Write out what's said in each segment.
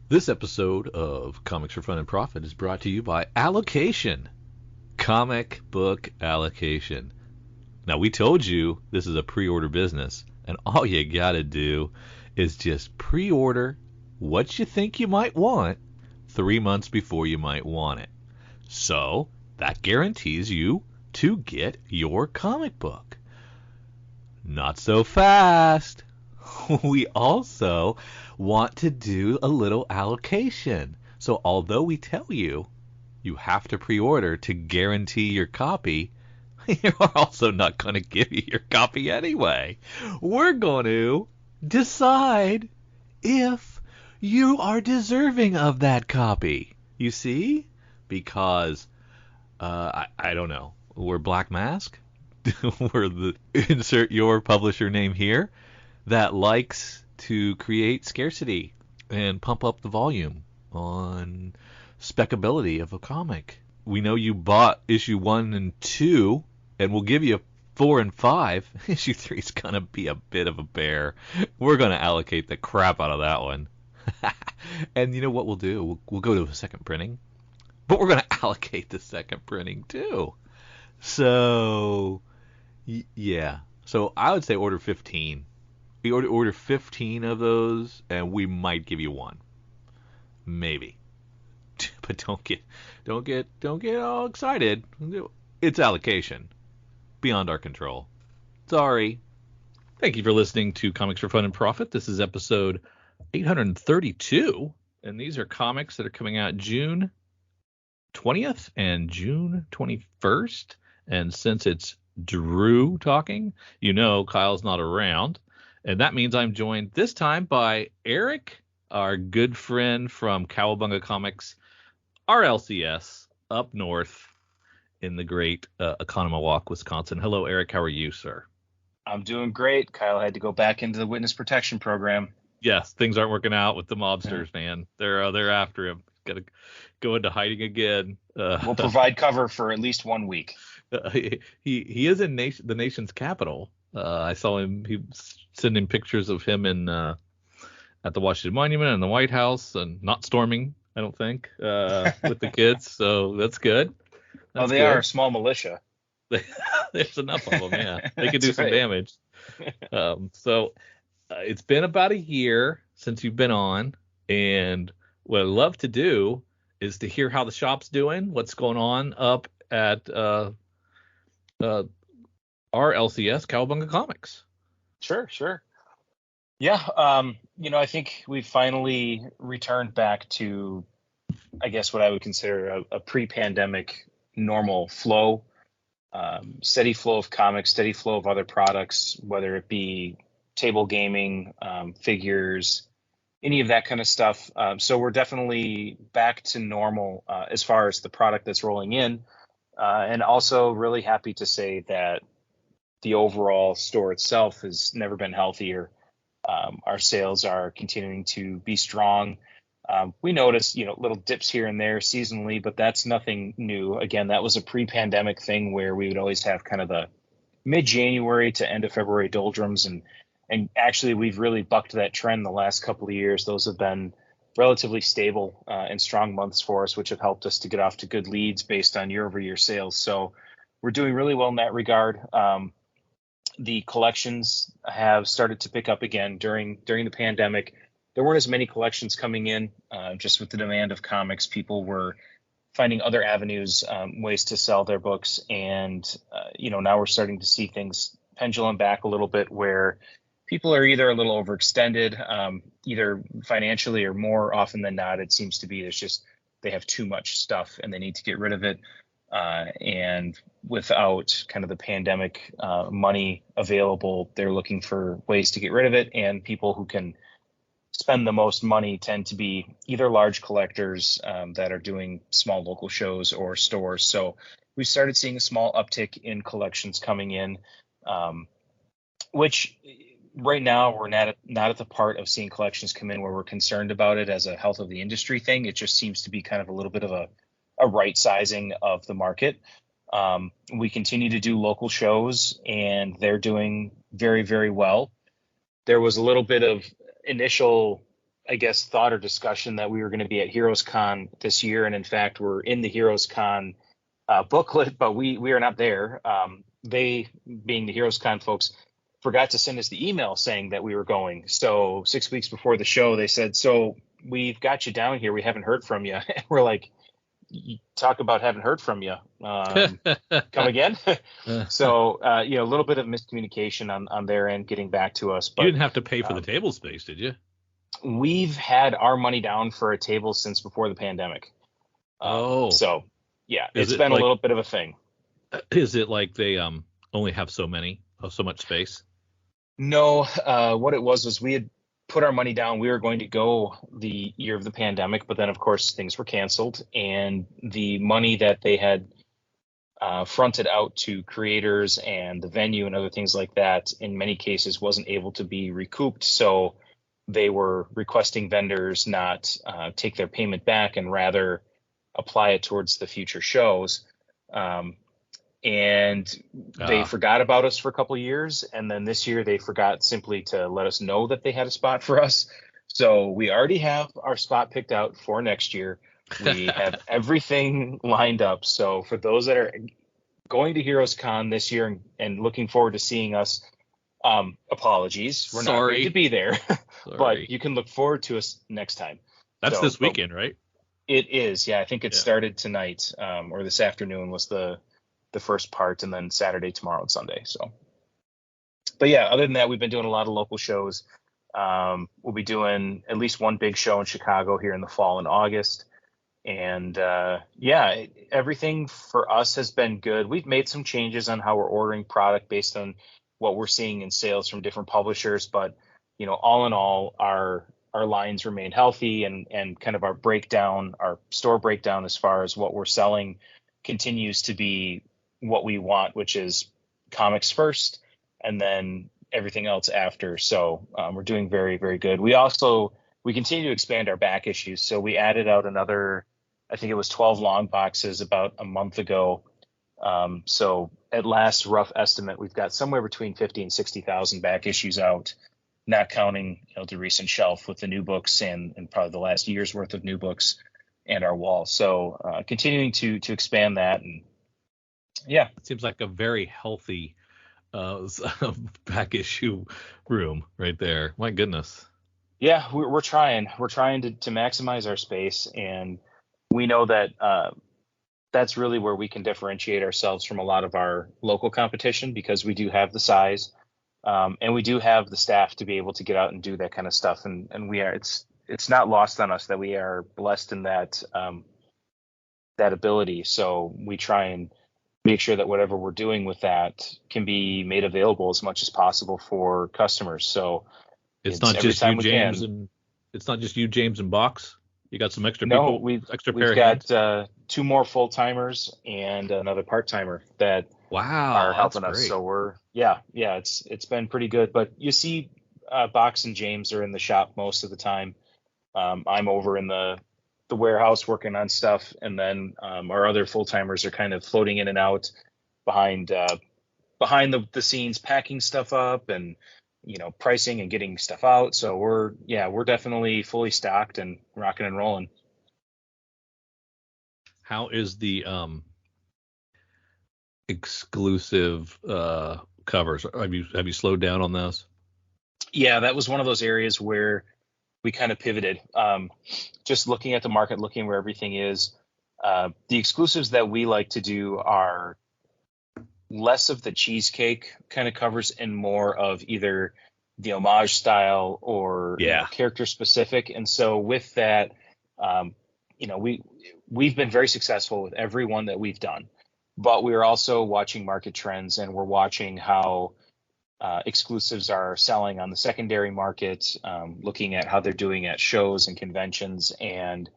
This episode of Comics for Fun and Profit is brought to you by Allocation, comic book allocation. Now, we told you this is a pre-order business, and all you gotta do is just pre-order what you think you might want 3 months before you might want it. So, that guarantees you to get your comic book. Not so fast. We also want to do a little allocation. So although we tell you you have to pre-order to guarantee your copy, we're also not going to give you your copy anyway. We're going to decide if you are deserving of that copy. You see? Because, I don't know. We're Black Mask. We're the insert your publisher name here that likes to create scarcity and pump up the volume on specability of a comic. We know you bought issue 1 and 2, and we'll give you 4 and 5. Issue 3 is going to be a bit of a bear. We're going to allocate the crap out of that one. And you know what we'll do? We'll go to a second printing, but we're going to allocate the second printing too. So, yeah. So I would say order 15. We order 15 of those, and we might give you one, maybe. But don't get all excited. It's allocation, beyond our control. Sorry. Thank you for listening to Comics for Fun and Profit. This is episode 832, and these are comics that are coming out June 20th and June 21st. And since it's Drew talking, you know Kyle's not around. And that means I'm joined this time by Eric, our good friend from Kowabunga Comics, RLCS, up north in the great Oconomowoc, Wisconsin. Hello, Eric. How are you, sir? I'm doing great. Kyle had to go back into the witness protection program. Yes, things aren't working out with the mobsters, man. They're after him. Got to go into hiding again. We'll provide cover for at least 1 week. He is in the nation's capital. I saw him. He sending pictures of him in at the Washington Monument and the White House, and not storming, I don't think, with the kids. So that's good. They are a small militia. There's enough of them. Yeah, they could do some right. damage. So it's been about a year since you've been on, and what I'd love to do is to hear how the shop's doing, what's going on up at our LCS, Kowabunga Comics. Sure. Yeah, I think we finally returned back to, I guess, what I would consider a pre-pandemic normal flow, steady flow of comics, steady flow of other products, whether it be table gaming, figures, any of that kind of stuff. So we're definitely back to normal as far as the product that's rolling in, and also really happy to say that the overall store itself has never been healthier. Our sales are continuing to be strong. We notice, little dips here and there seasonally, but that's nothing new. Again, that was a pre-pandemic thing where we would always have kind of the mid-January to end of February doldrums. And actually, we've really bucked that trend the last couple of years. Those have been relatively stable and strong months for us, which have helped us to get off to good leads based on year-over-year sales. So we're doing really well in that regard. The collections have started to pick up again during the pandemic. There weren't as many collections coming in, just with the demand of comics. People were finding other avenues, ways to sell their books. And, now we're starting to see things pendulum back a little bit, where people are either a little overextended, either financially, or more often than not, it seems to be they have too much stuff and they need to get rid of it. And without kind of the pandemic money available, they're looking for ways to get rid of it. And people who can spend the most money tend to be either large collectors that are doing small local shows or stores. So we started seeing a small uptick in collections coming in, which right now we're not at the part of seeing collections come in where we're concerned about it as a health of the industry thing. It just seems to be kind of a little bit of a right sizing of the market. We continue to do local shows, and they're doing very, very well. There was a little bit of initial I guess, thought or discussion that we were going to be at Heroes Con this year. And in fact, we're in the Heroes Con booklet, but we are not there. They, being the Heroes Con folks, forgot to send us the email saying that we were going. So 6 weeks before the show, they said, "So we've got you down here. We haven't heard from you." And we're like, "You talk about haven't heard from you. Come again?" So, a little bit of miscommunication on their end getting back to us. But you didn't have to pay for the table space, did you? We've had our money down for a table since before the pandemic. So yeah, it's been a little bit of a thing. Is it like they only have so much space? No, what it was we had put our money down. We were going to go the year of the pandemic, but then of course things were canceled, and the money that they had fronted out to creators and the venue and other things like that, in many cases wasn't able to be recouped. So they were requesting vendors not take their payment back and rather apply it towards the future shows. And they forgot about us for a couple of years. And then this year they forgot simply to let us know that they had a spot for us. So we already have our spot picked out for next year. We have everything lined up. So for those that are going to Heroes Con this year and looking forward to seeing us, apologies, we're not going to be there, but you can look forward to us next time. That's this weekend, right? It is. Yeah. I think it started tonight, or this afternoon was the first part, and then Saturday, tomorrow, and Sunday. So, but yeah, other than that, we've been doing a lot of local shows. We'll be doing at least one big show in Chicago here in the fall in August. And everything for us has been good. We've made some changes on how we're ordering product based on what we're seeing in sales from different publishers. But, all in all, our lines remain healthy, and kind of our store breakdown as far as what we're selling continues to be what we want, which is comics first and then everything else after. So we're doing very, very good. We continue to expand our back issues. So we added out another, I think it was 12 long boxes about a month ago. So at last rough estimate, we've got somewhere between 50 and 60,000 back issues out, not counting the recent shelf with the new books and probably the last year's worth of new books and our wall. So continuing to expand that. And yeah, it seems like a very healthy back issue room right there. My goodness. Yeah, we're trying to maximize our space, and we know that that's really where we can differentiate ourselves from a lot of our local competition, because we do have the size, and we do have the staff to be able to get out and do that kind of stuff. And it's not lost on us that we are blessed in that ability. So we try and make sure that whatever we're doing with that can be made available as much as possible for customers. So it's not just you, James, and it's not just you, James, and Box. You got some extra people. We've got 2 more full timers and another part timer that are helping us. So it's been pretty good. But you see, Box and James are in the shop most of the time. I'm over in the warehouse working on stuff, and then our other full timers are kind of floating in and out behind the scenes, packing stuff up and pricing and getting stuff out. So we're definitely fully stocked and rocking and rolling. How is the exclusive covers? Have you slowed down on those? Yeah, that was one of those areas where we kind of pivoted. Just looking at the market, looking where everything is. The exclusives that we like to do are less of the cheesecake kind of covers and more of either the homage style or character specific. And so with that, we've been very successful with every one that we've done, but we're also watching market trends, and we're watching how exclusives are selling on the secondary market, looking at how they're doing at shows and conventions. And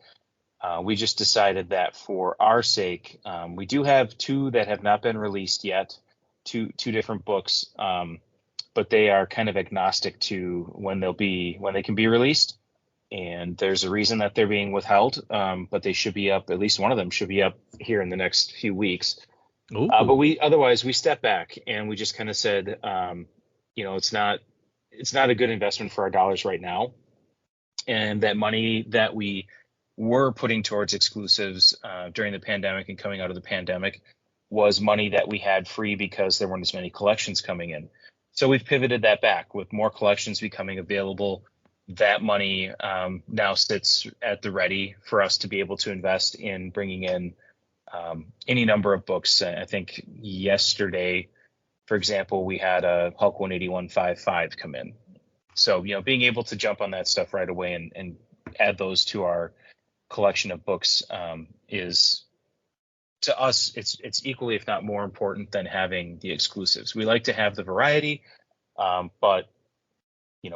we just decided that for our sake, we do have 2 that have not been released yet, two different books, but they are kind of agnostic to when they can be released. And there's a reason that they're being withheld, but they should be up. At least one of them should be up here in the next few weeks. But we stepped back and we just kind of said, it's not a good investment for our dollars right now. and that money that we were putting towards exclusives during the pandemic and coming out of the pandemic was money that we had free because there weren't as many collections coming in. So we've pivoted that back with more collections becoming available. That money now sits at the ready for us to be able to invest in bringing in any number of books. I think yesterday, for example, we had a Hulk 181.55 come in. So, being able to jump on that stuff right away and add those to our collection of books is, to us, it's equally, if not more important than having the exclusives. We like to have the variety, but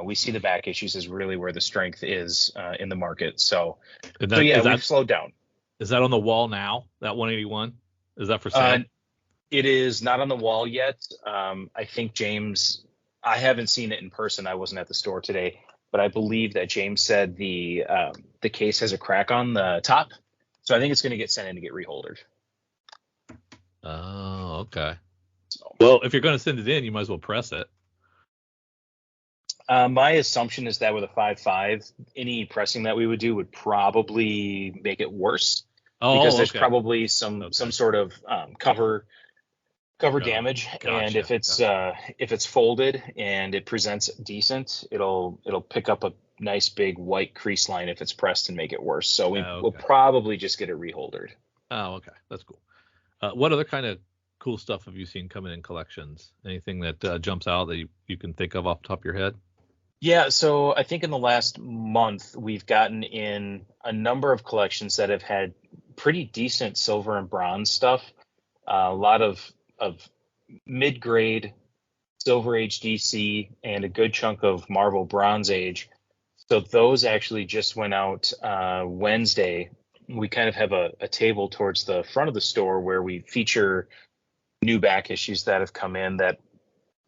we see the back issues as really where the strength is in the market. So we've slowed down. Is that on the wall now? That 181? Is that for sale? It is not on the wall yet. I think James, I haven't seen it in person. I wasn't at the store today, but I believe that James said the case has a crack on the top. So I think it's going to get sent in to get reholdered. Oh, okay. So, well, if you're going to send it in, you might as well press it. My assumption is that with a 5.5, any pressing that we would do would probably make it worse because there's probably some sort of cover damage. Gotcha. And if it's folded and it presents decent, it'll pick up a nice big white crease line if it's pressed and make it worse. So we'll probably just get it reholdered. Oh, okay. That's cool. What other kind of cool stuff have you seen coming in collections? Anything that jumps out that you can think of off the top of your head? Yeah, so I think in the last month, we've gotten in a number of collections that have had pretty decent silver and bronze stuff. A lot of mid-grade Silver Age DC and a good chunk of Marvel Bronze Age. So those actually just went out Wednesday. We kind of have a table towards the front of the store where we feature new back issues that have come in that,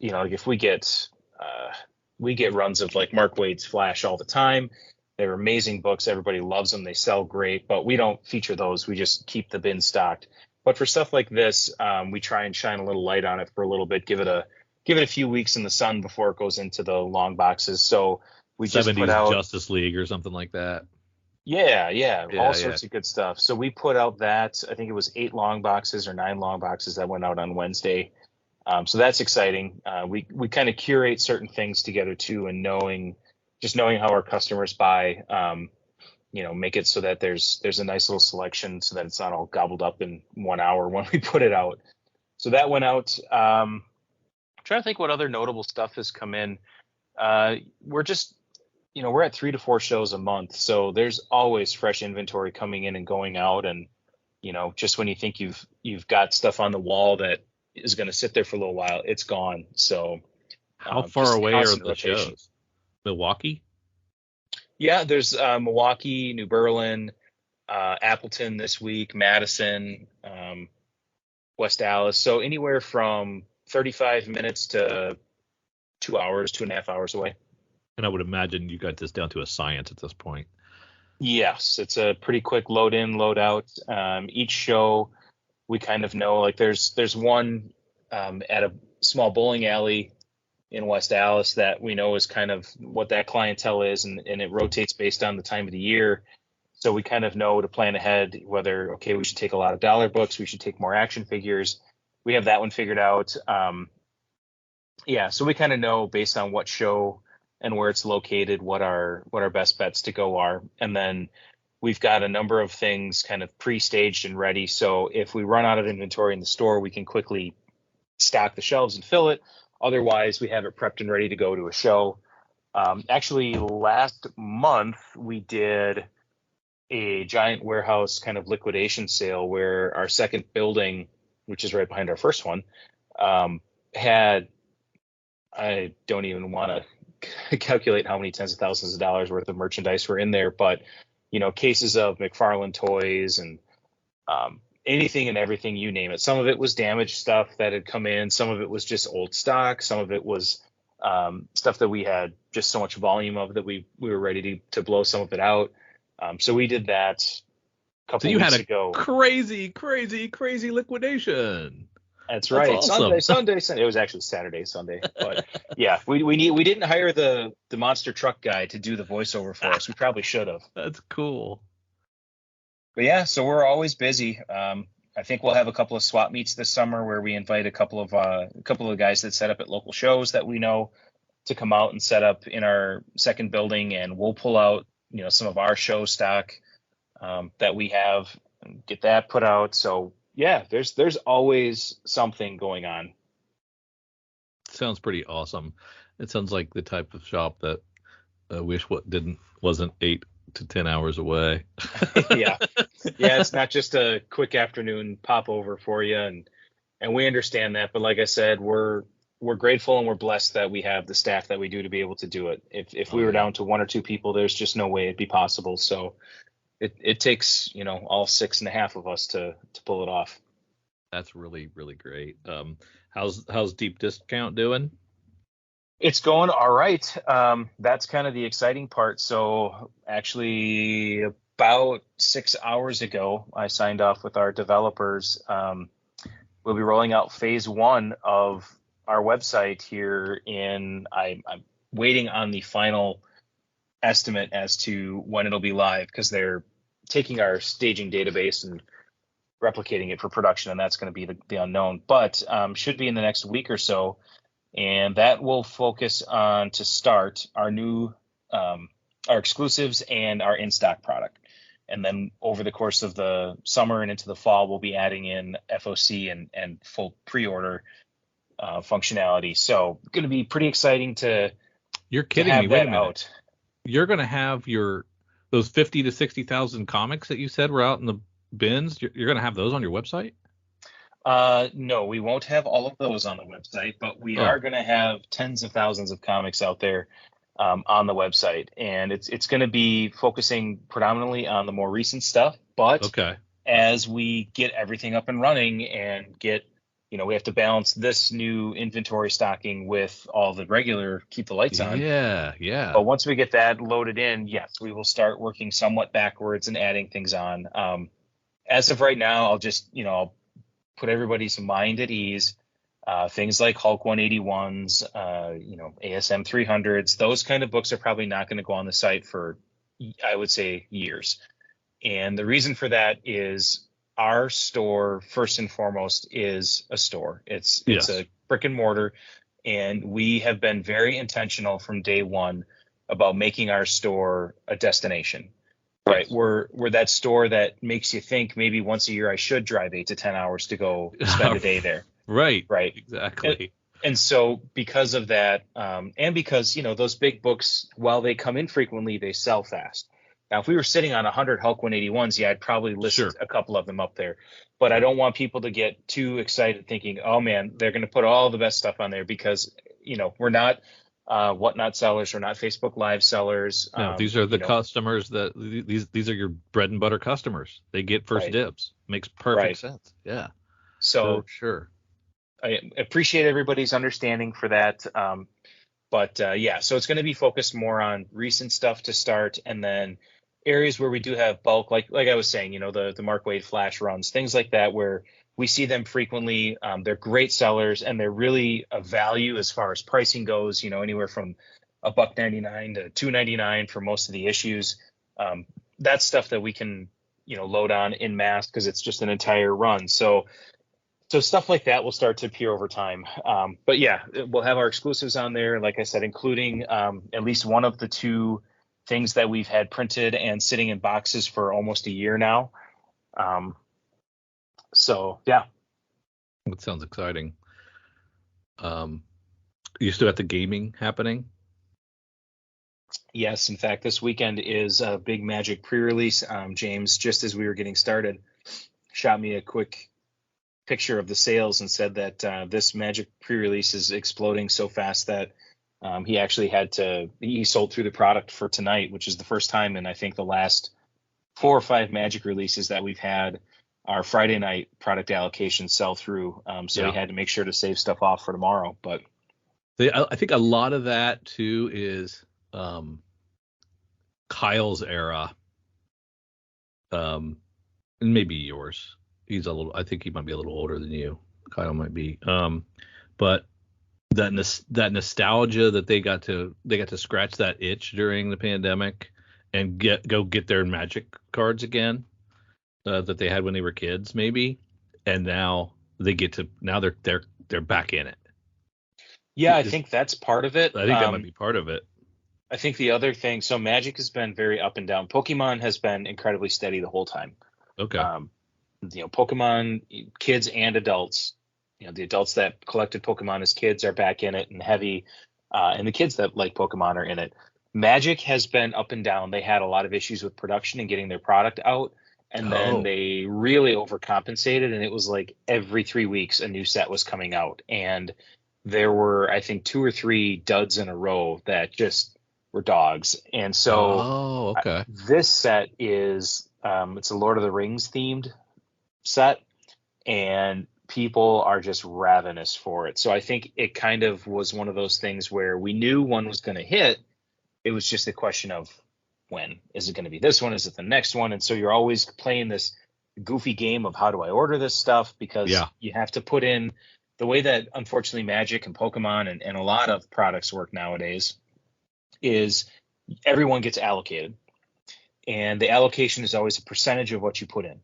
like if we get runs of like Mark Waid's Flash all the time. They're amazing books. Everybody loves them. They sell great, but we don't feature those. We just keep the bin stocked. But for stuff like this, we try and shine a little light on it for a little bit, give it a few weeks in the sun before it goes into the long boxes. So we just put out Justice League or something like that. Yeah, all sorts of good stuff. So we put out that, I think it was 8 long boxes or 9 long boxes that went out on Wednesday. So that's exciting. We kind of curate certain things together too, and knowing how our customers buy, make it so that there's a nice little selection so that it's not all gobbled up in 1 hour when we put it out. So that went out. I'm trying to think what other notable stuff has come in. We're just, we're at 3 to 4 shows a month. So there's always fresh inventory coming in and going out. And, just when you think you've got stuff on the wall that is going to sit there for a little while, it's gone. So how far away are the shows? Milwaukee? Yeah, there's Milwaukee, New Berlin, Appleton this week, Madison, West Dallas. So anywhere from 35 minutes to 2 hours, 2.5 hours away. And I would imagine you got this down to a science at this point. Yes, it's a pretty quick load in, load out. Each show, we kind of know, like there's one at a small bowling alley in West Dallas that we know is kind of what that clientele is, and it rotates based on the time of the year. So we kind of know to plan ahead whether, we should take a lot of dollar books, we should take more action figures. We have that one figured out. So we kind of know based on what show and where it's located, what our best bets to go are. And then we've got a number of things kind of pre-staged and ready. So if we run out of inventory in the store, we can quickly stock the shelves and fill it. Otherwise, we have it prepped and ready to go to a show. Actually, last month, we did a giant warehouse kind of liquidation sale where our second building, which is right behind our first one, had, I don't even want to calculate how many tens of thousands of dollars worth of merchandise were in there, but cases of McFarlane toys and anything and everything, you name it. Some of it was damaged stuff that had come in, some of it was just old stock, some of it was stuff that we had just so much volume of that we were ready to blow some of it out. So we did that a couple weeks ago. So you had a crazy liquidation. That's That's right. awesome. Sunday. It was actually Saturday, Sunday. But yeah, we didn't hire the monster truck guy to do the voiceover for us. We probably should have. That's cool. But yeah, so we're always busy. I think we'll have a couple of swap meets this summer where we invite a couple of guys that set up at local shows that we know to come out and set up in our second building, and we'll pull out some of our show stock that we have and get that put out. So yeah, there's always something going on. Sounds pretty awesome. It sounds like the type of shop that I wish wasn't 8 to 10 hours away. Yeah, it's not just a quick afternoon pop over for you, and we understand that. But like I said, we're grateful and we're blessed that we have the staff that we do to be able to do it. If we were down to one or two people, there's just no way it'd be possible. So it takes all 6.5 of us to pull it off. That's really, really great. How's Deep Discount doing? It's going all right. That's kind of the exciting part. So actually, about 6 hours ago, I signed off with our developers. We'll be rolling out phase 1 of our website here I'm waiting on the final estimate as to when it'll be live, because they're taking our staging database and replicating it for production, and that's going to be the unknown. But should be in the next week or so. And that will focus on, to start, our new our exclusives and our in-stock product. And then over the course of the summer and into the fall, we'll be adding in FOC and full pre-order functionality. So going to be pretty exciting to You're kidding have me. Wait that a minute. out. You're going to have those 50 to 60,000 comics that you said were out in the bins. You're going to have those on your website? No, we won't have all of those on the website, but we are going to have tens of thousands of comics out there on the website, and it's going to be focusing predominantly on the more recent stuff. But as we get everything up and running and get, we have to balance this new inventory stocking with all the regular keep the lights on. Yeah. But once we get that loaded in, yes, we will start working somewhat backwards and adding things on. As of right now, I'll just, I'll put everybody's mind at ease. Things like Hulk 181s, ASM 300s, those kind of books are probably not going to go on the site for, I would say, years. And the reason for that is our store, first and foremost, is a store. It's a brick and mortar, and we have been very intentional from day one about making our store a destination. Right. We're that store that makes you think maybe once a year I should drive 8 to 10 hours to go spend a day there. Right. Exactly. And so because of that, and because, those big books, while they come in frequently, they sell fast. Now, if we were sitting on 100 Hulk 181s, I'd probably list a couple of them up there. But I don't want people to get too excited thinking, oh, man, they're going to put all the best stuff on there, because, we're not whatnot sellers, or not Facebook Live sellers. No, these are the customers that these are your bread and butter customers. They get first dibs. Makes perfect sense. Yeah. So sure. I appreciate everybody's understanding for that. But so it's going to be focused more on recent stuff to start, and then areas where we do have bulk, like I was saying, the Mark Waid flash runs, things like that, where we see them frequently. They're great sellers, and they're really a value as far as pricing goes. Anywhere from $1.99 to $2.99 for most of the issues. That's stuff that we can load on in mass, because it's just an entire run. So stuff like that will start to appear over time. But yeah, we'll have our exclusives on there, like I said, including at least one of the two things that we've had printed and sitting in boxes for almost a year now. So yeah. That sounds exciting. You still got the gaming happening? Yes, in fact, this weekend is a big Magic pre-release. James, just as we were getting started, shot me a quick picture of the sales and said that this Magic pre-release is exploding so fast that he actually he sold through the product for tonight, which is the first time in, I think, the last 4 or 5 Magic releases that we've had our Friday night product allocation sell through. He had to make sure to save stuff off for tomorrow. But I think a lot of that too is Kyle's era, and maybe yours. I think he might be a little older than you. Kyle might be. But that nostalgia that they got to scratch that itch during the pandemic and go get their Magic cards again that they had when they were kids, maybe, and now they're back in it. Yeah, I think that's part of it. I think that might be part of it. I think the other thing, so Magic has been very up and down. Pokemon has been incredibly steady the whole time. Okay. Pokemon kids and adults, the adults that collected Pokemon as kids are back in it and heavy, and the kids that like Pokemon are in it. Magic has been up and down. They had a lot of issues with production and getting their product out, and then they really overcompensated, and it was like every 3 weeks a new set was coming out, and there were, I think, 2 or 3 duds in a row that just were dogs. And so this set is it's a Lord of the Rings themed set, and people are just ravenous for it. So I think it kind of was one of those things where we knew one was going to hit. It was just a question of when. Is it going to be this one? Is it the next one? And so you're always playing this goofy game of how do I order this stuff, because you have to put in the way that unfortunately Magic and Pokemon and a lot of products work nowadays is everyone gets allocated, and the allocation is always a percentage of what you put in.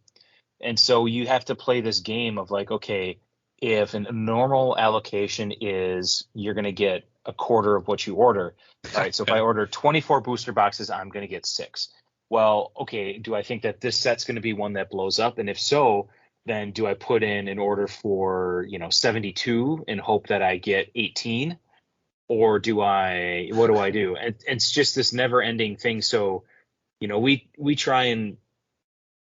And so you have to play this game of like, okay, if a normal allocation is you're going to get a quarter of what you order. All right. So if I order 24 booster boxes, I'm going to get 6. Well, okay. Do I think that this set's going to be one that blows up? And if so, then do I put in an order for, 72 and hope that I get 18? Or what do I do? And it's just this never ending thing. So, we try and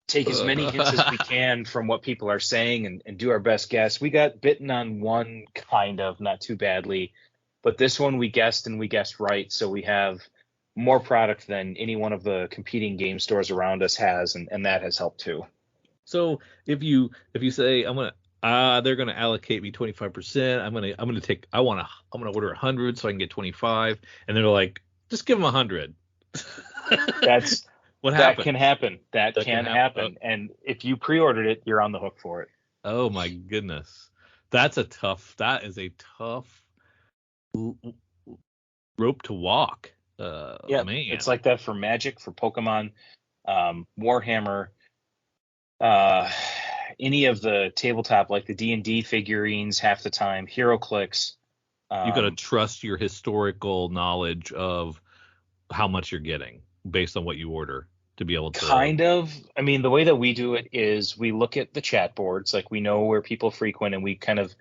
take as many hints as we can from what people are saying and do our best guess. We got bitten on one kind of, not too badly, but this one we guessed and we guessed right. So we have more product than any one of the competing game stores around us has, and that has helped too. So if you say they're gonna allocate me 25%, I'm gonna order 100 so I can get 25, and they're like, just give them 100. That's what that happened? can happen. That can happen. And if you pre-ordered it, you're on the hook for it. Oh my goodness, that is a tough rope to walk. Man. It's like that for Magic, for Pokemon, Warhammer, any of the tabletop, like the D&D figurines half the time, HeroClix. You got to trust your historical knowledge of how much you're getting based on what you order to be able to. Kind of. I mean, the way that we do it is we look at the chat boards, like we know where people frequent, and we kind of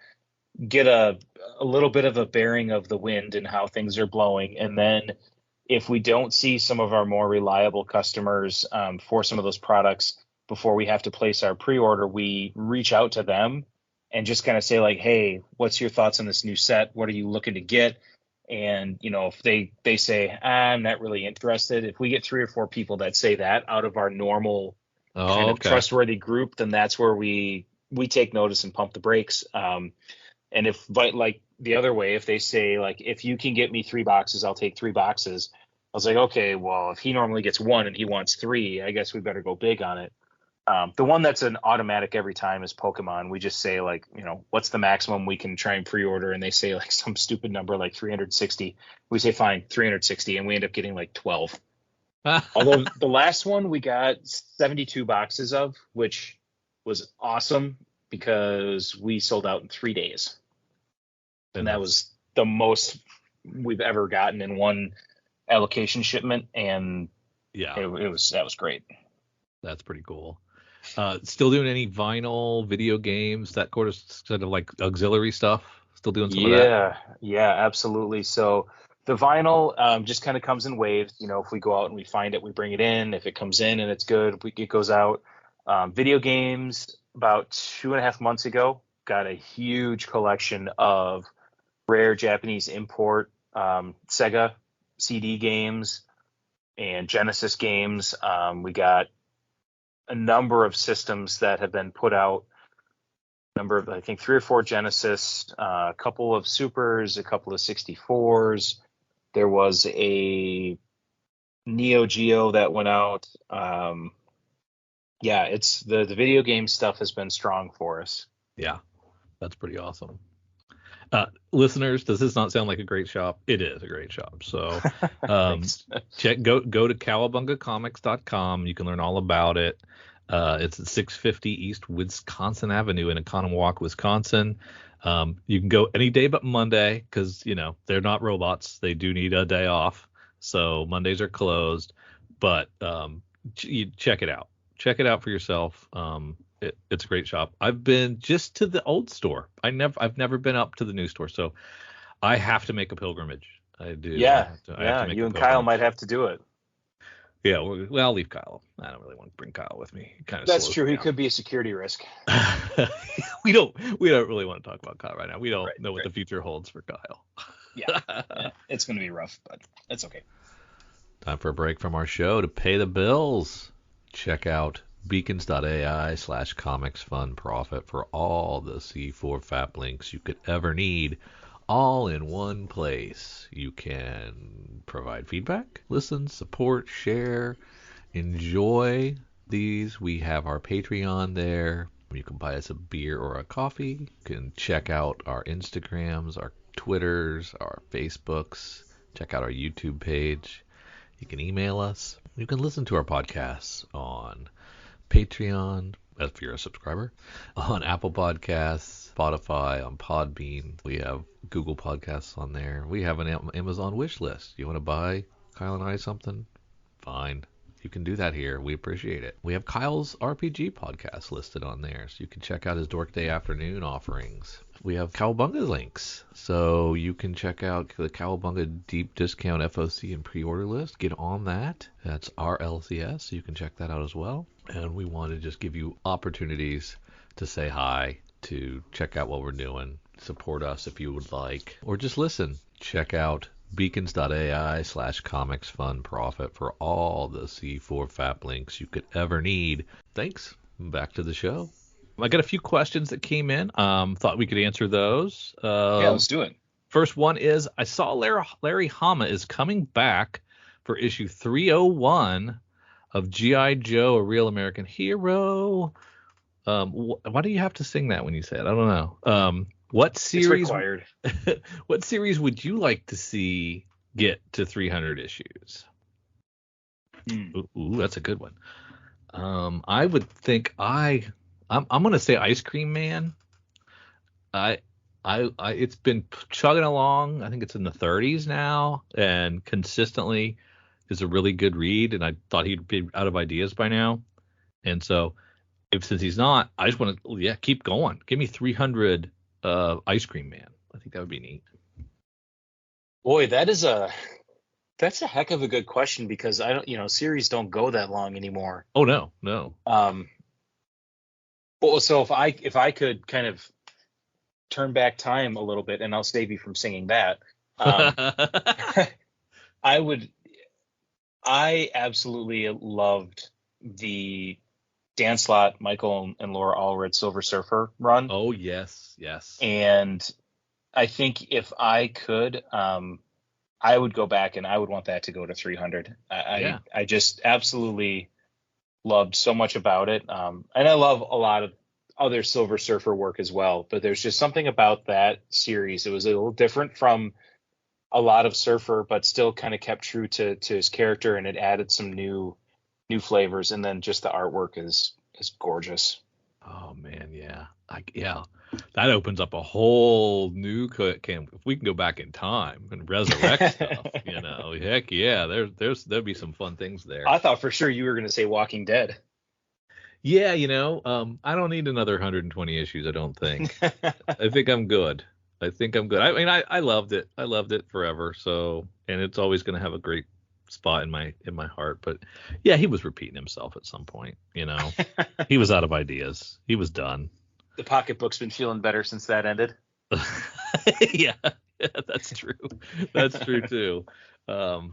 get a little bit of a bearing of the wind and how things are blowing. And then if we don't see some of our more reliable customers for some of those products before we have to place our pre-order, we reach out to them and just kind of say like, hey, what's your thoughts on this new set? What are you looking to get? And, if they say, I'm not really interested, if we get 3 or 4 people that say that out of our normal kind of trustworthy group, then that's where we take notice and pump the brakes. And if like the other way, if they say like, if you can get me 3 boxes, I'll take 3 boxes. I was like, okay, well, if he normally gets 1 and he wants 3, I guess we better go big on it. The one that's an automatic every time is Pokemon. We just say like, what's the maximum we can try and pre-order? And they say like some stupid number like 360. We say, fine, 360. And we end up getting like 12. Although the last one we got 72 boxes of, which was awesome because we sold out in 3 days. And that was the most we've ever gotten in one allocation shipment. And that was great. That's pretty cool. Still doing any vinyl, video games, that sort of like auxiliary stuff? Still doing some of that? Yeah, absolutely. So the vinyl just kind of comes in waves. If we go out and we find it, we bring it in. If it comes in and it's good, it goes out. Video games, about 2.5 months ago, got a huge collection of rare Japanese import Sega CD games and Genesis games. We got a number of systems that have been put out, I think 3 or 4 Genesis, a couple of Supers, a couple of 64s. There was a Neo Geo that went out. It's the video game stuff has been strong for us. Yeah. That's pretty awesome. Listeners, does this not sound like a great shop? It is a great shop. So go to cowabungacomics.com. You can learn all about it. It's at 650 East Wisconsin Avenue in Oconomowoc, Wisconsin. You can go any day but Monday because, they're not robots. They do need a day off. So Mondays are closed. But you check it out. Check it out for yourself. It's a great shop. I've been just to the old store. I've never been up to the new store, so I have to make a pilgrimage. I do. Yeah, I have to make you a and pilgrimage. Kyle might have to do it. Yeah, well, I'll leave Kyle. I don't really want to bring Kyle with me. That's true. He could be a security risk. we don't really want to talk about Kyle right now. We don't know what the future holds for Kyle. Yeah, it's going to be rough, but it's okay. Time for a break from our show to pay the bills. Check out beacons.ai/comicsfunprofit for all the C4 FAP links you could ever need, all in one place. You can provide feedback, listen, support, share, enjoy these. We have our Patreon there. You can buy us a beer or a coffee. You can check out our Instagrams, our Twitters, our Facebooks. Check out our YouTube page. You can email us. You can listen to our podcasts on Patreon, if you're a subscriber, on Apple Podcasts, Spotify, on Podbean. We have Google Podcasts on there. We have an Amazon wish list. You want to buy Kyle and I something? Fine. You can do that here. We appreciate it. We have Kyle's RPG podcast listed on there, so you can check out his Dork Day Afternoon offerings. We have Kowabunga links, so you can check out the Kowabunga Deep Discount FOC and pre-order list. Get on that. That's RLCS, so you can check that out as well. And we want to just give you opportunities to say hi, to check out what we're doing, support us if you would like, or just listen. Check out beacons.ai/comicsfunprofit for all the C4 FAP links you could ever need. Thanks. Back to the show. I got a few questions that came in. Thought we could answer those. Yeah, let's do it. First one is, I saw Larry Hama is coming back for issue 301 of G.I. Joe, A Real American Hero. Why do you have to sing that when you say it? I don't know. What series? It's required. What series would you like to see get to 300 issues? Ooh, that's a good one. I would think I'm gonna say Ice Cream Man. It's been chugging along. I think it's in the 30s now, and consistently is a really good read. And I thought he'd be out of ideas by now. And so, since he's not, I just want to keep going. Give me 300 Ice Cream Man. I think that would be neat. Boy, that's a heck of a good question, because I don't, series don't go that long anymore. Oh no. Well, so if I could kind of turn back time a little bit, and I'll save you from singing that, I absolutely loved the Dan Slott, Michael and Laura Allred Silver Surfer run. Oh yes. And I think if I could, I would go back and I would want that to go to 300. I just absolutely loved so much about it. And I love a lot of other Silver Surfer work as well, but there's just something about that series. It was a little different from a lot of Surfer, but still kind of kept true to his character, and it added some new flavors. And then just the artwork is gorgeous. Oh man, yeah. That opens up a whole new can. If we can go back in time and resurrect stuff, heck yeah, there'll be some fun things there. I thought for sure you were going to say Walking Dead. Yeah, I don't need another 120 issues. I don't think. I think I'm good. I mean, I loved it. I loved it forever. So, and it's always going to have a great spot in my heart. But yeah, he was repeating himself at some point. He was out of ideas. He was done. The pocketbook's been feeling better since that ended. yeah, that's true. That's true too. But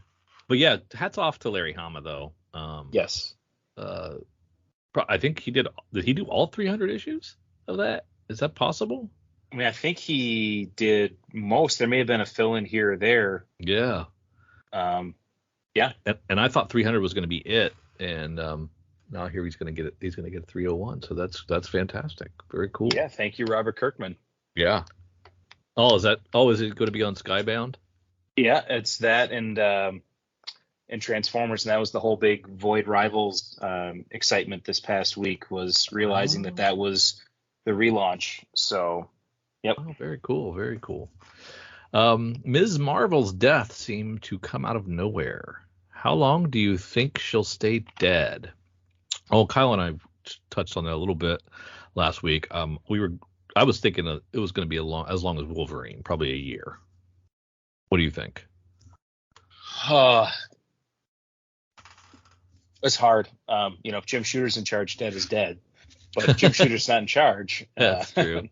yeah, hats off to Larry Hama though. Yes. I think he did. Did he do all 300 issues of that? Is that possible? I mean, I think he did most. There may have been a fill in here or there. Yeah. Yeah. And I thought 300 was going to be it, and now here he's going to get it. He's going to get 301. So that's fantastic. Very cool. Yeah. Thank you, Robert Kirkman. Yeah. Oh, is that? Oh, is it going to be on Skybound? Yeah, it's that and Transformers, and that was the whole big Void Rivals excitement this past week, was realizing that Oh, that was the relaunch. So, yep. oh, very cool, very cool. Ms. Marvel's death seemed to come out of nowhere. How long do you think she'll stay dead? Oh, Kyle and I touched on that a little bit last week. I was thinking that it was going to be as long as Wolverine, probably a year. What do you think? Uh, it's hard. If Jim Shooter's in charge, dead is dead. But Jim Shooter's not in charge. That's true.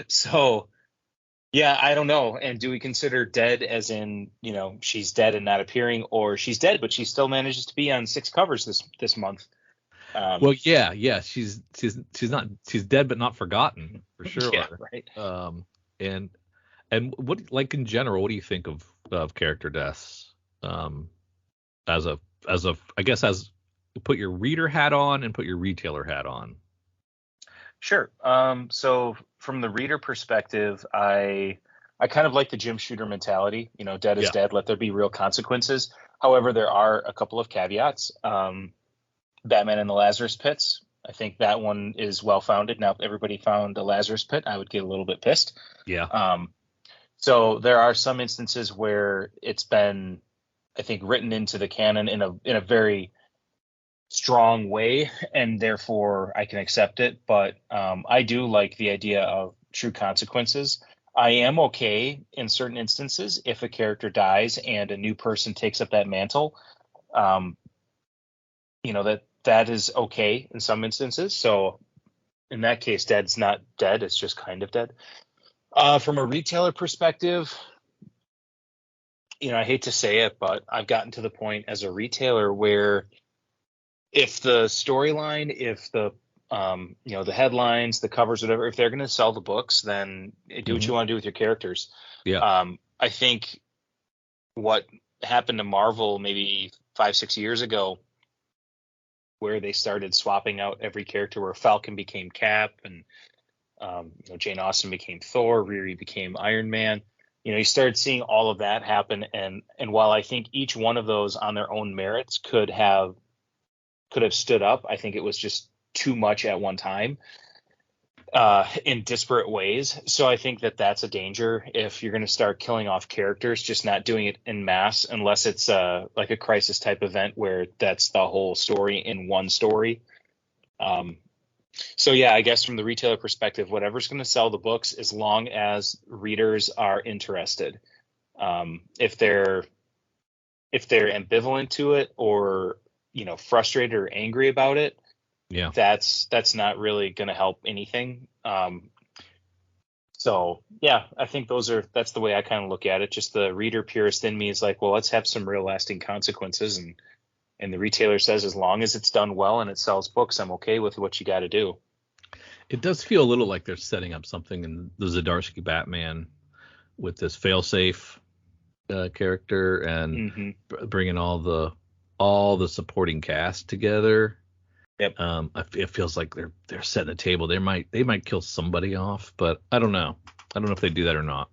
So, yeah, I don't know. And do we consider dead as in, she's dead and not appearing, or she's dead, but she still manages to be on 6 covers this month? Well, yeah, she's dead but not forgotten for Yeah, sure. right. And what, like, in general, what do you think of character deaths? As a I guess, as put your reader hat on and put your retailer hat on. Sure. So from the reader perspective, I kind of like the Jim Shooter mentality. Dead is Yeah. dead. Let there be real consequences. However, there are a couple of caveats. Batman and the Lazarus Pits. I think that one is well founded. Now, if everybody found a Lazarus Pit, I would get a little bit pissed. Yeah. So there are some instances where it's been, I think, written into the canon in a very strong way, and therefore I can accept it. But I do like the idea of true consequences. I am okay in certain instances if a character dies and a new person takes up that mantle. Um, that is okay in some instances. So in that case, dead's not dead; it's just kind of dead. From a retailer perspective, I hate to say it, but I've gotten to the point as a retailer where if the storyline, if the headlines, the covers, whatever, if they're going to sell the books, then do what Hmm. you want to do with your characters. Yeah. I think what happened to Marvel maybe 5-6 years ago, where they started swapping out every character, where Falcon became Cap and Jane Austen became Thor, Riri became Iron Man. You started seeing all of that happen, and while I think each one of those on their own merits could have stood up, I think it was just too much at one time in disparate ways. So I think that that's a danger if you're going to start killing off characters, just not doing it in mass, unless it's like a crisis type event where that's the whole story in one story. So yeah, I guess from the retailer perspective, whatever's going to sell the books, as long as readers are interested. If they're ambivalent to it, or frustrated or angry about it, Yeah. that's not really going to help anything. So yeah, I think that's the way I kind of look at it. Just the reader purist in me is like, well, let's have some real lasting consequences, and the retailer says, as long as it's done well and it sells books, I'm okay with what you got to do. It does feel a little like they're setting up something in the Zdarsky Batman with this failsafe character, and Hmm. bringing all the supporting cast together. Yep. It feels like they're setting the table. They might kill somebody off, but I don't know. I don't know if they do that or not.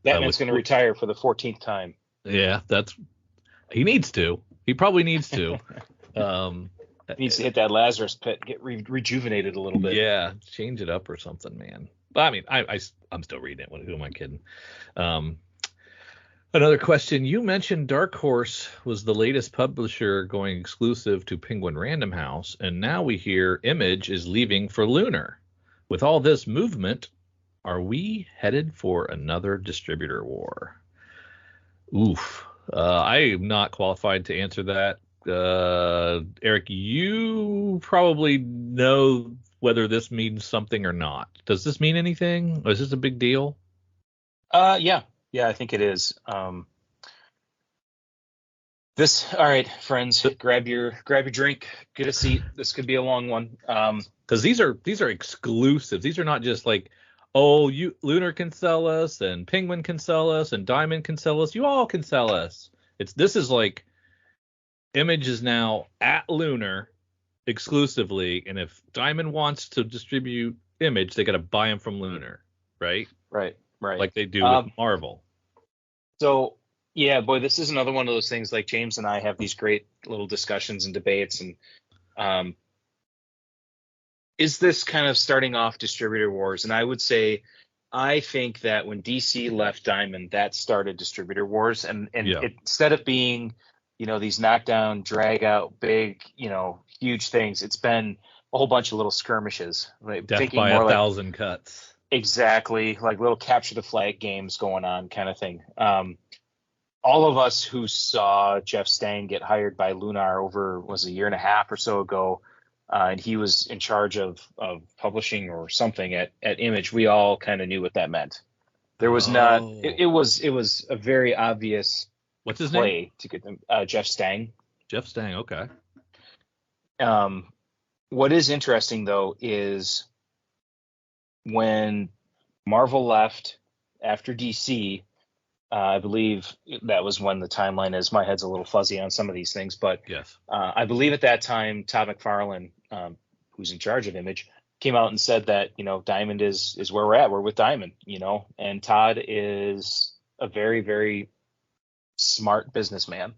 Batman's going to retire for the 14th time. Yeah, he needs to. He probably needs to. Um, He needs to hit that Lazarus pit, get rejuvenated a little bit. yeah, change it up or something, man. But I mean, I'm still reading it. Who am I kidding? Um, Another question. You mentioned Dark Horse was the latest publisher going exclusive to Penguin Random House, and now we hear Image is leaving for Lunar. With all this movement, are we headed for another distributor war? Oof. I am not qualified to answer that. Eric, you probably know whether this means something or not. Does this mean anything? Is this a big deal? Yeah, I think it is. All right, friends, grab your drink, get a seat. This could be a long one. Because these are exclusives. These are not just like, oh, you Lunar can sell us, and Penguin can sell us, and Diamond can sell us. You all can sell us. This is like, Image is now at Lunar exclusively, and if Diamond wants to distribute Image, they got to buy them from Lunar. right? Right. Like they do with Marvel. So yeah, boy, this is another one of those things. Like James and I have these great little discussions and debates, and um, is this kind of starting off distributor wars? And I would say, I think that when DC left Diamond, that started distributor wars, and Yeah. instead of being, these knockdown, drag out, big, huge things, it's been a whole bunch of little skirmishes. Like, Death thinking by more a like thousand cuts. exactly like little capture the flag games going on, kind of thing. All of us who saw Jeff Stang get hired by Lunar was a year and a half or so ago, and he was in charge of publishing or something at Image. We all kind of knew what that meant. There was not. Oh. It was a very obvious What's his name? play to get them. Jeff Stang. Jeff Stang. Okay. What is interesting though is when Marvel left after DC. I believe that was when the timeline is. My head's a little fuzzy on some of these things, but Yes. I believe at that time, Todd McFarlane, who's in charge of Image, came out and said that, Diamond is where we're at. We're with Diamond, and Todd is a very, very smart businessman.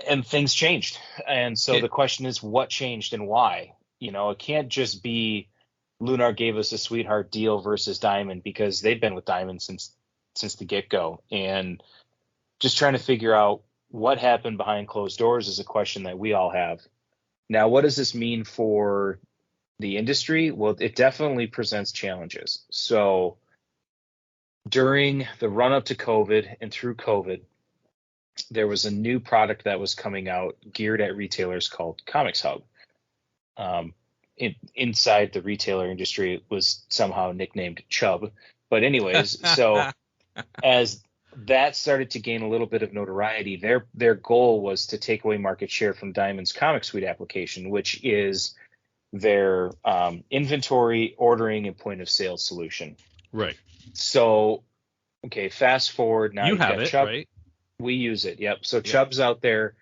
And things changed. And so the question is, what changed and why? It can't just be Lunar gave us a sweetheart deal versus Diamond, because they've been with Diamond since the get-go, and just trying to figure out what happened behind closed doors is a question that we all have. Now, what does this mean for the industry? Well, it definitely presents challenges. So during the run-up to COVID and through COVID, there was a new product that was coming out geared at retailers called Comics Hub. Inside the retailer industry, it was somehow nicknamed Chubb. But anyways, so as that started to gain a little bit of notoriety, their goal was to take away market share from Diamond's Comic Suite application, which is their inventory, ordering, and point of sale solution. Right. So, okay, fast forward now. You have it, Chubb, right? We use it. Yep. So Chubb's out there,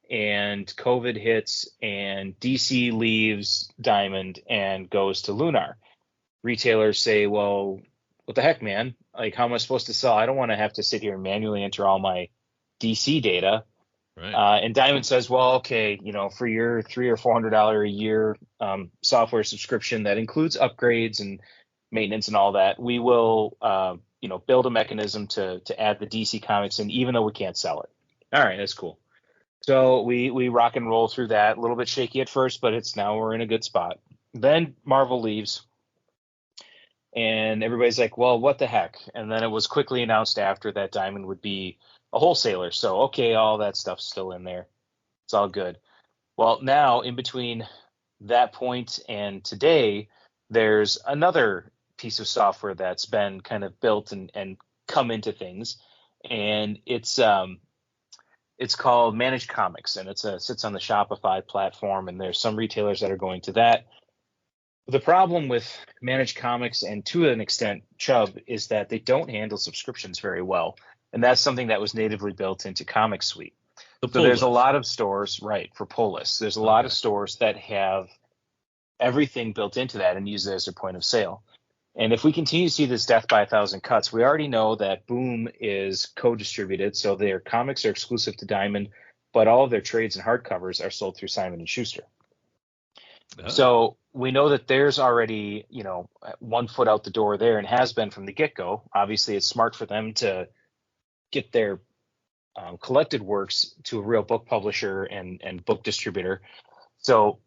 and COVID hits, and DC leaves Diamond and goes to Lunar. Retailers say, well, what the heck, man? Like, how am I supposed to sell? I don't want to have to sit here and manually enter all my DC data. Right. And Diamond says, well, okay, for your $300 or $400 a year software subscription that includes upgrades and maintenance and all that, we will, build a mechanism to add the DC comics in, even though we can't sell it. All right, that's cool. So we rock and roll through that. A little bit shaky at first, but we're in a good spot. Then Marvel leaves. And everybody's like, well, what the heck? And then it was quickly announced after that Diamond would be a wholesaler. So, okay, all that stuff's still in there. It's all good. Well, now in between that point and today, there's another piece of software that's been kind of built and come into things. And it's called Managed Comics, and it sits on the Shopify platform. And there's some retailers that are going to that. The problem with Managed Comics, and to an extent Chubb, is that they don't handle subscriptions very well. And that's something that was natively built into Comic Suite. So there's a lot of stores, right, for pull lists. There's a lot of stores that have everything built into that and use it as their point of sale. And if we continue to see this death by a thousand cuts, we already know that Boom is co-distributed, so their comics are exclusive to Diamond, but all of their trades and hardcovers are sold through Simon & Schuster. So we know that there's already, one foot out the door there, and has been from the get-go. Obviously, it's smart for them to get their collected works to a real book publisher and book distributor. So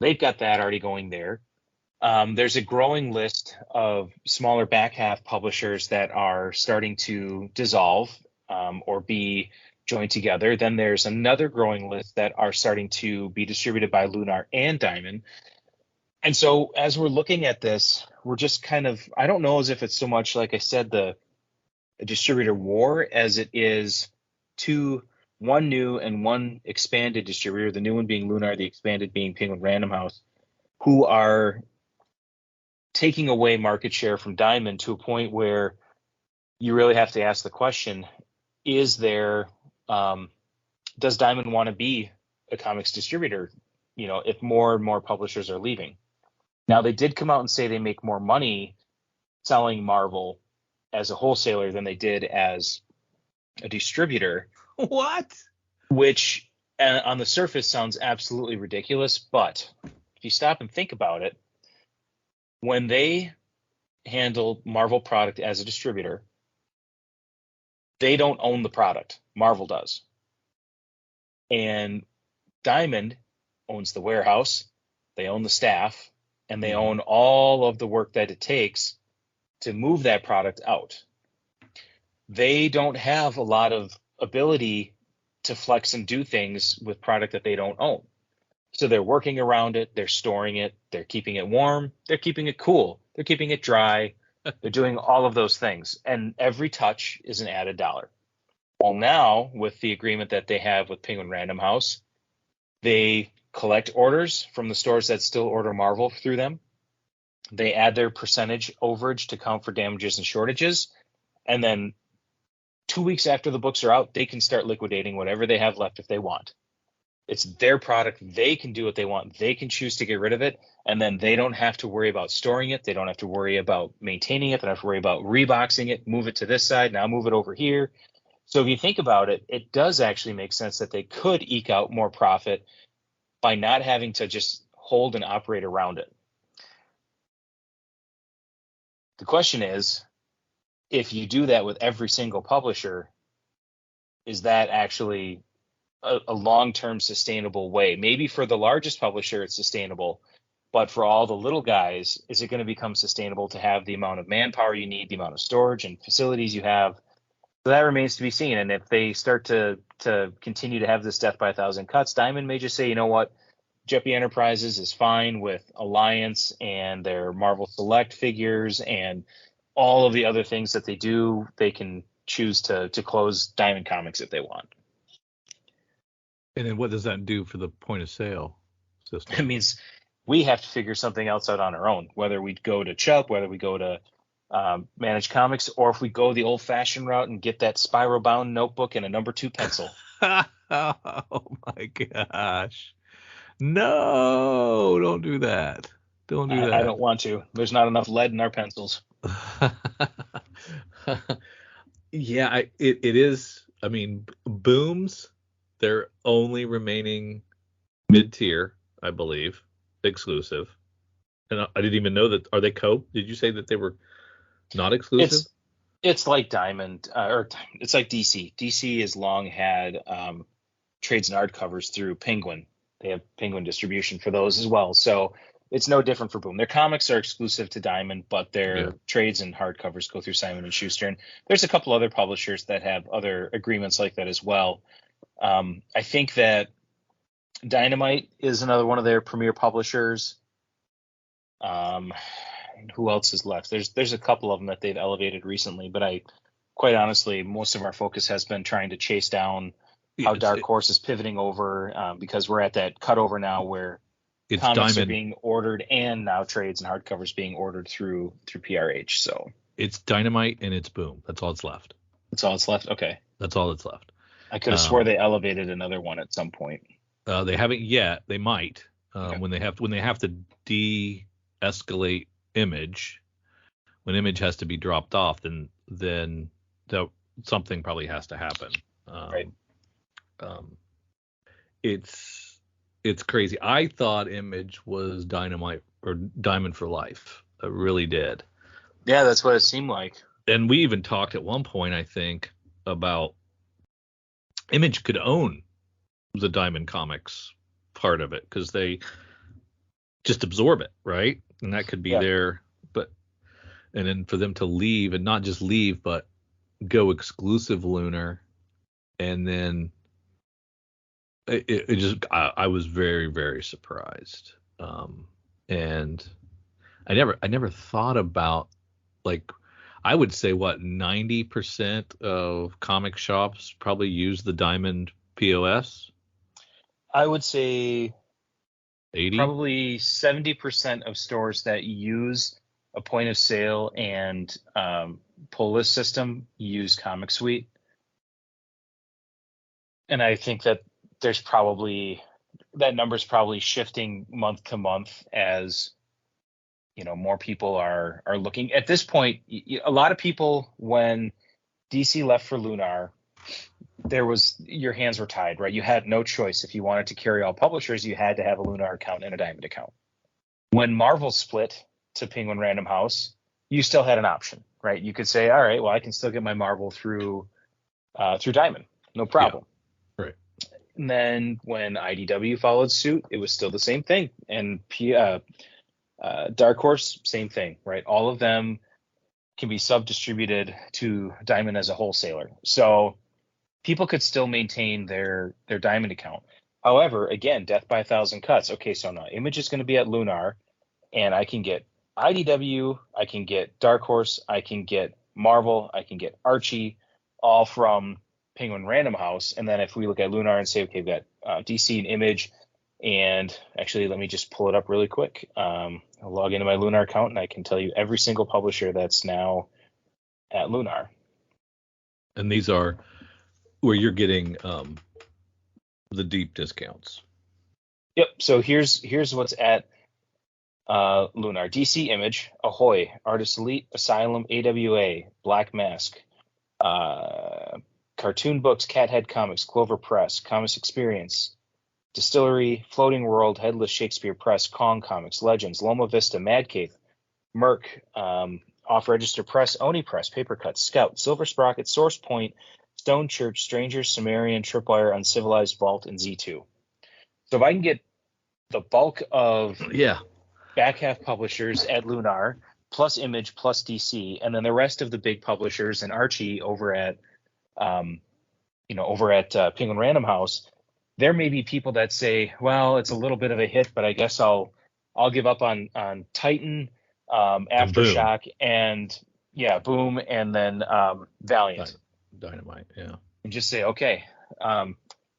they've got that already going there. There's a growing list of smaller back half publishers that are starting to dissolve or be joined together. Then there's another growing list that are starting to be distributed by Lunar and Diamond. And so as we're looking at this, we're just kind of, I don't know as if it's so much, like I said, the distributor war as it is one new and one expanded distributor, the new one being Lunar, the expanded being Penguin Random House, who are taking away market share from Diamond to a point where you really have to ask the question, does Diamond want to be a comics distributor, if more and more publishers are leaving? Now, they did come out and say they make more money selling Marvel as a wholesaler than they did as a distributor. What? Which on the surface sounds absolutely ridiculous, but if you stop and think about it, when they handle Marvel product as a distributor, they don't own the product. Marvel does. And Diamond owns the warehouse, they own the staff, and they own all of the work that it takes to move that product out. They don't have a lot of ability to flex and do things with product that they don't own. So they're working around it, they're storing it, they're keeping it warm, they're keeping it cool, they're keeping it dry, they're doing all of those things. And every touch is an added dollar. Well, now with the agreement that they have with Penguin Random House, they collect orders from the stores that still order Marvel through them. They add their percentage overage to count for damages and shortages. And then 2 weeks after the books are out, they can start liquidating whatever they have left if they want. It's their product. They can do what they want. They can choose to get rid of it. And then they don't have to worry about storing it. They don't have to worry about maintaining it. They don't have to worry about reboxing it, move it to this side, now move it over here. So if you think about it, it does actually make sense that they could eke out more profit by not having to just hold and operate around it. The question is, if you do that with every single publisher, is that actually a long-term sustainable way? Maybe for the largest publisher, it's sustainable, but for all the little guys, is it going to become sustainable to have the amount of manpower you need, the amount of storage and facilities you have? So that remains to be seen. And if they start to continue to have this death by 1,000 cuts, Diamond may just say, you know what, Jeppy Enterprises is fine with Alliance and their Marvel Select figures and all of the other things that they do. They can choose to close Diamond Comics if they want. And then what does that do for the point of sale system? It means we have to figure something else out on our own, whether we go to Chubb, whether we go to Managed Comics, or if we go the old-fashioned route and get that spiral-bound notebook and a number 2 pencil. Oh my gosh. No, don't do that. Don't do that. I don't want to. There's not enough lead in our pencils. Yeah, it is. I mean, Booms, they're only remaining mid-tier, I believe, exclusive. And I didn't even know that. Are they co? Did you say that they were not exclusive? It's like Diamond, or it's like DC. DC has long had trades and hardcovers through Penguin. They have Penguin distribution for those as well. So it's no different for Boom. Their comics are exclusive to Diamond, but their trades and hardcovers go through Simon & Schuster. And there's a couple other publishers that have other agreements like that as well. I think that Dynamite is another one of their premier publishers. Who else is left? There's a couple of them that they've elevated recently, but quite honestly, most of our focus has been trying to chase down how Dark Horse is pivoting over, because we're at that cutover now where comics are being ordered and now trades and hardcovers being ordered through PRH. So it's Dynamite and it's Boom. That's all that's left. That's all it's left. Okay. That's all that's left. I could have swore they elevated another one at some point. They haven't yet. They might when they have to de-escalate Image. When Image has to be dropped off, then something probably has to happen. Right. It's crazy. I thought Image was Dynamite or Diamond for life. I really did. Yeah, that's what it seemed like. And we even talked at one point, I think, about Image could own the Diamond Comics part of it because they just absorb it, right? And that could be there, and then for them to leave, and not just leave, but go exclusive Lunar, and then it just I was very, very surprised, and I never thought about, like, I would say 90% of comic shops probably use the Diamond POS. I would say 80? Probably 70% of stores that use a point of sale and pull list system use Comic Suite. And I think that that number's probably shifting month to month as more people are looking at this point. A lot of people, when DC left for Lunar, your hands were tied, right? You had no choice. If you wanted to carry all publishers, you had to have a Lunar account and a Diamond account. When Marvel split to Penguin Random House, you still had an option, right? You could say, all right, well, I can still get my Marvel through Diamond, no problem. Yeah, right. And then when IDW followed suit, it was still the same thing. And Dark Horse, same thing, right? All of them can be sub-distributed to Diamond as a wholesaler. So people could still maintain their Diamond account. However, again, death by 1,000 cuts. Okay, so now Image is going to be at Lunar, and I can get IDW, I can get Dark Horse, I can get Marvel, I can get Archie, all from Penguin Random House. And then if we look at Lunar and say, okay, we've got DC and Image, and actually, let me just pull it up really quick. I'll log into my Lunar account, and I can tell you every single publisher that's now at Lunar. And these are where you're getting the deep discounts. Yep. So here's what's at Lunar. DC Image, Ahoy, Artist Elite, Asylum, AWA, Black Mask, Cartoon Books, Cathead Comics, Clover Press, Comics Experience, Distillery, Floating World, Headless Shakespeare Press, Kong Comics, Legends, Loma Vista, Mad Cave, Merc, Off Register Press, Oni Press, Paper Cuts, Scout, Silver Sprocket, Source Point, Stone Church, Strangers, Sumerian, Tripwire, Uncivilized, Vault, and Z2. So if I can get the bulk of back half publishers at Lunar, plus Image, plus DC, and then the rest of the big publishers and Archie over at Penguin Random House, there may be people that say, well, it's a little bit of a hit, but I guess I'll give up on Titan, Aftershock, and Boom, and then Valiant. Dynamite, yeah. And just say, okay.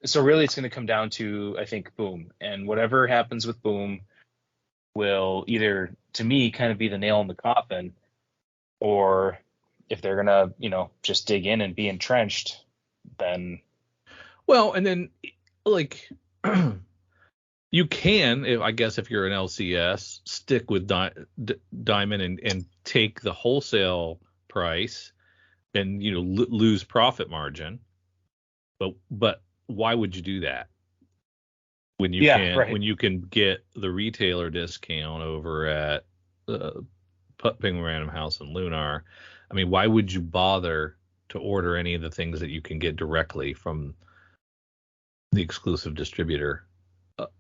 So really it's going to come down to, I think, Boom. And whatever happens with Boom will either, to me, kind of be the nail in the coffin, or if they're going to, just dig in and be entrenched, then. Well, and then, like, you can, I guess, if you're an LCS, stick with Diamond and take the wholesale price and lose profit margin. But why would you do that when you when you can get the retailer discount over at Penguin Random House and Lunar? I mean, why would you bother to order any of the things that you can get directly from the exclusive distributor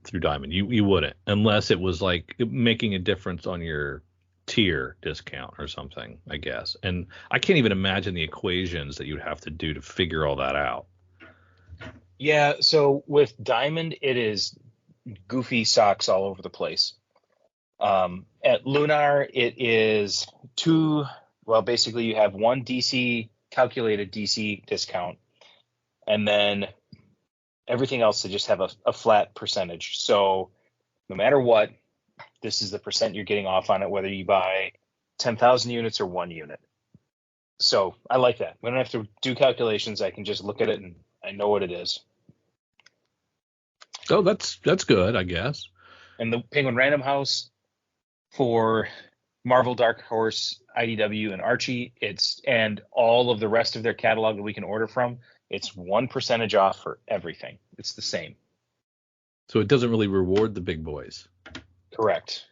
through Diamond? You wouldn't, unless it was like making a difference on your tier discount or something, I guess. And I can't even imagine the equations that you'd have to do to figure all that out. Yeah, so with Diamond, it is goofy socks all over the place. At Lunar, it is basically you have one calculated DC discount, and then everything else to just have a flat percentage. So no matter what, this is the percent you're getting off on it, whether you buy 10,000 units or 1 unit. So I like that. We don't have to do calculations. I can just look at it and I know what it is. Oh, that's good, I guess. And the Penguin Random House for Marvel, Dark Horse, IDW, and Archie, and all of the rest of their catalog that we can order from, it's 1% off for everything. It's the same. So it doesn't really reward the big boys. Correct.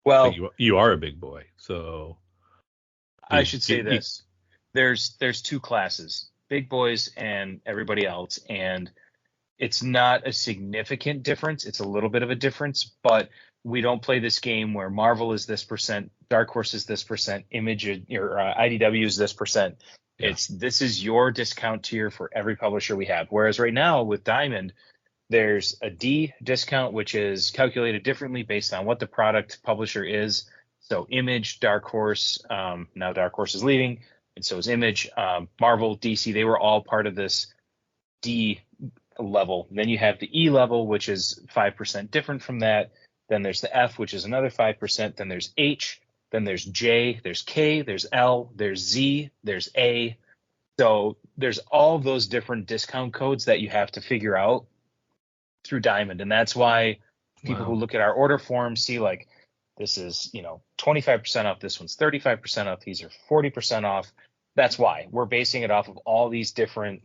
Well, you are a big boy, so I should say this. There's two classes, big boys and everybody else, and it's not a significant difference. It's a little bit of a difference, but we don't play this game where Marvel is this percent, Dark Horse is this percent, Image or IDW is this percent. Yeah. This is your discount tier for every publisher we have. Whereas right now with Diamond, there's a D discount, which is calculated differently based on what the product publisher is. So Image, Dark Horse, now Dark Horse is leaving, and so is Image, Marvel, DC. They were all part of this D level. Then you have the E level, which is 5% different from that. Then there's the F, which is another 5%. Then there's H. Then there's J. There's K. There's L. There's Z. There's A. So there's all those different discount codes that you have to figure out through Diamond. And that's why people who look at our order form see like this is, 25% off. This one's 35% off. These are 40% off. That's why we're basing it off of all these different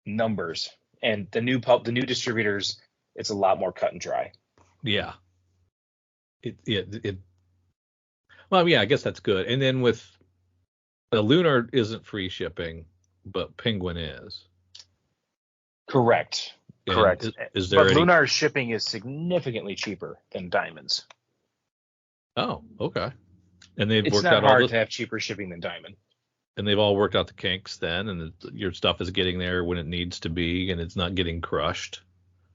numbers. And the new distributors, it's a lot more cut and dry. Yeah. Well, yeah, I guess that's good. And then with Lunar isn't free shipping, but Penguin is. Correct. And Correct. Is there but any... Lunar shipping is significantly cheaper than Diamond's. Oh, okay. And they've It's worked not out all hard the... to have cheaper shipping than Diamond. And they've all worked out the kinks then, and your stuff is getting there when it needs to be, and it's not getting crushed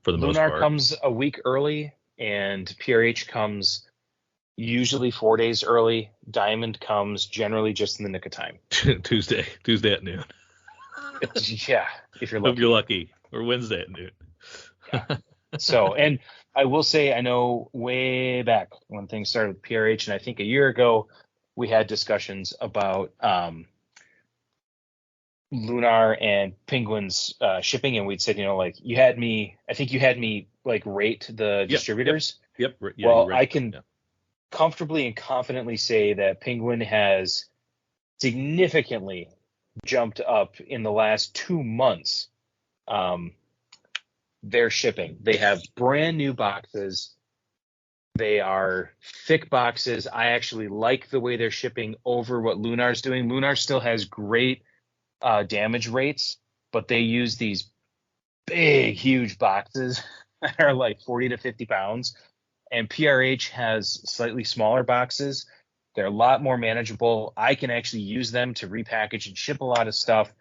for the most part. Lunar comes a week early, and PRH comes usually 4 days early. Diamond comes generally just in the nick of time. Tuesday at noon. Yeah, if you're lucky. Hope you're lucky. Or Wednesday at noon. Yeah. So, and I will say, I know way back when things started with PRH, and I think a year ago, we had discussions about Lunar and Penguin's shipping, and we'd said, I think you had me like rate the distributors. Yep. Yeah, well, I can comfortably and confidently say that Penguin has significantly jumped up in the last 2 months. Their shipping. They have brand new boxes. They are thick boxes. I actually like the way they're shipping over what Lunar's doing. Lunar still has great damage rates, but they use these big, huge boxes that are like 40 to 50 pounds. And PRH has slightly smaller boxes. They're a lot more manageable. I can actually use them to repackage and ship a lot of stuff.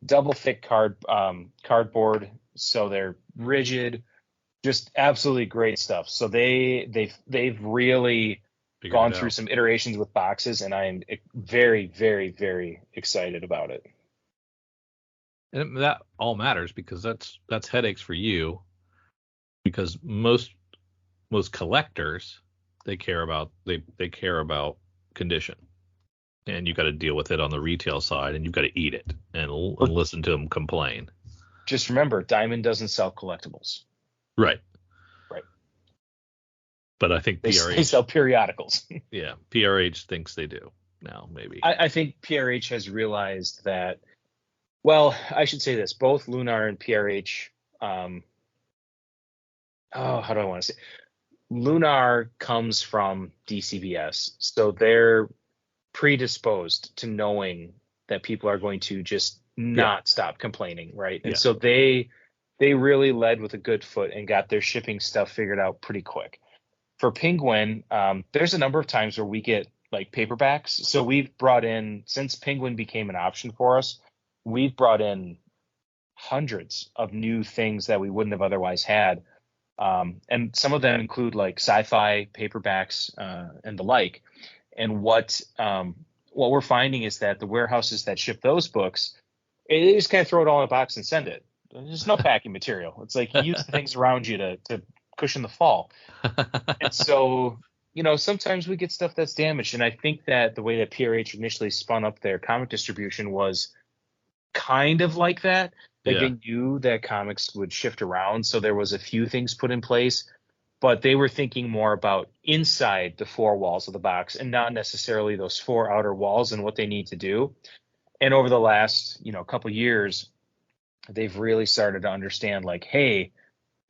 Double thick cardboard, so they're rigid. Just absolutely great stuff. So they've really gone through some iterations with boxes, and I am very, very, very excited about it. And that all matters, because that's headaches for you, because most collectors, they care about condition, and you got to deal with it on the retail side, and you've got to eat it and listen to them complain. Just remember, Diamond doesn't sell collectibles. Right. But I think they sell periodicals. Yeah, PRH thinks they do now, maybe. I think PRH has realized that. Well, I should say this: both Lunar and PRH. How do I want to say? Lunar comes from DCBS, so they're predisposed to knowing that people are going to just not stop complaining, right? And so they really led with a good foot and got their shipping stuff figured out pretty quick. For Penguin, there's a number of times where we get like paperbacks. So we've brought in, since Penguin became an option for us, we've brought in hundreds of new things that we wouldn't have otherwise had. And some of them include like sci-fi paperbacks and the like. And what we're finding is that the warehouses that ship those books, they just kind of throw it all in a box and send it. There's no packing material. It's like you use the things around you to cushion the fall. And so, sometimes we get stuff that's damaged. And I think that the way that PRH initially spun up their comic distribution was kind of like that. Like they knew that comics would shift around, so there was a few things put in place, but they were thinking more about inside the four walls of the box and not necessarily those four outer walls and what they need to do. And over the last, couple years, they've really started to understand, like, hey,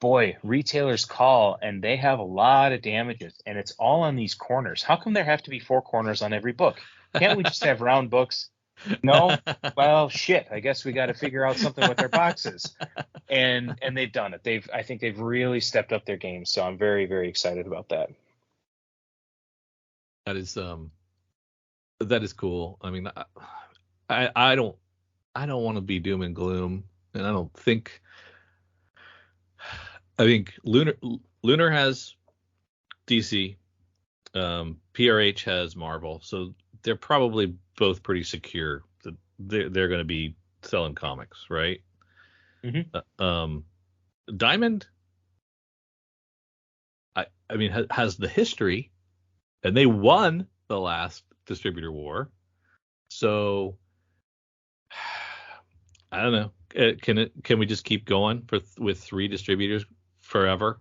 boy, retailers call and they have a lot of damages, and it's all on these corners. How come there have to be four corners on every book? Can't we just have round books? No? Well, shit. I guess we got to figure out something with their boxes. And they've done it. I think they've really stepped up their game. So I'm very, very excited about that. That is cool. I mean, I don't want to be doom and gloom, and I think Lunar has DC, PRH has Marvel, so they're probably both pretty secure that they're going to be selling comics, right? Mm-hmm. Diamond, I mean, has the history, and they won the last distributor war, so I don't know. Can we just keep going with three distributors forever?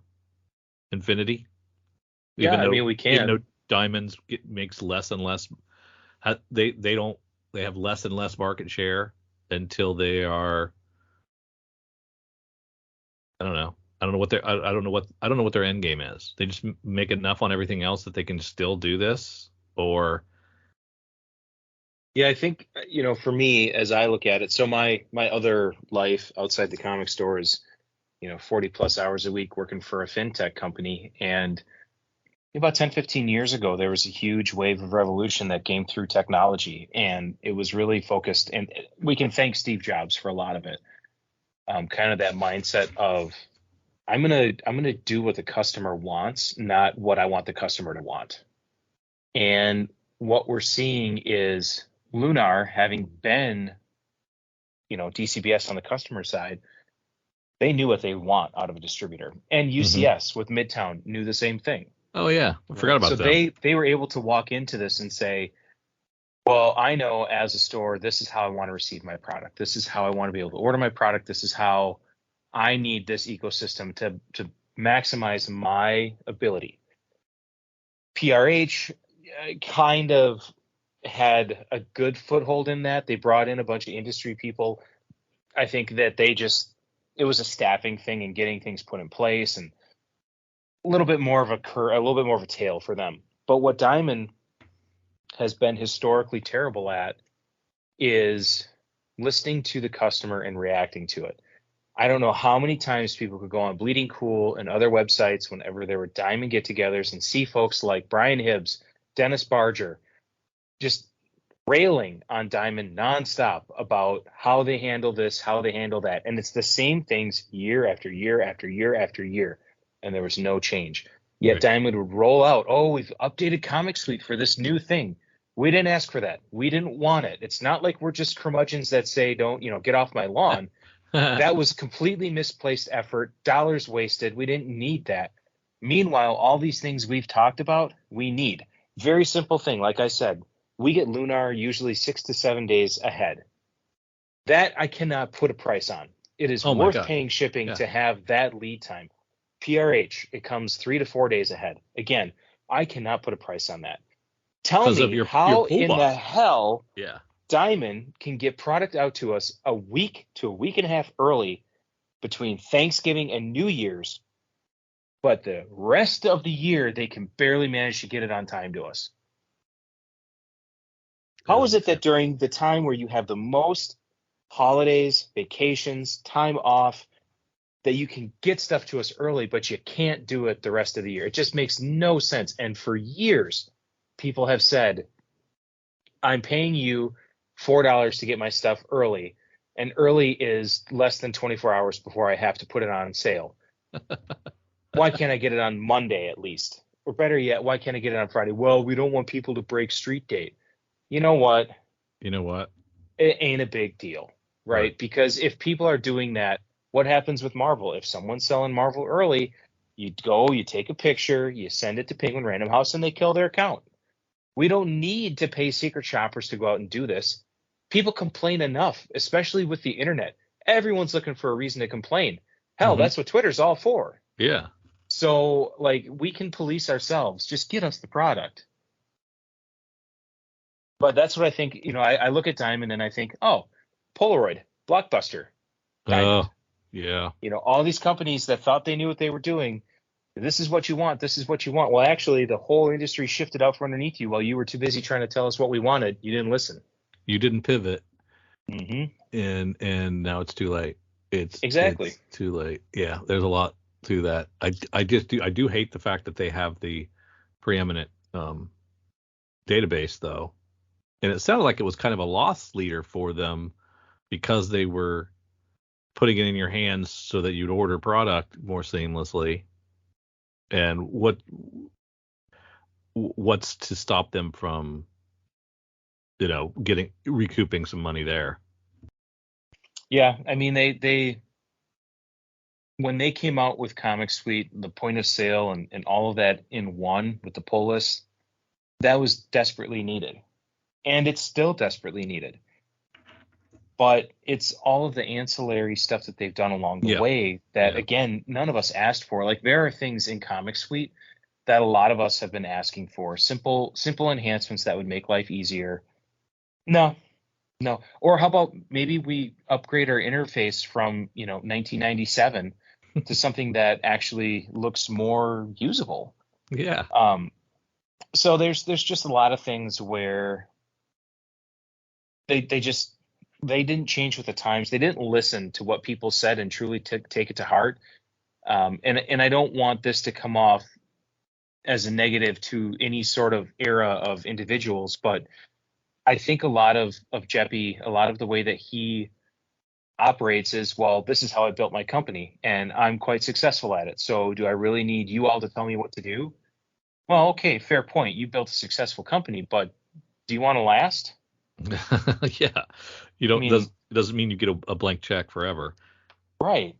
Infinity? Yeah, I mean, we can. Diamond's makes less and less. They have less and less market share until they are. I don't know. I don't know what their I don't know what their end game is. They just make enough on everything else that they can still do this, or Yeah, I think, for me, as I look at it, so my other life outside the comic store is, 40 plus hours a week working for a fintech company. And about 10, 15 years ago, there was a huge wave of revolution that came through technology, and it was really focused. And we can thank Steve Jobs for a lot of it. Kind of that mindset of I'm gonna do what the customer wants, not what I want the customer to want. And what we're seeing is Lunar, having been, DCBS on the customer side, they knew what they want out of a distributor. And UCS with Midtown knew the same thing. Oh yeah, I forgot about so them. they were able to walk into this and say, well, I know as a store, this is how I want to receive my product. This is how I want to be able to order my product. This is how I need this ecosystem to maximize my ability. PRH kind of had a good foothold in that. They brought in a bunch of industry people. I think that it was a staffing thing and getting things put in place, and a little bit more of a tail for them. But what Diamond has been historically terrible at is listening to the customer and reacting to it. I don't know how many times people could go on Bleeding Cool and other websites whenever there were Diamond get-togethers and see folks like Brian Hibbs, Dennis Barger, just railing on Diamond nonstop about how they handle this, how they handle that. And it's the same things year after year after year after year. And there was no change. Yet Right. Diamond would roll out, oh, we've updated Comic Suite for this new thing. We didn't ask for that. We didn't want it. It's not like we're just curmudgeons that say, don't, get off my lawn. That was completely misplaced effort, dollars wasted. We didn't need that. Meanwhile, all these things we've talked about, we need. Very simple thing. Like I said, we get Lunar usually 6 to 7 days ahead. That I cannot put a price on. It is Oh my worth God. paying shipping Yeah. to have that lead time. PRH, it comes 3 to 4 days ahead. Again, I cannot put a price on that. Tell Because of me your how pull in the box. hell Yeah. Diamond can get product out to us a week to a week and a half early between Thanksgiving and New Year's, but the rest of the year they can barely manage to get it on time to us. How is it that during the time where you have the most holidays, vacations, time off, that you can get stuff to us early, but you can't do it the rest of the year? It just makes no sense. And for years, people have said, I'm paying you $4 to get my stuff early, and early is less than 24 hours before I have to put it on sale. Why can't I get it on Monday at least? Or better yet, why can't I get it on Friday? Well, we don't want people to break street date. You know what? You know what? It ain't a big deal, right? Because if people are doing that, what happens with Marvel? If someone's selling Marvel early, you go, you take a picture, you send it to Penguin Random House, and they kill their account. We don't need to pay secret shoppers to go out and do this. People complain enough, especially with the internet. Everyone's looking for a reason to complain. Hell, that's what Twitter's all for. Yeah. So, we can police ourselves. Just get us the product. But that's what I think. I look at Diamond and I think, oh, Polaroid, Blockbuster, Diamond. Oh, yeah. All these companies that thought they knew what they were doing. This is what you want. This is what you want. Well, actually, the whole industry shifted out from underneath you while you were too busy trying to tell us what we wanted. You didn't listen. You didn't pivot. Mm-hmm. And now it's too late. It's too late. Yeah, there's a lot to that. I do hate the fact that they have the preeminent database though. And it sounded like it was kind of a loss leader for them because they were putting it in your hands so that you'd order product more seamlessly. And what's to stop them from, recouping some money there? Yeah, I mean they when they came out with Comic Suite, the point of sale and all of that in one with the pull list, that was desperately needed. And it's still desperately needed. But it's all of the ancillary stuff that they've done along the way that, again, none of us asked for. Like, there are things in Comic Suite that a lot of us have been asking for. Simple enhancements that would make life easier. No, no. Or how about maybe we upgrade our interface from, 1997 to something that actually looks more usable. Yeah. So there's just a lot of things where they didn't change with the times. They didn't listen to what people said and truly take it to heart. And I don't want this to come off as a negative to any sort of era of individuals, but I think a lot of Jeppy, a lot of the way that he operates is, well, this is how I built my company and I'm quite successful at it. So do I really need you all to tell me what to do? Well, okay, fair point. You built a successful company, but do you want to last? Yeah. I mean, Doesn't mean you get a blank check forever. right.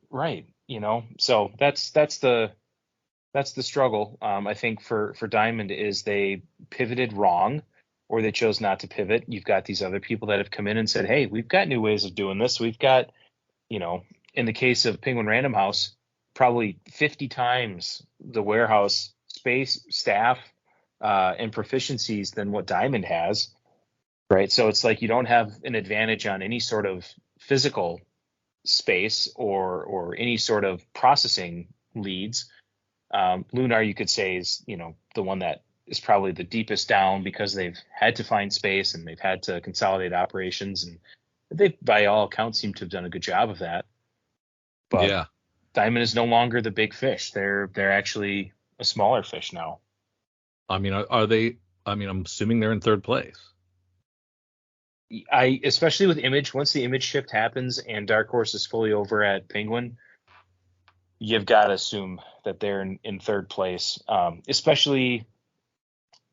So that's the struggle. I think for Diamond is they pivoted wrong, or they chose not to pivot. You've got these other people that have come in and said, hey, we've got new ways of doing this. We've got, in the case of Penguin Random House, probably 50 times the warehouse space, staff, and proficiencies than what Diamond has. Right. So it's like you don't have an advantage on any sort of physical space or any sort of processing leads. Lunar, you could say, is, the one that is probably the deepest down because they've had to find space and they've had to consolidate operations, and they, by all accounts, seem to have done a good job of that. But Yeah. Diamond is no longer the big fish. They're actually a smaller fish now. I mean, are they? I mean, I'm assuming they're in third place. Especially with Image, once the Image shift happens and Dark Horse is fully over at Penguin, you've got to assume that they're in third place, especially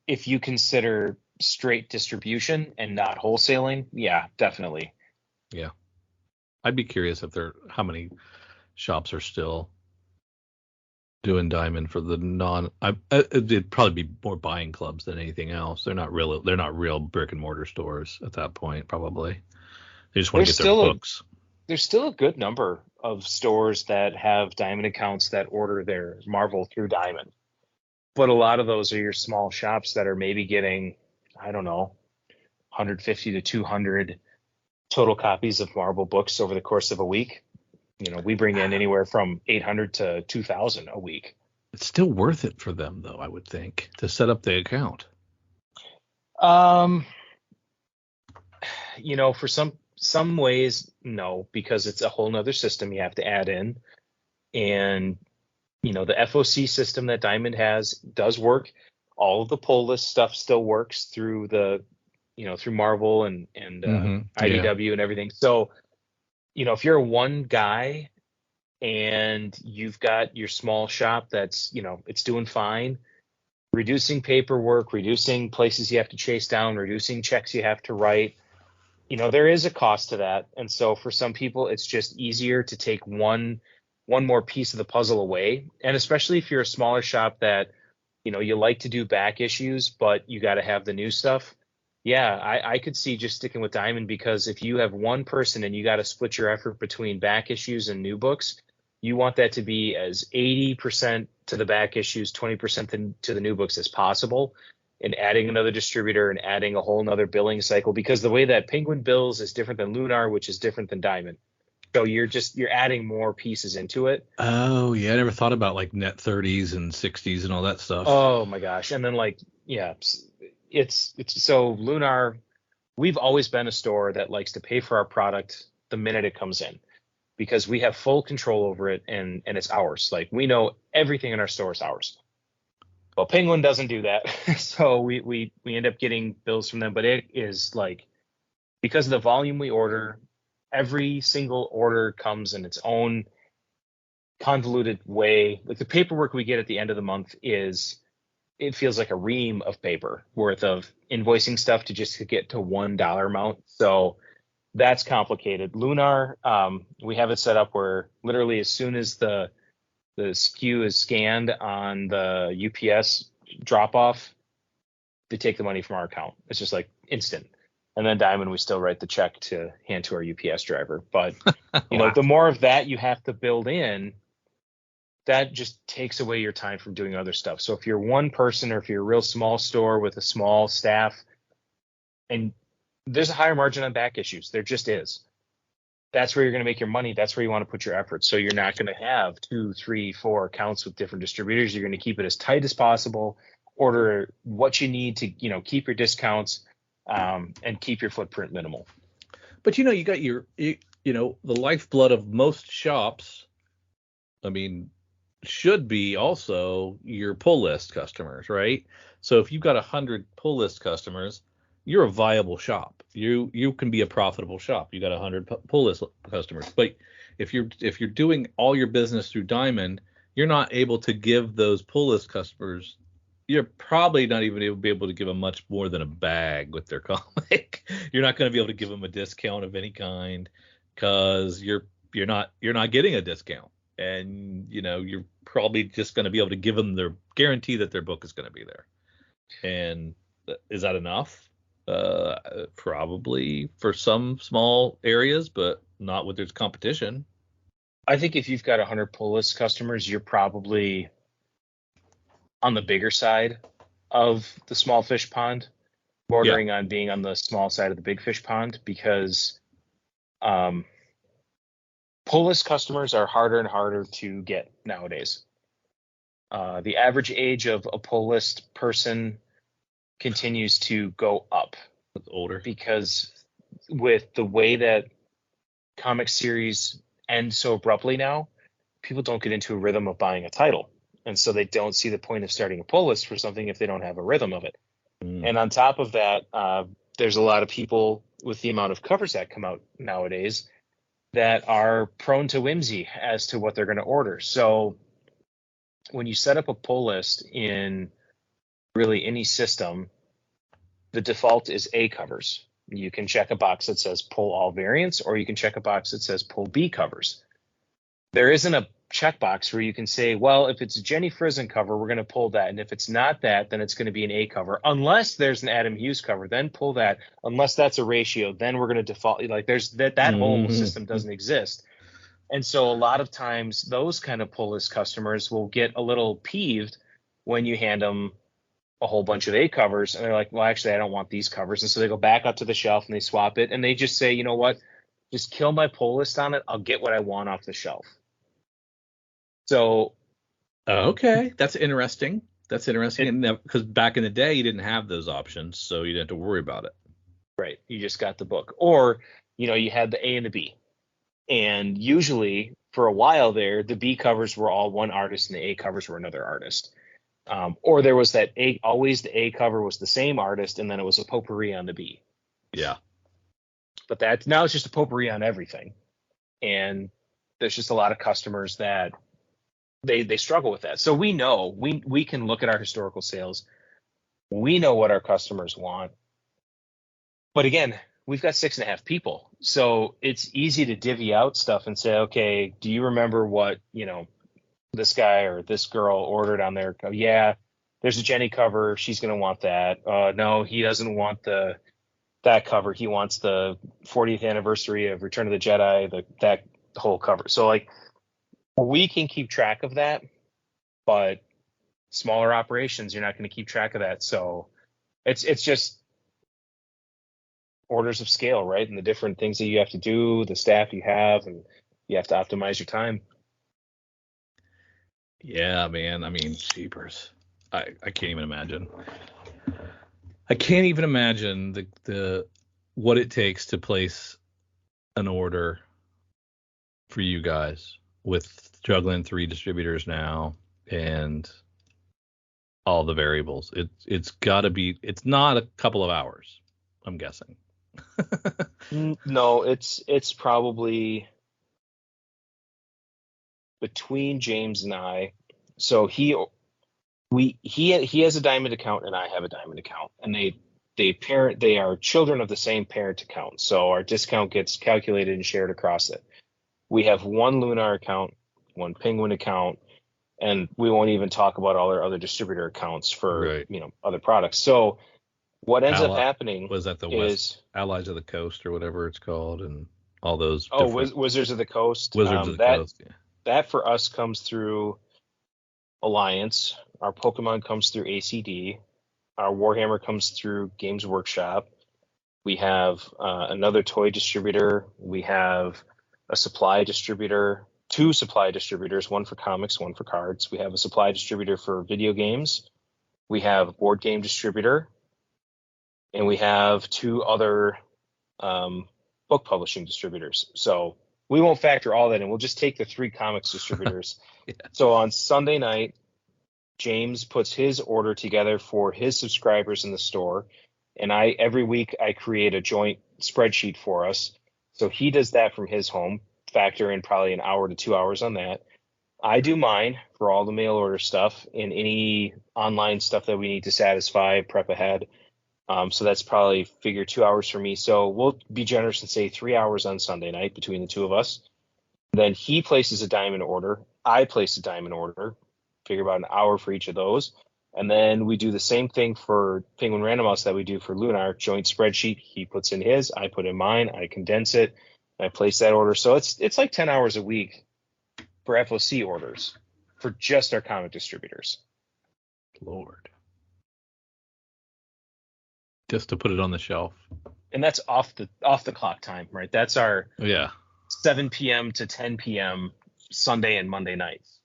if you consider straight distribution and not wholesaling. Yeah, definitely. Yeah. I'd be curious how many shops are still doing Diamond for the it'd probably be more buying clubs than anything else. They're not real brick and mortar stores at that point, probably. They just want to There's get their still a books. there's still a good number of stores that have Diamond accounts that order their Marvel through Diamond. But a lot of those are your small shops that are maybe getting, I don't know, 150 to 200 total copies of Marvel books over the course of a week. We bring in anywhere from 800 to 2,000 a week. It's still worth it for them, though, I would think, to set up the account. Um, for some ways, no, because it's a whole nother system you have to add in. And, the FOC system that Diamond has does work. All of the pull list stuff still works through through Marvel and Yeah. IDW and everything. So, if you're one guy and you've got your small shop that's, it's doing fine, reducing paperwork, reducing places you have to chase down, reducing checks you have to write, there is a cost to that. And so for some people, it's just easier to take one more piece of the puzzle away. And especially if you're a smaller shop that, you like to do back issues, but you got to have the new stuff. Yeah, I could see just sticking with Diamond, because if you have one person and you got to split your effort between back issues and new books, you want that to be as 80% to the back issues, 20% to the new books as possible. And adding another distributor and adding a whole nother billing cycle, because the way that Penguin bills is different than Lunar, which is different than Diamond. So you're adding more pieces into it. Oh, yeah. I never thought about like net 30s and 60s and all that stuff. Oh my gosh. And then it's so Lunar, we've always been a store that likes to pay for our product the minute it comes in, because we have full control over it and it's ours. Like, we know everything in our store is ours. Well, Penguin doesn't do that. So we end up getting bills from them, but it is like, because of the volume we order, every single order comes in its own convoluted way. Like, the paperwork we get at the end of the month it feels like a ream of paper worth of invoicing stuff to get to $1 amount. So that's complicated. Lunar, we have it set up where literally as soon as the SKU is scanned on the UPS drop off, they take the money from our account. It's just like instant. And then Diamond, we still write the check to hand to our UPS driver. But Wow. the more of that you have to build in, that just takes away your time from doing other stuff. So if you're one person, or if you're a real small store with a small staff, and there's a higher margin on back issues, there just is. That's where you're going to make your money. That's where you want to put your efforts. So you're not going to have 2, 3, 4 accounts with different distributors. You're going to keep it as tight as possible, order what you need to, keep your discounts, and keep your footprint minimal. But you got the lifeblood of most shops, I mean, should be also your pull list customers, right? So if you've got 100 pull list customers, you're a viable shop. You can be a profitable shop. You got 100 pull list customers. But if you're doing all your business through Diamond, you're not able to give those pull list customers. You're probably not even be able to give them much more than a bag with their comic. You're not going to be able to give them a discount of any kind, because you're not getting a discount, and you're probably just going to be able to give them their guarantee that their book is going to be there. And is that enough? Probably for some small areas, but not with there's competition. I think if you've got 100 pull list customers, you're probably on the bigger side of the small fish pond, bordering on being on the small side of the big fish pond, because pull list customers are harder and harder to get nowadays. The average age of a pull list person continues to go up. It's older, because with the way that comic series end so abruptly now, people don't get into a rhythm of buying a title, and so they don't see the point of starting a pull list for something if they don't have a rhythm of it. And on top of that, there's a lot of people, with the amount of covers that come out nowadays, that are prone to whimsy as to what they're going to order. So when you set up a pull list in really any system, the default is A covers. You can check a box that says pull all variants, or you can check a box that says pull B covers. There isn't a checkbox where you can say, well, if it's a Jenny Frison cover, we're going to pull that. And if it's not that, then it's going to be an A cover. Unless there's an Adam Hughes cover, then pull that. Unless that's a ratio, then we're going to default. Like there's that whole system doesn't exist. And so a lot of times those kind of pull list customers will get a little peeved when you hand them a whole bunch of A covers, and they're like, well, actually, I don't want these covers. And so they go back up to the shelf and they swap it, and they just say, you know what, just kill my pull list on it. I'll get what I want off the shelf. So, okay, that's interesting. Because back in the day, you didn't have those options, so you didn't have to worry about it. Right. You just got the book, or you had the A and the B, and usually for a while there, the B covers were all one artist and the A covers were another artist. Or there was that always the A cover was the same artist, and then it was a potpourri on the B. Yeah. But now it's just a potpourri on everything. And there's just a lot of customers that they struggle with that. So we know, we can look at our historical sales. We know what our customers want. But again, we've got 6.5 people. So it's easy to divvy out stuff and say, okay, do you remember what, this guy or this girl ordered on there? Oh, yeah, there's a Jenny cover. She's going to want that. No, he doesn't want that cover. He wants the 40th anniversary of Return of the Jedi, that whole cover. So like we can keep track of that, but smaller operations, you're not going to keep track of that. So it's just orders of scale, right? And the different things that you have to do, the staff you have, and you have to optimize your time. Yeah, man. I mean, jeepers. I can't even imagine. I can't even imagine the what it takes to place an order for you guys with juggling 3 distributors now and all the variables. It's got to be. It's not a couple of hours, I'm guessing. No, it's probably between James and I. So he has a Diamond account and I have a Diamond account, and they are children of the same parent account. So our discount gets calculated and shared across it. We have one Lunar account, one Penguin account, and we won't even talk about all our other distributor accounts for other products. So what ends up happening was that the West Allies of the Coast or whatever it's called, and all those. Wizards of the Coast. Wizards of the Coast. Yeah. That for us comes through Alliance. Our Pokemon comes through ACD. Our Warhammer comes through Games Workshop. We have another toy distributor. We have a supply distributor, two supply distributors, one for comics, one for cards. We have a supply distributor for video games. We have a board game distributor. And we have two other book publishing distributors. So we won't factor all that in. We'll just take the three comics distributors. Yeah. So on Sunday night, James puts his order together for his subscribers in the store. And every week I create a joint spreadsheet for us. So he does that from his home, factor in probably an hour to 2 hours on that. I do mine for all the mail order stuff and any online stuff that we need to satisfy, prep ahead. So that's probably figure 2 hours for me. So we'll be generous and say 3 hours on Sunday night between the two of us. Then he places a diamond order. I place a diamond order. Figure about an hour for each of those. And then we do the same thing for Penguin Random House that we do for Lunar, joint spreadsheet. He puts in his, I put in mine, I condense it, I place that order. So it's like 10 hours a week for FOC orders for just our comic distributors. Lord. Just to put it on the shelf. And that's off the clock time, right? That's our 7 p.m. to 10 p.m. Sunday and Monday nights.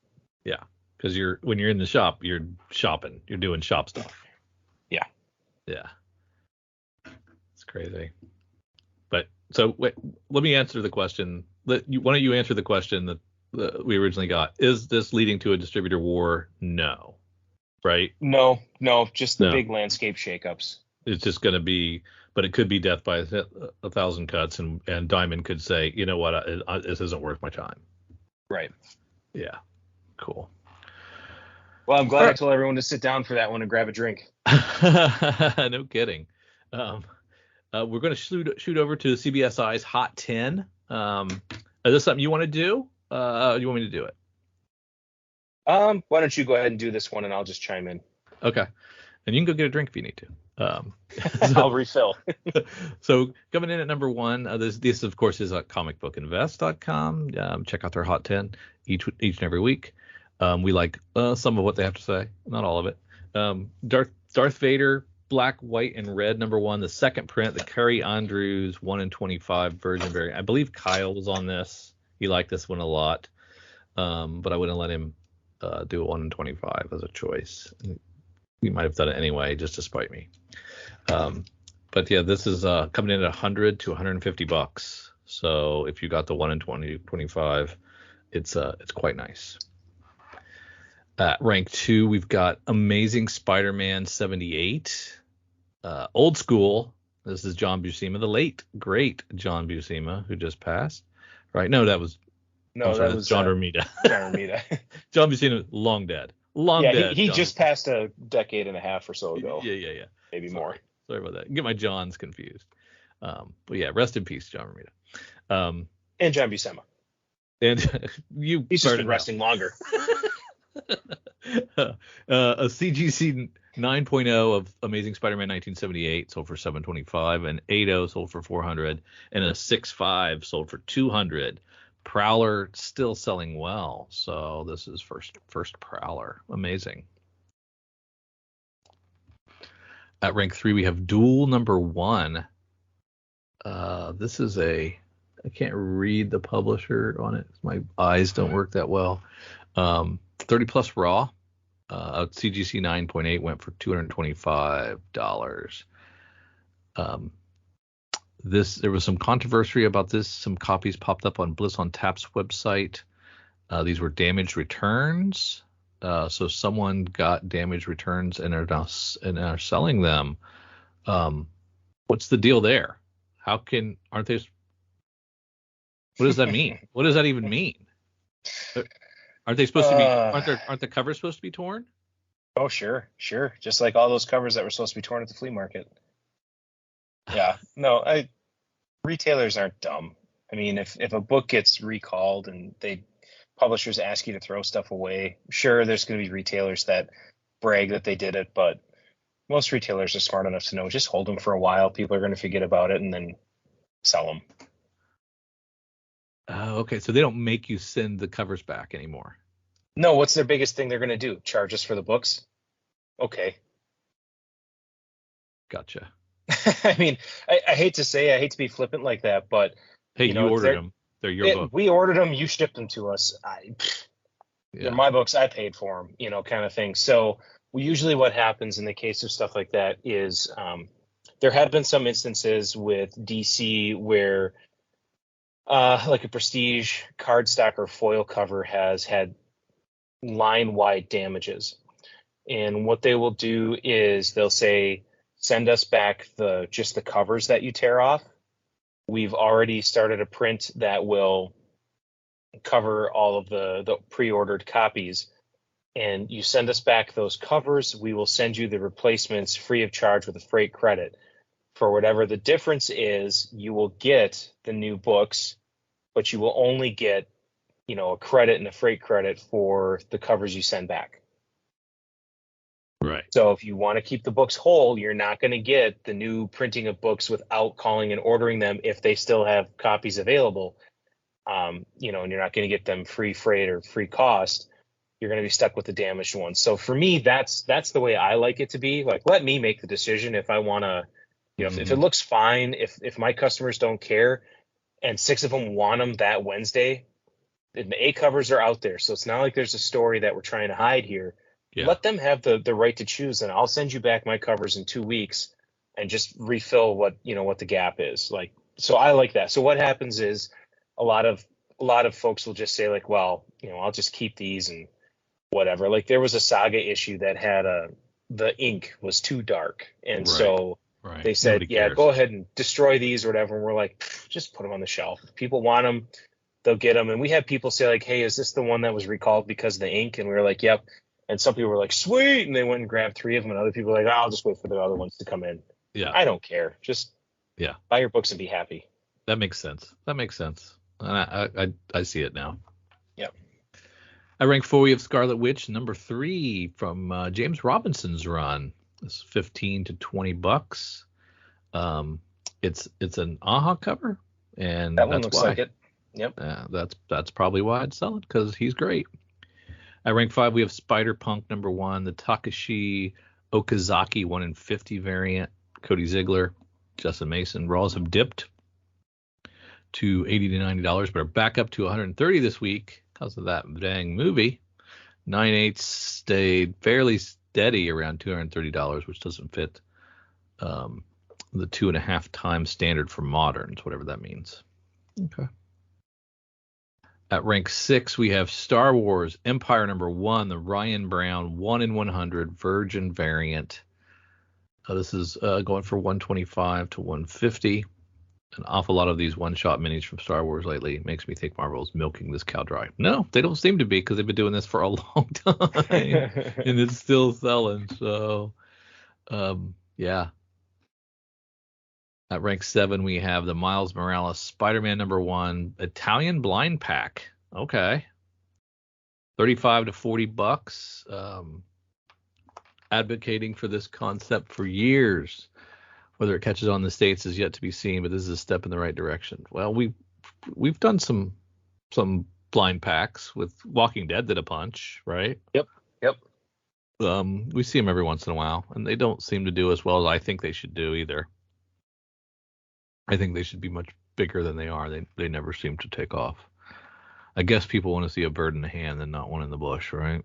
Yeah. Because when you're in the shop, you're shopping. You're doing shop stuff. Yeah. Yeah. It's crazy. But so wait, let me answer the question. Why don't you answer the question that we originally got? Is this leading to a distributor war? No. Right? No, just the big landscape shakeups. It's just going to be, but it could be death by a thousand cuts, and Diamond could say, you know what, this isn't worth my time. Right. Yeah. Cool. Well, I'm glad I told everyone to sit down for that one and grab a drink. No kidding. We're going to shoot over to CBSI's Hot 10. Is this something you want to do? Or do you want me to do it? Why don't you go ahead and do this one, and I'll just chime in. Okay. And you can go get a drink if you need to. I'll refill. So coming in at number one, this of course is at comicbookinvest.com. Check out their Hot 10 each and every week. We like some of what they have to say, not all of it. Darth Vader, black, white, and red, number one. The second print, the Kerry Andrews 1-in-25 version variant. I believe Kyle was on this. He liked this one a lot, but I wouldn't let him do a 1-in-25 as a choice. We might have done it anyway, just to spite me. But yeah, this is coming in at $100 to $150. So if you got the 1-in-25, it's quite nice. At rank 2, we've got Amazing Spider-Man 78. Old school. This is John Buscema, the late great John Buscema, who just passed. Right? No, that was John Romita. John Romita. John Buscema, long dead. Dead. He just passed a decade and a half or so ago. Yeah. Maybe more. Sorry about that. Get my Johns confused. But yeah, rest in peace, John Romita. And John Buscema. And he's just been resting longer. A CGC 9.0 of Amazing Spider-Man 1978 sold for $725, an 8.0 sold for $400, and a 6.5 sold for $200. Prowler still selling well, so this is first Prowler. Amazing. At rank 3, we have Duel number 1. This is I can't read the publisher on it. My eyes don't work that well. 30 plus raw. CGC 9.8 went for $225. There was some controversy about this. Some copies popped up on Bliss on Tap's website. These were damaged returns. So someone got damaged returns and are selling them. What's the deal there? Aren't they? What does that mean? What does that even mean? Aren't they supposed to be? Aren't the covers supposed to be torn? Oh, sure. Just like all those covers that were supposed to be torn at the flea market. Yeah. No, retailers aren't dumb. I mean, if a book gets recalled and publishers ask you to throw stuff away, sure, there's going to be retailers that brag that they did it, but most retailers are smart enough to know just hold them for a while. People are going to forget about it and then sell them. Okay, so they don't make you send the covers back anymore. No, what's their biggest thing they're going to do? Charge us for the books? Okay. Gotcha. I mean, I hate to say, I hate to be flippant like that, but Hey, you it's ordered them. They're your book. we ordered them, you shipped them to us. They're Yeah. my books, I paid for them, kind of thing. So usually what happens in the case of stuff like that is there have been some instances with DC where like a prestige cardstock or foil cover has had line wide damages. And what they will do is they'll say, send us back just the covers that you tear off. We've already started a print that will cover all of the pre-ordered copies. And you send us back those covers. We will send you the replacements free of charge with a freight credit. For whatever the difference is, you will get the new books, but you will only get, a credit and a freight credit for the covers you send back. Right. So if you want to keep the books whole, you're not going to get the new printing of books without calling and ordering them if they still have copies available. And you're not going to get them free freight or free cost. You're going to be stuck with the damaged ones. So for me, that's the way I like it to be. Like, let me make the decision if I want to, if it looks fine, if my customers don't care, and 6 of them want them that Wednesday, and the A covers are out there. So it's not like there's a story that we're trying to hide here. Yeah. Let them have the right to choose, and I'll send you back my covers in 2 weeks and just refill what the gap is. Like, so I like that. So what happens is a lot of folks will just say like, well, I'll just keep these and whatever. Like there was a Saga issue that had the ink was too dark, and so Right. they said, Nobody yeah, cares. go ahead and destroy these or whatever. And we're like, just put them on the shelf. If people want them, they'll get them. And we had people say like, hey, is this the one that was recalled because of the ink? And we were like, yep. And some people were like, sweet. And they went and grabbed 3 of them. And other people were like, I'll just wait for the other ones to come in. Yeah. I don't care. Just buy your books and be happy. That makes sense. And I see it now. Yep. At rank 4, we have Scarlet Witch, number 3 from James Robinson's run. It's $15 to $20. It's an AHA cover, and That one that's looks why. like it. Yep. That's probably why I'd sell it, because he's great. At rank 5, we have Spider Punk number 1, the Takashi Okazaki 1 in 50 variant. Cody Ziegler, Justin Mason. Raws have dipped to $80 to $90, but are back up to $130 this week because of that dang movie. 9/8 stayed fairly steady around $230, which doesn't fit the 2.5 times standard for moderns, whatever that means. Okay. At rank 6, we have Star Wars Empire number 1, the Ryan Brown 1 in 100 Virgin variant. This is going for $125 to $150. An awful lot of these one-shot minis from Star Wars lately makes me think Marvel's milking this cow dry. No, they don't seem to be, because they've been doing this for a long time, and it's still selling. So, yeah. At rank 7, we have the Miles Morales Spider-Man number 1 Italian blind pack. Okay. $35 to $40. Advocating for this concept for years. Whether it catches on in the States is yet to be seen, but this is a step in the right direction. Well, we've done some blind packs with Walking Dead did a punch, right? Yep. We see them every once in a while, and they don't seem to do as well as I think they should do either. I think they should be much bigger than they are. They never seem to take off. I guess people want to see a bird in the hand and not one in the bush, right?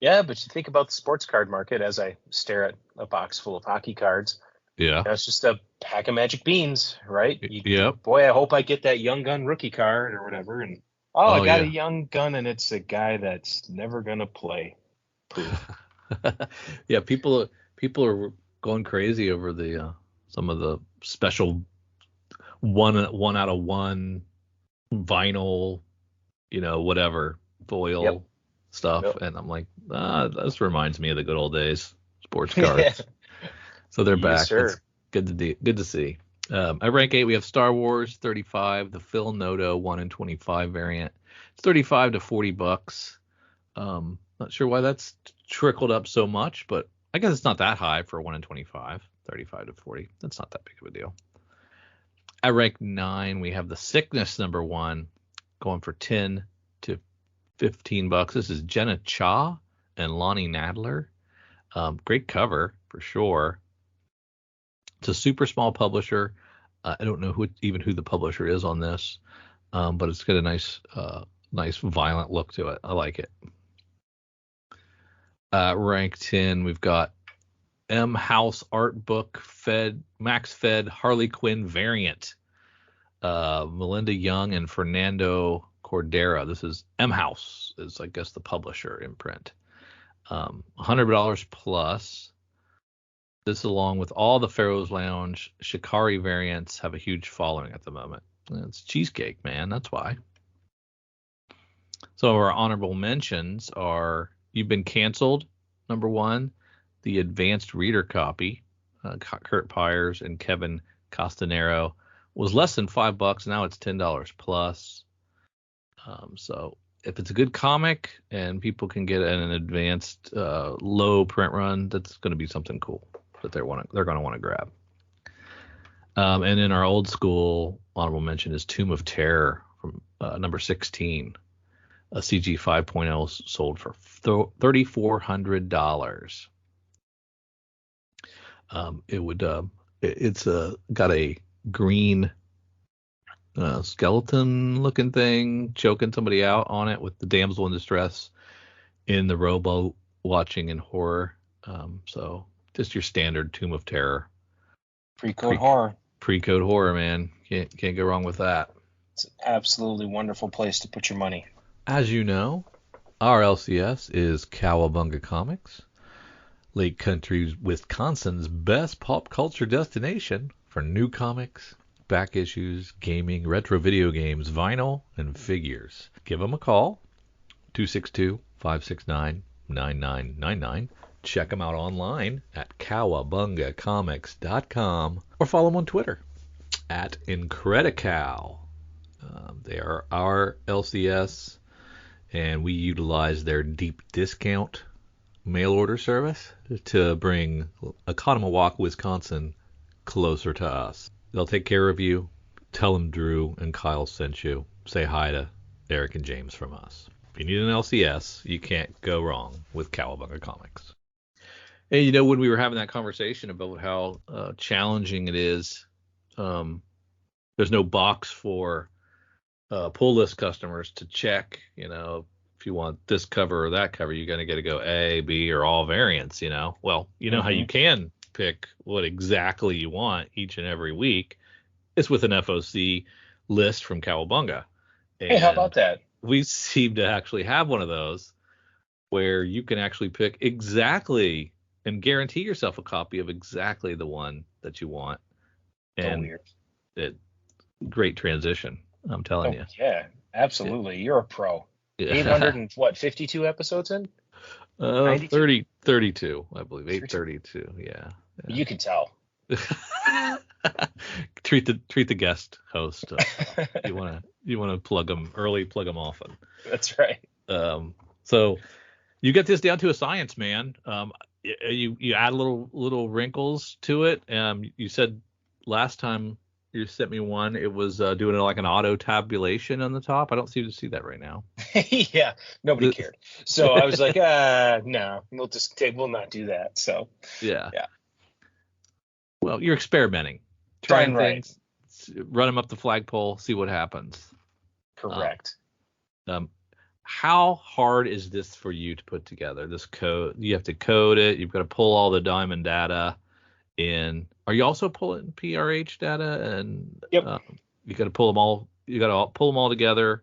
Yeah, but you think about the sports card market as I stare at a box full of hockey cards. Yeah. It's just a pack of magic beans, right? Yep. Boy, I hope I get that young gun rookie card or whatever. And I got a young gun, and it's a guy that's never gonna play. Yeah, people are going crazy over the some of the special one out of one vinyl, whatever foil stuff, and I'm like, this reminds me of the good old days, sports cards. So they're back. Sir. It's good to see. At rank 8, we have Star Wars 35, the Phil Noto 1 in 25 variant. It's $35 to $40. Not sure why that's trickled up so much, but I guess it's not that high for 1 in 25. 35 to 40. That's not that big of a deal. At rank 9, we have the Sickness number 1 going for $10 to $15. This is Jenna Cha and Lonnie Nadler. Great cover for sure. It's a super small publisher. I don't know who the publisher is on this, but it's got a nice violent look to it. I like it. Ranked 10, we've got M House Art Book Max Fed Harley Quinn variant. Melinda Young and Fernando Cordera. This is M House, is I guess the publisher imprint. $100 plus. This, along with all the Pharaoh's Lounge Shikari variants, have a huge following at the moment. It's cheesecake, man. That's why. So our honorable mentions are You've Been Canceled, number 1. The Advanced Reader Copy, Kurt Pyers and Kevin Costanero, was less than $5. Now it's $10 plus. So if it's a good comic and people can get an advanced low print run, that's going to be something cool that they're going to want to grab. And in our old school honorable mention is Tomb of Terror from number 16. A CG 5.0 sold for $3,400. It's got a green skeleton looking thing choking somebody out on it with the damsel in distress in the rowboat watching in horror. So just your standard Tomb of Terror. Pre-code horror. Pre-code horror, man. Can't go wrong with that. It's an absolutely wonderful place to put your money. As you know, our LCS is Kowabunga Comics, Lake Country, Wisconsin's best pop culture destination for new comics, back issues, gaming, retro video games, vinyl, and figures. Give them a call, 262-569-9999. Check them out online at kowabungacomics.com or follow them on Twitter at Incredicow. They are our LCS, and we utilize their deep discount mail order service to bring Oconomowoc, Wisconsin closer to us. They'll take care of you. Tell them Drew and Kyle sent you. Say hi to Eric and James from us. If you need an LCS, you can't go wrong with Kowabunga Comics. And you know, when we were having that conversation about how challenging it is, there's no box for pull list customers to check. You know, if you want this cover or that cover, you're going to get to go A, B, or all variants. You know, well, you know how you can pick what exactly you want each and every week. It's with an FOC list from Kowabunga. Hey, how about that? We seem to actually have one of those where you can actually pick exactly and guarantee yourself a copy of exactly the one that you want. And great transition, I'm telling you. Yeah, absolutely. You're a pro. 852 episodes in? 32, I believe. 832, yeah. You can tell. treat the guest host. You want to plug them early, plug them often. That's right. So you get this down to a science, man. You add little wrinkles to it. You said last time you sent me one, it was doing like an auto tabulation on the top. I don't seem to see that right now. Yeah, nobody cared. So I was like, no, we'll not do that. So yeah. Well, you're experimenting, trying things, run them up the flagpole, see what happens. Correct. How hard is this for you to put together? This code, you have to code it. You've got to pull all the diamond data in. Are you also pulling PRH data? And yep. You got to pull them all. You got to pull them all together,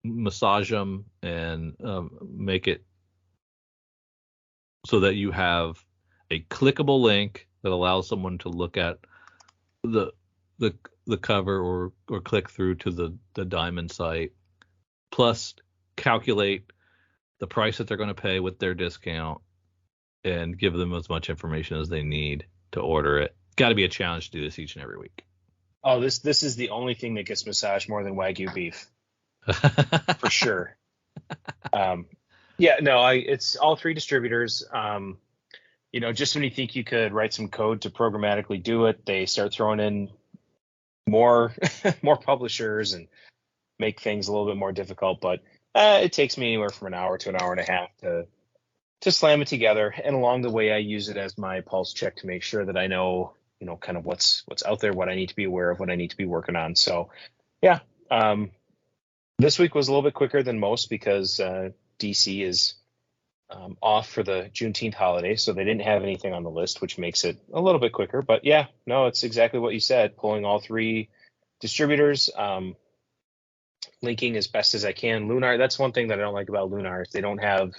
massage them, and make it so that you have a clickable link that allows someone to look at the cover or click through to the diamond site, plus calculate the price that they're going to pay with their discount and give them as much information as they need to order it. Got to be a challenge to do this each and every week. Oh, this is the only thing that gets massaged more than Wagyu beef. For sure. It's all three distributors. Just when you think you could write some code to programmatically do it, they start throwing in more publishers and make things a little bit more difficult. But It takes me anywhere from an hour to an hour and a half to slam it together. And along the way, I use it as my pulse check to make sure that I know, kind of what's out there, what I need to be aware of, what I need to be working on. So, yeah, this week was a little bit quicker than most because DC is off for the Juneteenth holiday, so they didn't have anything on the list, which makes it a little bit quicker. But yeah, no, it's exactly what you said. Pulling all three distributors, linking as best as I can. Lunar, that's one thing that I don't like about Lunar. They don't have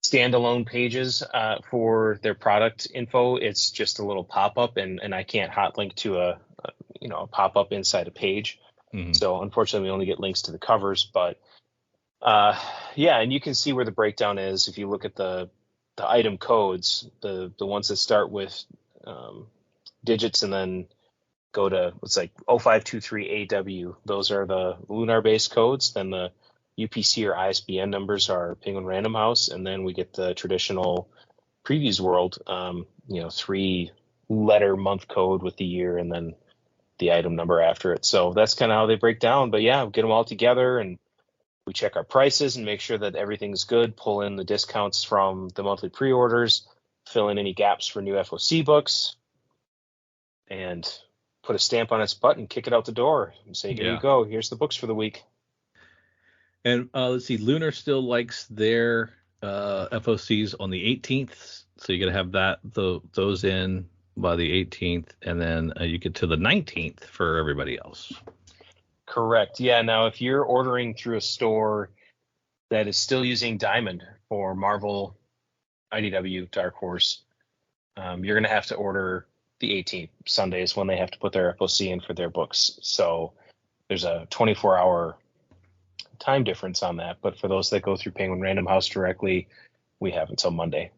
standalone pages for their product info. It's just a little pop-up, and I can't hot link to a pop-up inside a page. Mm-hmm. So unfortunately, we only get links to the covers. But yeah, and you can see where the breakdown is if you look at the item codes, the ones that start with digits and then go to it's like 0523AW. Those are the Lunar based codes. Then the UPC or ISBN numbers are Penguin Random House, and then we get the traditional Previews World, 3-letter month code with the year, and then the item number after it. So that's kind of how they break down. But yeah, get them all together, and we check our prices and make sure that everything's good. Pull in the discounts from the monthly pre-orders, fill in any gaps for new FOC books, and put a stamp on its butt and kick it out the door and say, here you go. Here's the books for the week. And let's see, Lunar still likes their FOCs on the 18th, so you got to have those in by the 18th, and then you get to the 19th for everybody else. Correct. Yeah. Now, if you're ordering through a store that is still using Diamond for Marvel, IDW, Dark Horse, you're going to have to order the 18th. Sunday is when they have to put their FOC in for their books. So there's a 24-hour time difference on that. But for those that go through Penguin Random House directly, we have until Monday.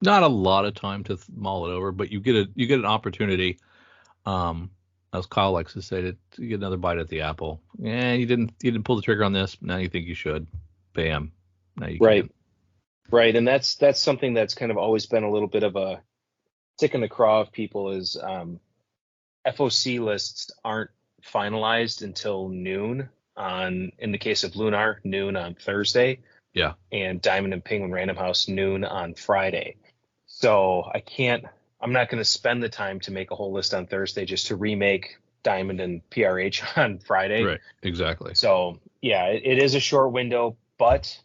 Not a lot of time to mull it over, but you get an opportunity. As Kyle likes to say, to get another bite at the apple. Yeah, you didn't pull the trigger on this. Now you think you should. Bam. Now you right. can. Right. And that's something that's kind of always been a little bit of a tick in the craw of people is FOC lists aren't finalized until noon in the case of Lunar, noon on Thursday. Yeah. And Diamond and Penguin Random House, noon on Friday. So I'm not going to spend the time to make a whole list on Thursday just to remake Diamond and PRH on Friday. Right, exactly. So yeah, it is a short window, but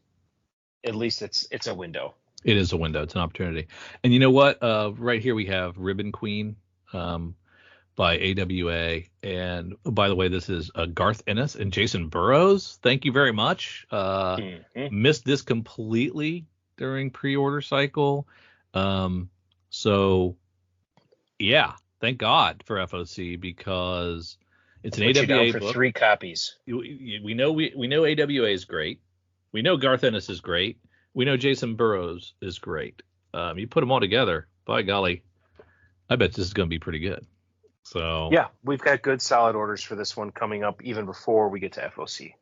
at least it's a window. It is a window. It's an opportunity. And you know what? Right here we have Ribbon Queen by AWA. And by the way, this is Garth Ennis and Jason Burrows. Thank you very much. Missed this completely during pre-order cycle. So yeah, thank God for FOC because it's an AWA for book. 3 copies. We know AWA is great. We know Garth Ennis is great. We know Jason Burrows is great. You put them all together, by golly, I bet this is going to be pretty good. So yeah, we've got good solid orders for this one coming up even before we get to FOC.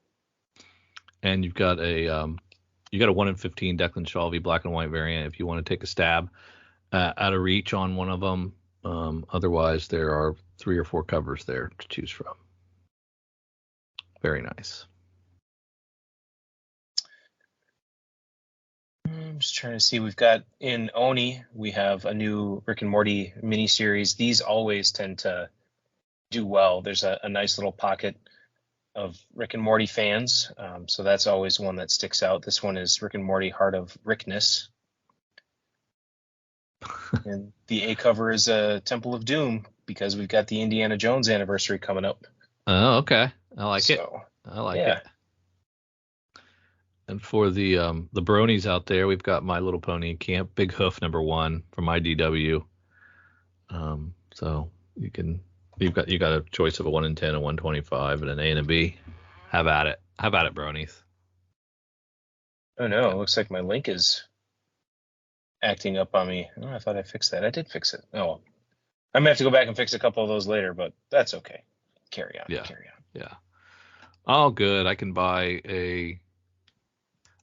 And you've got a 1 in 15 Declan Shalvey black and white variant if you want to take a stab at a reach on one of them. Otherwise, there are 3 or 4 covers there to choose from. Very nice. I'm just trying to see. We've got in Oni, we have a new Rick and Morty miniseries. These always tend to do well. There's a nice little pocket of Rick and Morty fans. So that's always one that sticks out. This one is Rick and Morty Heart of Rickness. And the A cover is a Temple of Doom because we've got the Indiana Jones anniversary coming up. Oh, okay. I like it. It. And for the bronies out there, we've got My Little Pony Camp Big Hoof #1 from IDW. So you've got a choice of a 1 in 10, a 125, and an A and a B. Have at it, bronies. Oh no, it looks like my link is acting up on me. Oh, I thought I fixed that. I did fix it. Oh, well. I'm gonna have to go back and fix a couple of those later, but that's okay. Carry on. Yeah. Oh, good. I can buy a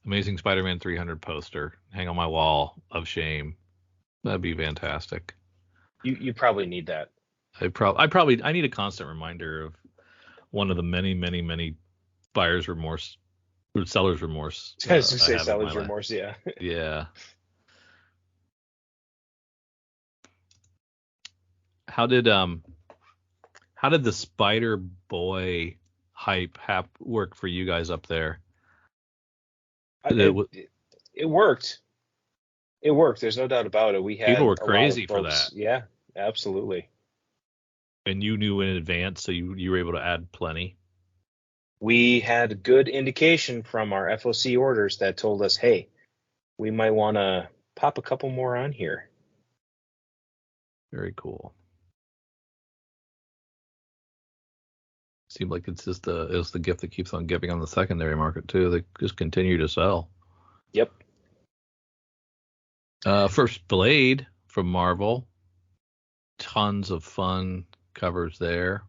Amazing Spider-Man 300 poster, hang on my wall of shame. That'd be fantastic. You probably need that. I need a constant reminder of one of the many, many, many buyer's remorse, or seller's remorse. I was going to I say have in my seller's life. remorse, yeah. Yeah. How did the Spider Boy hype work for you guys up there? It worked. It worked. There's no doubt about it. We People had were a lot of crazy for folks. that. Yeah, absolutely. And you knew in advance, so you were able to add plenty. We had good indication from our FOC orders that told us, hey, we might want to pop a couple more on here. Very cool. Seemed like it's the gift that keeps on giving on the secondary market too. They just continue to sell. Yep. First Blade from Marvel. Tons of fun covers there.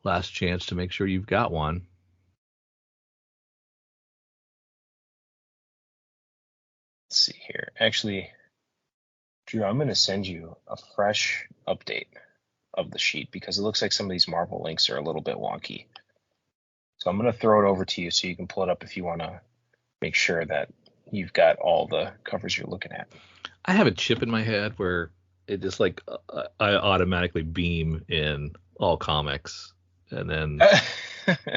Last chance to make sure you've got one. Let's see here. Actually, Drew, I'm going to send you a fresh update of the sheet because it looks like some of these Marvel links are a little bit wonky. So I'm going to throw it over to you so you can pull it up if you want to make sure that you've got all the covers you're looking at. I have a chip in my head where it just like I automatically beam in all comics, and then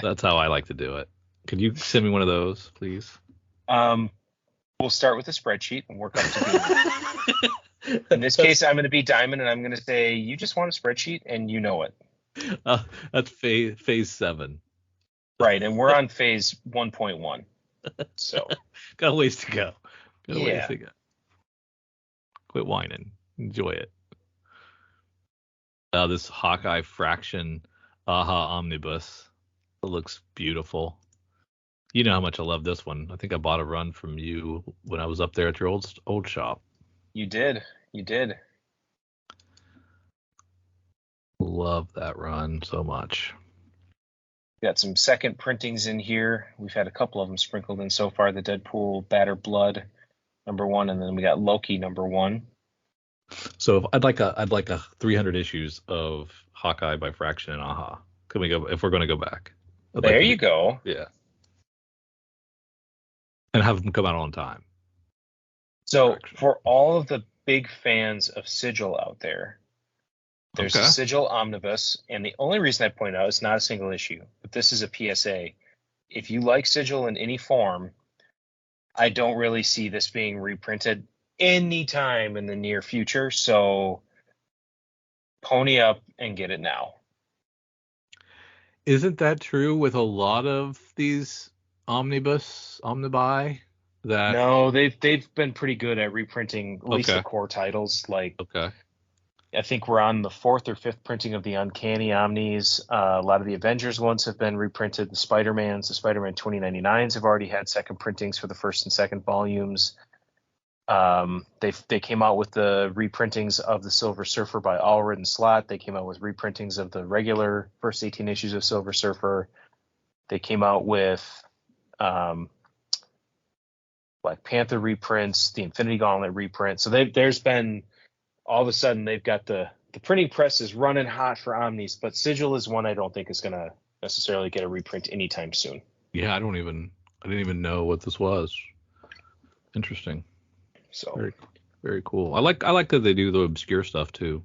that's how I like to do it. Could you send me one of those, please? We'll start with a spreadsheet and work up to beam. In this case, I'm going to be Diamond, and I'm going to say, you just want a spreadsheet, and you know it. That's phase 7. Right, and we're on phase 1.1. So got a ways to go. Yeah. Quit whining. Enjoy it. This Hawkeye Fraction Aha Omnibus. It looks beautiful. You know how much I love this one. I think I bought a run from you when I was up there at your old shop. You did. Love that run so much. Got some second printings in here. We've had a couple of them sprinkled in so far. The Deadpool Batter Blood #1, and then we got Loki #1. So if I'd like a 300 issues of Hawkeye by Fraction and Aha. Can we go if we're going to go back? There you go. Yeah. And have them come out on time. So for all of the big fans of Sigil out there, there's a Sigil Omnibus, and the only reason I point out it's not a single issue, but this is a PSA. If you like Sigil in any form, I don't really see this being reprinted anytime in the near future, so pony up and get it now. Isn't that true with a lot of these omnibi? That no, they've been pretty good at reprinting at least the core titles. Like, I think we're on the 4th or 5th printing of the Uncanny Omnis. A lot of the Avengers ones have been reprinted. The Spider-Man 2099s have already had second printings for the first and second volumes. They came out with the reprintings of the Silver Surfer by Allred and Slott. They came out with reprintings of the regular first 18 issues of Silver Surfer. They came out with Black Panther reprints, the Infinity Gauntlet reprint. So there's been, all of a sudden, they've got the printing press is running hot for Omnis, but Sigil is one I don't think is going to necessarily get a reprint anytime soon. Yeah, I didn't even know what this was. Interesting. So very, very cool. I like that they do the obscure stuff too.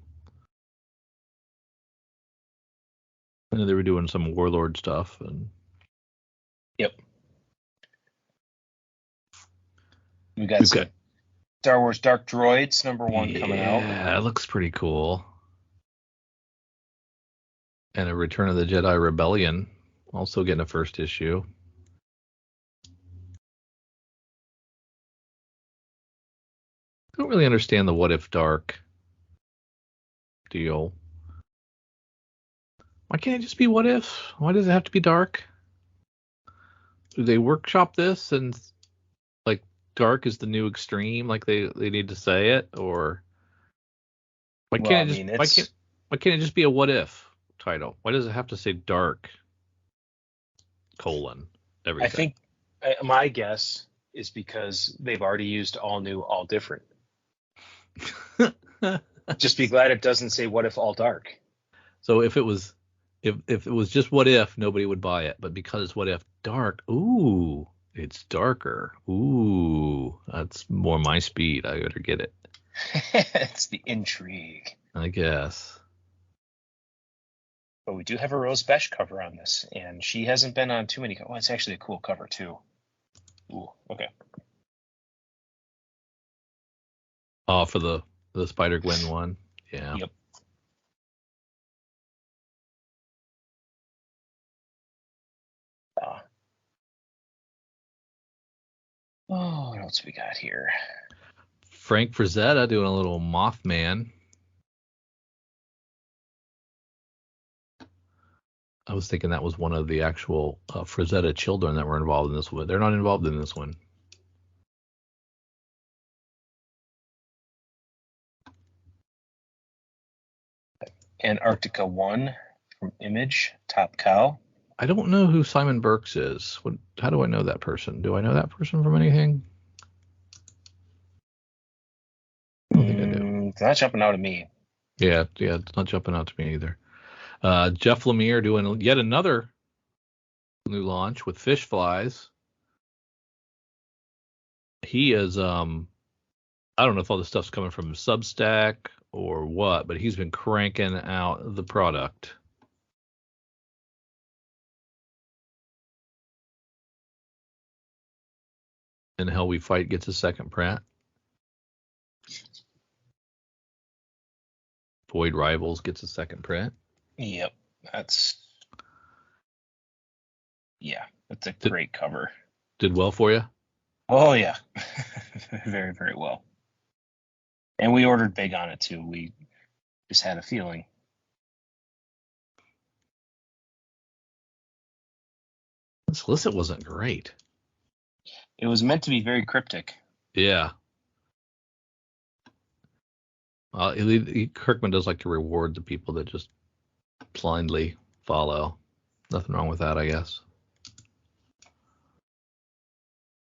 I know they were doing some Warlord stuff and. Yep. We've got Star Wars Dark Droids #1 coming out. Yeah, it looks pretty cool. And a Return of the Jedi Rebellion, also getting a first issue. I don't really understand the What If Dark deal. Why can't it just be What If? Why does it have to be dark? Do they workshop this and like dark is the new extreme, like they need to say it, or why can't it just be a What If title? Why does it have to say dark ? Everything? I think my guess is because they've already used all new, all different. Just be glad it doesn't say What If All Dark. So if it If it was just What If, nobody would buy it. But because it's What If dark, ooh, it's darker. Ooh, that's more my speed. I better get it. It's the intrigue. I guess. But we do have a Rose Besh cover on this, and she hasn't been on too many. Oh, it's actually a cool cover too. Ooh, okay. Oh, for the Spider-Gwen one. Yeah. Yep. Oh, what else we got here? Frank Frazetta doing a little Mothman. I was thinking that was one of the actual Frazetta children that were involved in this one. They're not involved in this one. Antarctica 1 from Image, Top Cow. I don't know who Simon Burks is. How do I know that person? Do I know that person from anything? I don't think I do. It's not jumping out at me. Yeah, it's not jumping out to me either. Jeff Lemire doing yet another new launch with Fish Flies. He is, I don't know if all this stuff's coming from Substack or what, but he's been cranking out the product. And Hell We Fight gets a second print. Void Rivals gets a second print. Yep, that's a great cover. Did well for you? Oh yeah, very, very well. And we ordered big on it too. We just had a feeling. The solicit wasn't great. It was meant to be very cryptic. Yeah. Kirkman does like to reward the people that just blindly follow. Nothing wrong with that, I guess.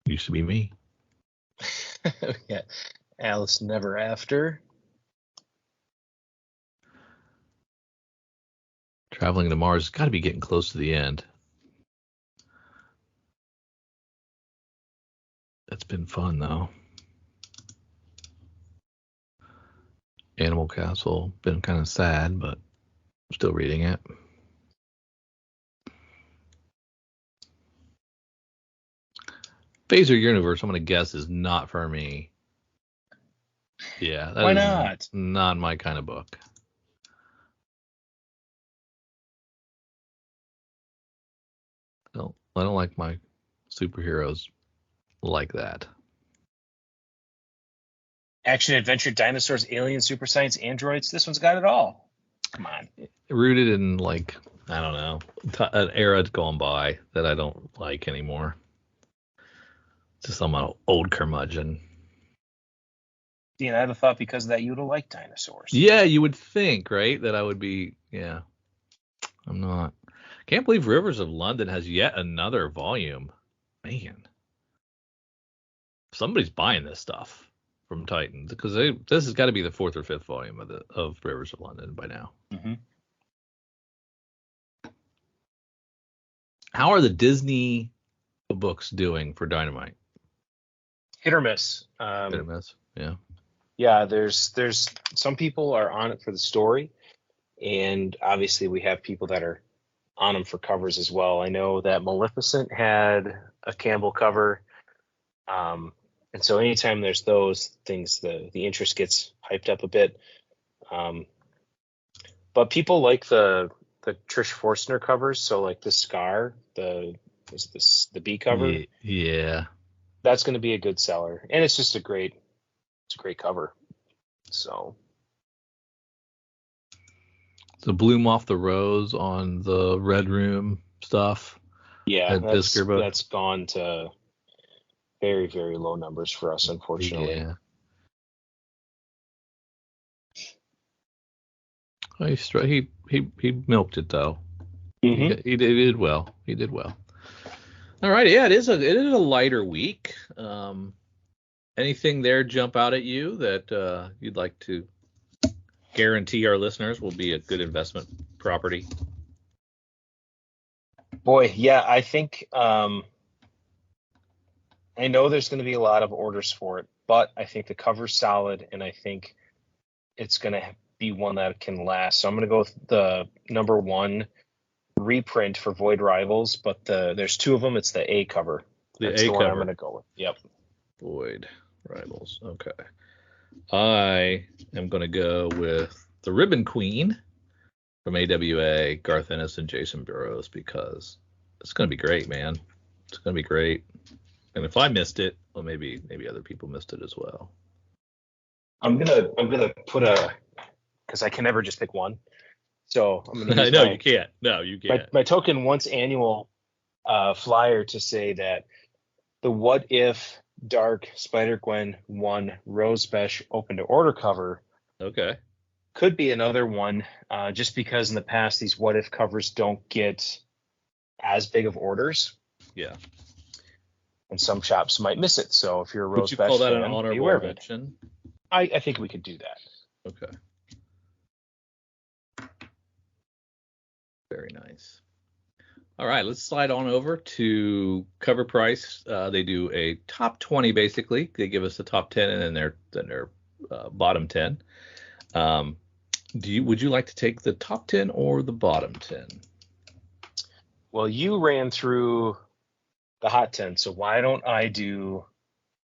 Used to be me. Yeah. Alice Never After. Traveling to Mars has got to be getting close to the end. That's been fun, though. Animal Castle, been kind of sad, but I'm still reading it. Phaser Universe, I'm going to guess, is not for me. Yeah. Why not? Not my kind of book. I don't like my superheroes like that. Action, adventure, dinosaurs, aliens, super science, androids. This one's got it all. Come on. Rooted in, like, I don't know, an era gone by that I don't like anymore. Just some old curmudgeon. Dean, I'd have thought because of that you'd have liked dinosaurs. Yeah, you would think, right? That I would be, yeah. I'm not. Can't believe Rivers of London has yet another volume. Man. Somebody's buying this stuff from Titan, because this has got to be the fourth or fifth volume of Rivers of London by now. Mm-hmm. How are the Disney books doing for Dynamite? Hit or miss. Hit or miss, yeah. Yeah, there's some people are on it for the story, and obviously we have people that are on them for covers as well. I know that Maleficent had a Campbell cover, and so anytime there's those things, the interest gets hyped up a bit. But people like the Trish Forstner covers, so like the Scar, the B cover. Yeah. That's going to be a good seller, and it's just a great cover. So the Bloom Off the Rose on the Red Room stuff. Yeah, that's gone to very, very low numbers for us, unfortunately. Yeah. He milked it though. Mm-hmm. He did well. He did well. All right, yeah, it is a lighter week. Anything there jump out at you that you'd like to guarantee our listeners will be a good investment property? Boy, yeah, I think I know there's going to be a lot of orders for it, but I think the cover's solid, and I think it's going to be one that can last. So I'm going to go with the number one reprint for Void Rivals, but there's two of them. It's the A cover. The That's A the one I'm cover. going to go with. Yep. Void Rivals. Okay. I am going to go with the Ribbon Queen from AWA, Garth Ennis and Jason Burrows, because it's going to be great, man. It's going to be great. And if I missed it, well, maybe other people missed it as well. I'm gonna put because I can never just pick one. So I'm gonna use No, you can't. No, you can't. my token once annual flyer to say that the What If Dark Spider-Gwen 1 Rose Besh open to order cover Okay. could be another one, just because in the past these What If covers don't get as big of orders, Yeah. and some shops might miss it. So if you're a Would Rose you call Besh that an fan, be honorable aware of it. mention? I think we could do that. Okay. Very nice. All right, let's slide on over to cover price. They do a top 20 basically. They give us the top 10 and then their bottom 10. Would you like to take the top 10 or the bottom 10? Well, you ran through the hot 10, so why don't I do?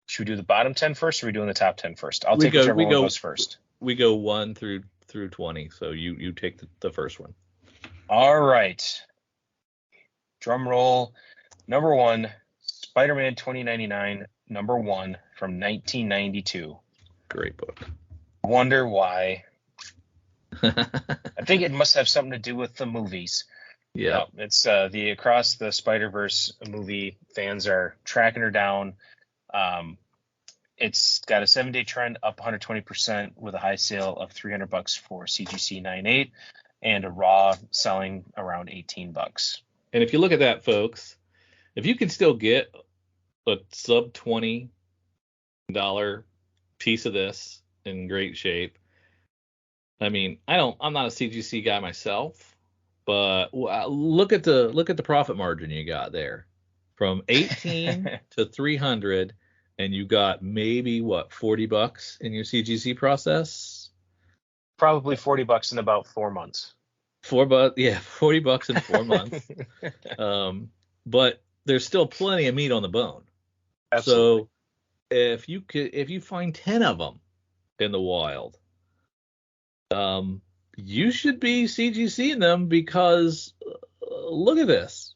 Should we do the bottom 10 first, or are we doing the top 10 first? I'll take whichever one goes first. We go 1 through 20. So you take the first one. All right. Drum roll. Number one, Spider-Man 2099, number one from 1992. Great book. Wonder why. I think it must have something to do with the movies. Yeah. It's the Across the Spider-Verse movie. Fans are tracking her down. It's got a 7-day trend up 120% with a high sale of $300 for CGC 98 and a raw selling around $18. And if you look at that, folks, if you can still get a sub $20 piece of this in great shape, I mean, I'm not a CGC guy myself, but look at the profit margin you got there, from 18 to 300, and you got maybe what, $40 in your CGC process? Probably $40 in about 4 months. $40, yeah, $40 in 4 months. But there's still plenty of meat on the bone. Absolutely. So if you find 10 of them in the wild, you should be CGCing them, because look at this.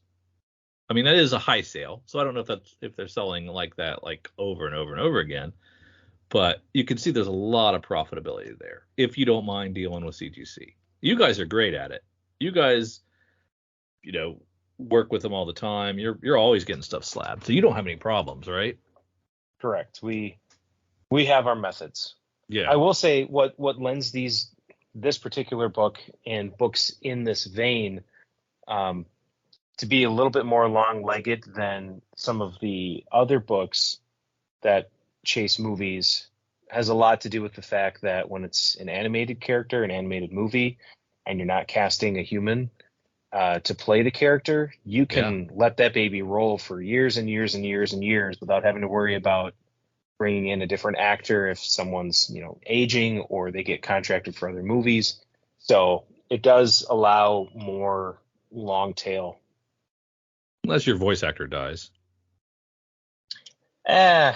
I mean, that is a high sale, so I don't know if they're selling like that like over and over and over again, but you can see there's a lot of profitability there if you don't mind dealing with CGC. You guys are great at it. You guys, work with them all the time. You're always getting stuff slabbed, so you don't have any problems, right? Correct. We have our methods. Yeah. I will say what lends this particular book and books in this vein to be a little bit more long-legged than some of the other books that chase movies has a lot to do with the fact that when it's an animated character, an animated movie, and you're not casting a human to play the character, you can let that baby roll for years and years and years and years without having to worry about bringing in a different actor if someone's aging or they get contracted for other movies. So it does allow more long tail. Unless your voice actor dies. I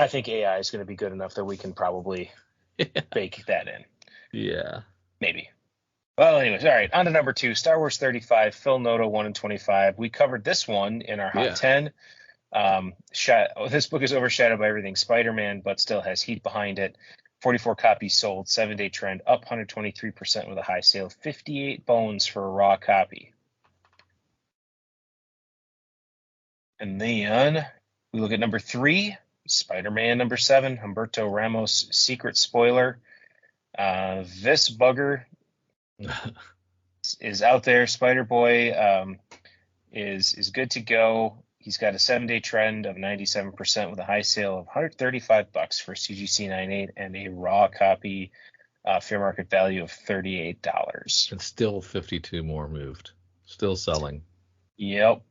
think AI is going to be good enough that we can probably bake that in. Yeah. Maybe. Well, anyways, all right. On to number 2, Star Wars 35, Phil Noto 1 in 25. We covered this one in our Hot 10. This book is overshadowed by everything Spider-Man, but still has heat behind it. 44 copies sold, 7-day trend, up 123% with a high sale, 58 bones for a raw copy. And then we look at number 3, Spider-Man number 7, Humberto Ramos, Secret Spoiler. This bugger is out there. Spider-Boy is good to go. He's got a 7-day trend of 97% with a high sale of $135 for CGC 98 and a raw copy fair market value of $38. And still 52 more moved. Still selling. Yep.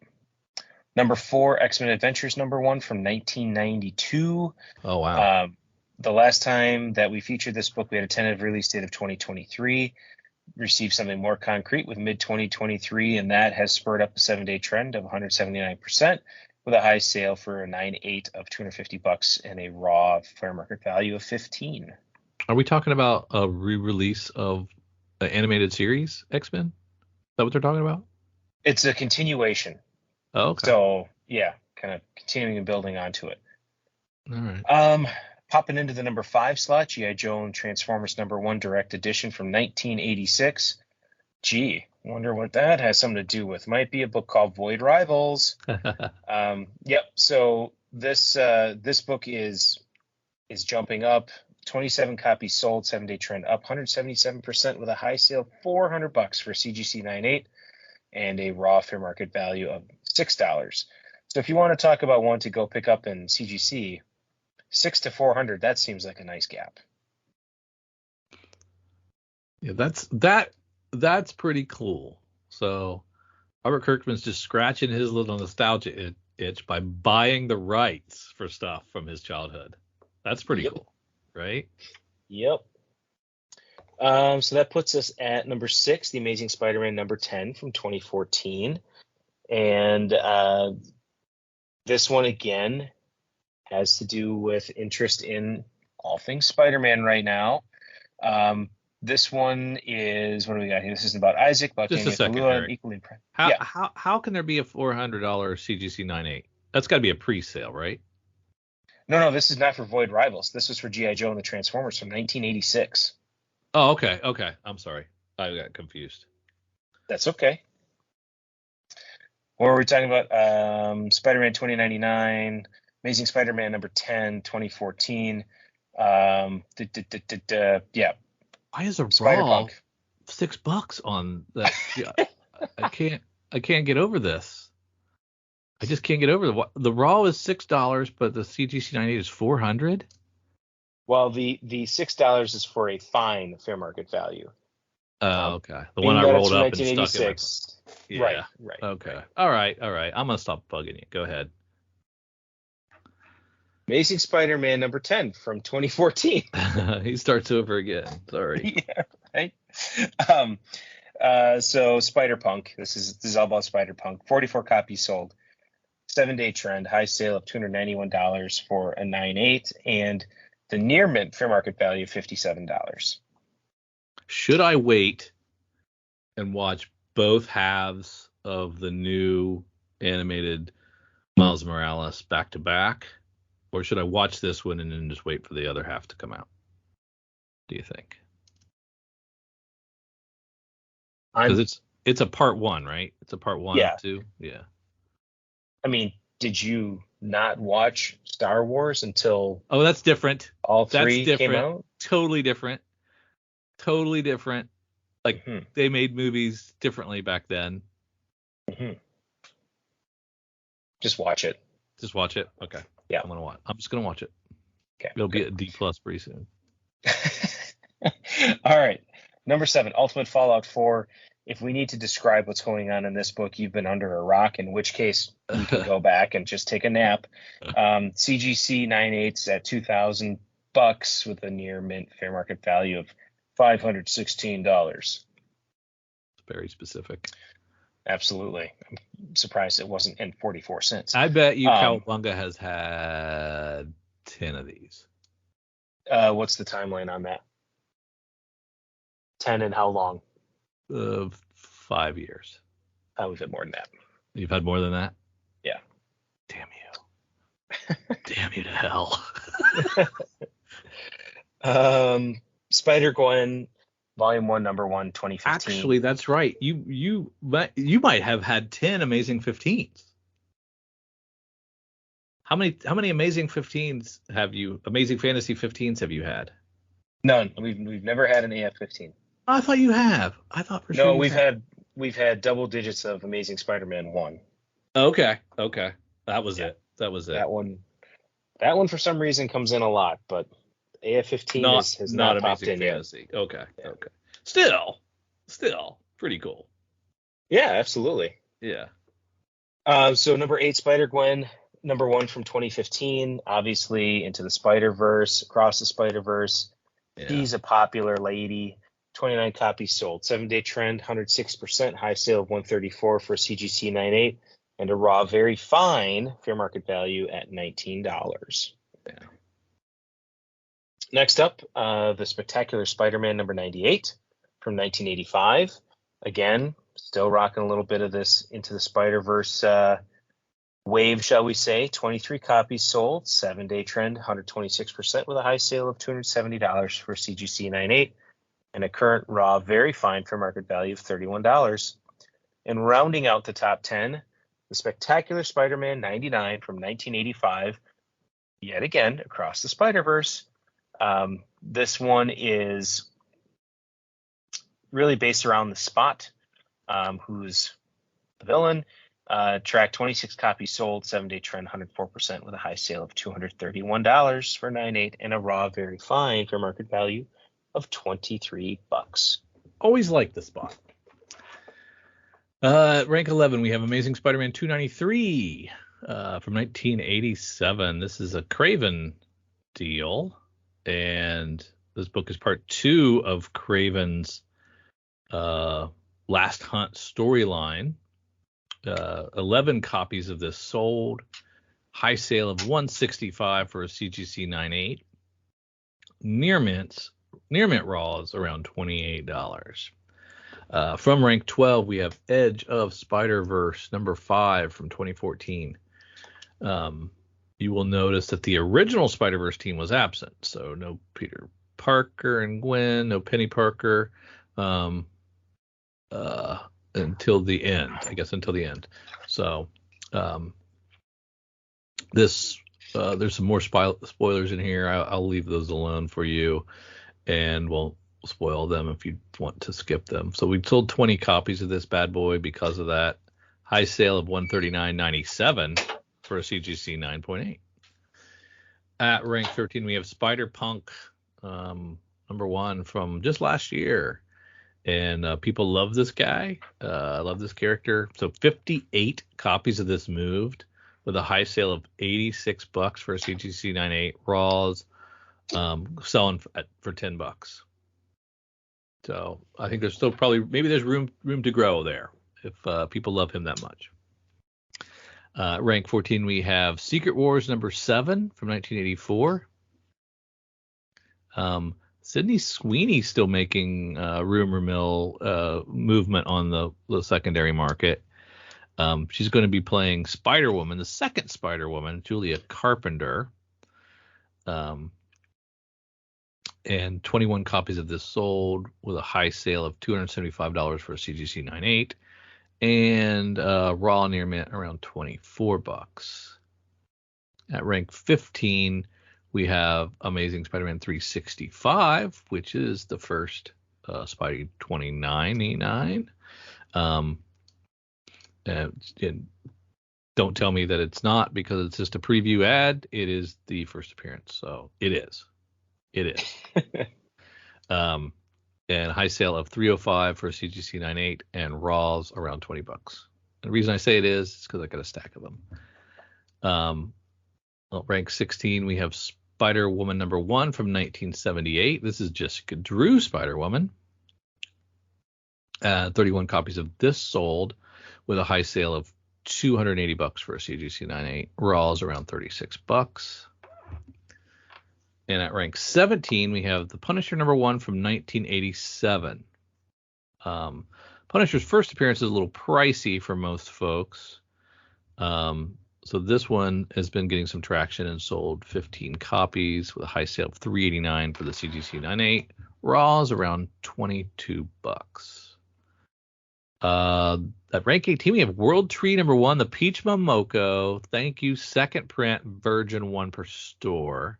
Number 4, X-Men Adventures #1 from 1992. Oh, wow. The last time that we featured this book, we had a tentative release date of 2023. Received something more concrete with mid-2023, and that has spurred up a 7-day trend of 179%, with a high sale for a 9.8 of $250 and a raw fair market value of 15. Are we talking about a re-release of an animated series, X-Men? Is that what they're talking about? It's a continuation. Oh, okay. So, yeah, kind of continuing and building onto it. All right. Popping into the number 5 slot, G.I. Joe and Transformers #1 direct edition from 1986. Gee, wonder what that has something to do with. Might be a book called Void Rivals. Yep. So this book is jumping up. 27 copies sold, 7-day trend up 177% with a high sale $400 for CGC 98 and a raw fair market value of $6. So if you want to talk about one to go pick up in CGC, 6 to 400, that seems like a nice gap. Yeah, that's pretty cool. So Robert Kirkman's just scratching his little nostalgia itch by buying the rights for stuff from his childhood. That's pretty cool, right? Yep. So that puts us at number 6, The Amazing Spider-Man #10 from 2014. And this one, again, has to do with interest in all things Spider-Man right now. This one is, what do we got here? This is about Isaac, about Just a Daniel second, Kaluuya, Eric. equally. How can there be a $400 CGC 98? That's got to be a pre-sale, right? No, this is not for Void Rivals. This was for G.I. Joe and the Transformers from 1986. Oh, okay. I'm sorry. I got confused. That's okay. What were we talking about? Spider-Man 2099, Amazing Spider-Man #10, 2014. Yeah. Why is a raw Spider-Punk. $6 on that? Yeah, I can't get over this. I just can't get over the raw is $6, but the CGC 98 is $400. Well, the $6 is for a fine fair market value. Oh, okay. The Being one I that it's rolled from up and stuck in my 1986. Yeah. Right. Okay. Right. All right. I'm gonna stop bugging you. Go ahead. Amazing Spider-Man #10 from 2014. He starts over again. Sorry. Yeah, right. So Spider-Punk. This is all about Spider-Punk. 44 copies sold. 7-day trend. High sale of $291 for a 9.8, and the near mint fair market value of $57. Should I wait and watch both halves of the new animated Miles Morales back to back, or should I watch this one and then just wait for the other half to come out? Do you think? Because it's a part 1, right? It's a part 1 Yeah. of 2. Yeah. I mean, did you not watch Star Wars until Oh, that's different. all three came out? Totally different. Like they made movies differently back then. Mm-hmm. Just watch it. Just watch it. Okay. Yeah. I'm just gonna watch it. Okay. It'll be a D+ pretty soon. All right. Number 7, Ultimate Fallout 4. If we need to describe what's going on in this book, you've been under a rock, in which case we can go back and just take a nap. CGC 9.8s at $2,000 with a near mint fair market value of $516. It's very specific. Absolutely. I'm surprised it wasn't in 44 cents. I bet you Kowabunga has had 10 of these. What's the timeline on that? 10 and how long? 5 years. We've had more than that. You've had more than that? Yeah. Damn you. Damn you to hell. Spider-Gwen, Volume 1, #1, 2015. Actually, that's right. You might have had 10 Amazing 15s. How many Amazing 15s have you? Amazing Fantasy 15s have you had? None. We've never had an AF-15. I thought you have. I thought for sure. No, we've had double digits of Amazing Spider-Man 1. Okay. That was it. That one for some reason comes in a lot, but AF-15 has not popped in Fantasy. yet. Okay. Still pretty cool. Yeah, absolutely. Yeah. So number 8, Spider-Gwen, number 1 from 2015, obviously Into the Spider-Verse, Across the Spider-Verse. Yeah. She's a popular lady. 29 copies sold. 7-day trend, 106%. High sale of 134 for a CGC 98, and a raw very fine fair market value at $19. Yeah. Next up, the Spectacular Spider-Man number 98 from 1985. Again, still rocking a little bit of this Into the Spider-Verse wave, shall we say. 23 copies sold, 7-day trend, 126% with a high sale of $270 for CGC 98, and a current raw very fine for market value of $31. And rounding out the top 10, the Spectacular Spider-Man 99 from 1985, yet again, Across the Spider-Verse. This one is really based around the Spot, who's the villain. Track 26 copies sold, 7-day trend, 104% with a high sale of $231 for 9.8, and a raw very fine for market value of $23. Always like the Spot. Rank 11, we have Amazing Spider-Man 293 from 1987. This is a Craven deal, and this book is part 2 of Craven's Last Hunt storyline. 11 copies of this sold. High sale of $165 for a CGC 98. Near mint raws around $28. From rank 12, we have Edge of Spider-Verse number 5 from 2014. You will notice that the original Spider-Verse team was absent, so no Peter Parker and Gwen, no Penny Parker, until the end, I guess, until the end. So there's some more spoilers in here. I'll leave those alone for you, and we'll spoil them if you want to skip them. So we sold 20 copies of this bad boy because of that. High sale of $139.97 for a CGC 9.8. At rank 13, we have Spider-Punk number 1 from just last year. And people love this guy, love this character. So 58 copies of this moved with a high sale of $86 for a CGC 9.8. Raws selling for $10. So I think there's still maybe there's room to grow there if people love him that much. Rank 14, we have Secret Wars number 7 from 1984. Sydney Sweeney still making rumor mill movement on the secondary market. She's going to be playing Spider-Woman, the second Spider-Woman, Julia Carpenter. And 21 copies of this sold with a high sale of $275 for a CGC 9.8, and raw near mint around $24. At rank 15, we have Amazing Spider-Man 365, which is the first Spidey 29.99. And don't tell me that it's not, because it's just a preview ad. It is the first appearance, so it is. And high sale of $305 for a CGC 9.8, and raws around $20. And the reason I say it is because I got a stack of them. Rank 16, we have Spider-Woman number 1 from 1978. This is Jessica Drew Spider-Woman. 31 copies of this sold with a high sale of $280 for a CGC 9.8. Raws around $36. And at rank 17, we have the Punisher number 1 from 1987. Punisher's first appearance is a little pricey for most folks. So this one has been getting some traction and sold 15 copies with a high sale of $389 for the CGC 9.8. Raws around $22. At rank 18, we have World Tree number 1, the Peach Momoko. Thank you, second print, Virgin 1 per store.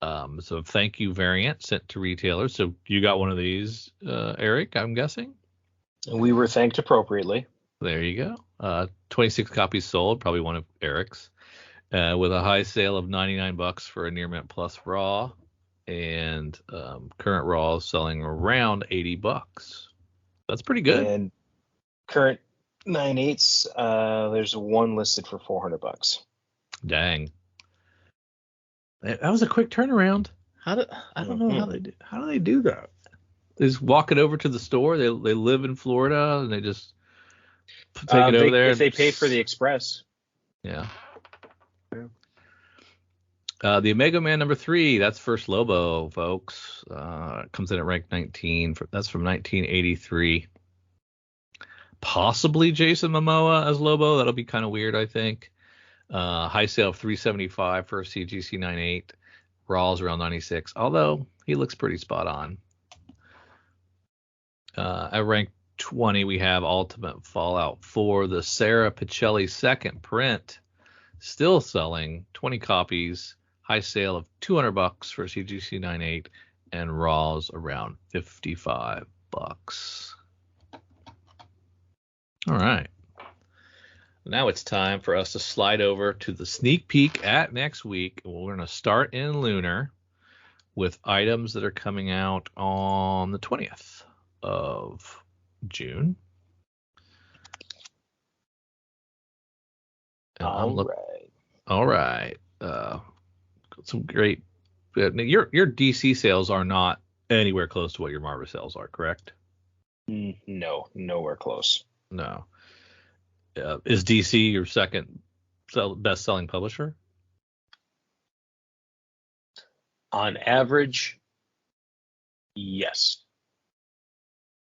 So thank you variant sent to retailers. So you got one of these, Eric, I'm guessing? We were thanked appropriately. There you go. 26 copies sold, probably one of Eric's, with a high sale of $99 for a near mint plus raw, and current raw is selling around $80. That's pretty good. And current 9/8. There's one listed for $400. Dang. That was a quick turnaround. I don't know Mm-hmm. how do they do that? They just walk it over to the store. They live in Florida and they just take it over there. If they pay for the express. Yeah. Yeah. The Omega Man #3, that's First Lobo, folks. Comes in at rank 19. That's from 1983. Possibly Jason Momoa as Lobo. That'll be kind of weird, I think. High sale of 375 for a CGC 98. Raw's around 96, although he looks pretty spot on. At rank 20, we have Ultimate Fallout 4, the Sarah Pichelli second print, still selling 20 copies. High sale of $200 for CGC 98, and Raw's around $55. All right. Now it's time for us to slide over to the sneak peek at next week. We're going to start in Lunar with items that are coming out on the 20th of June. And All right. Some great. Your DC sales are not anywhere close to what your Marvel sales are, correct? No, nowhere close. No. Is DC your second best-selling publisher? On average, yes.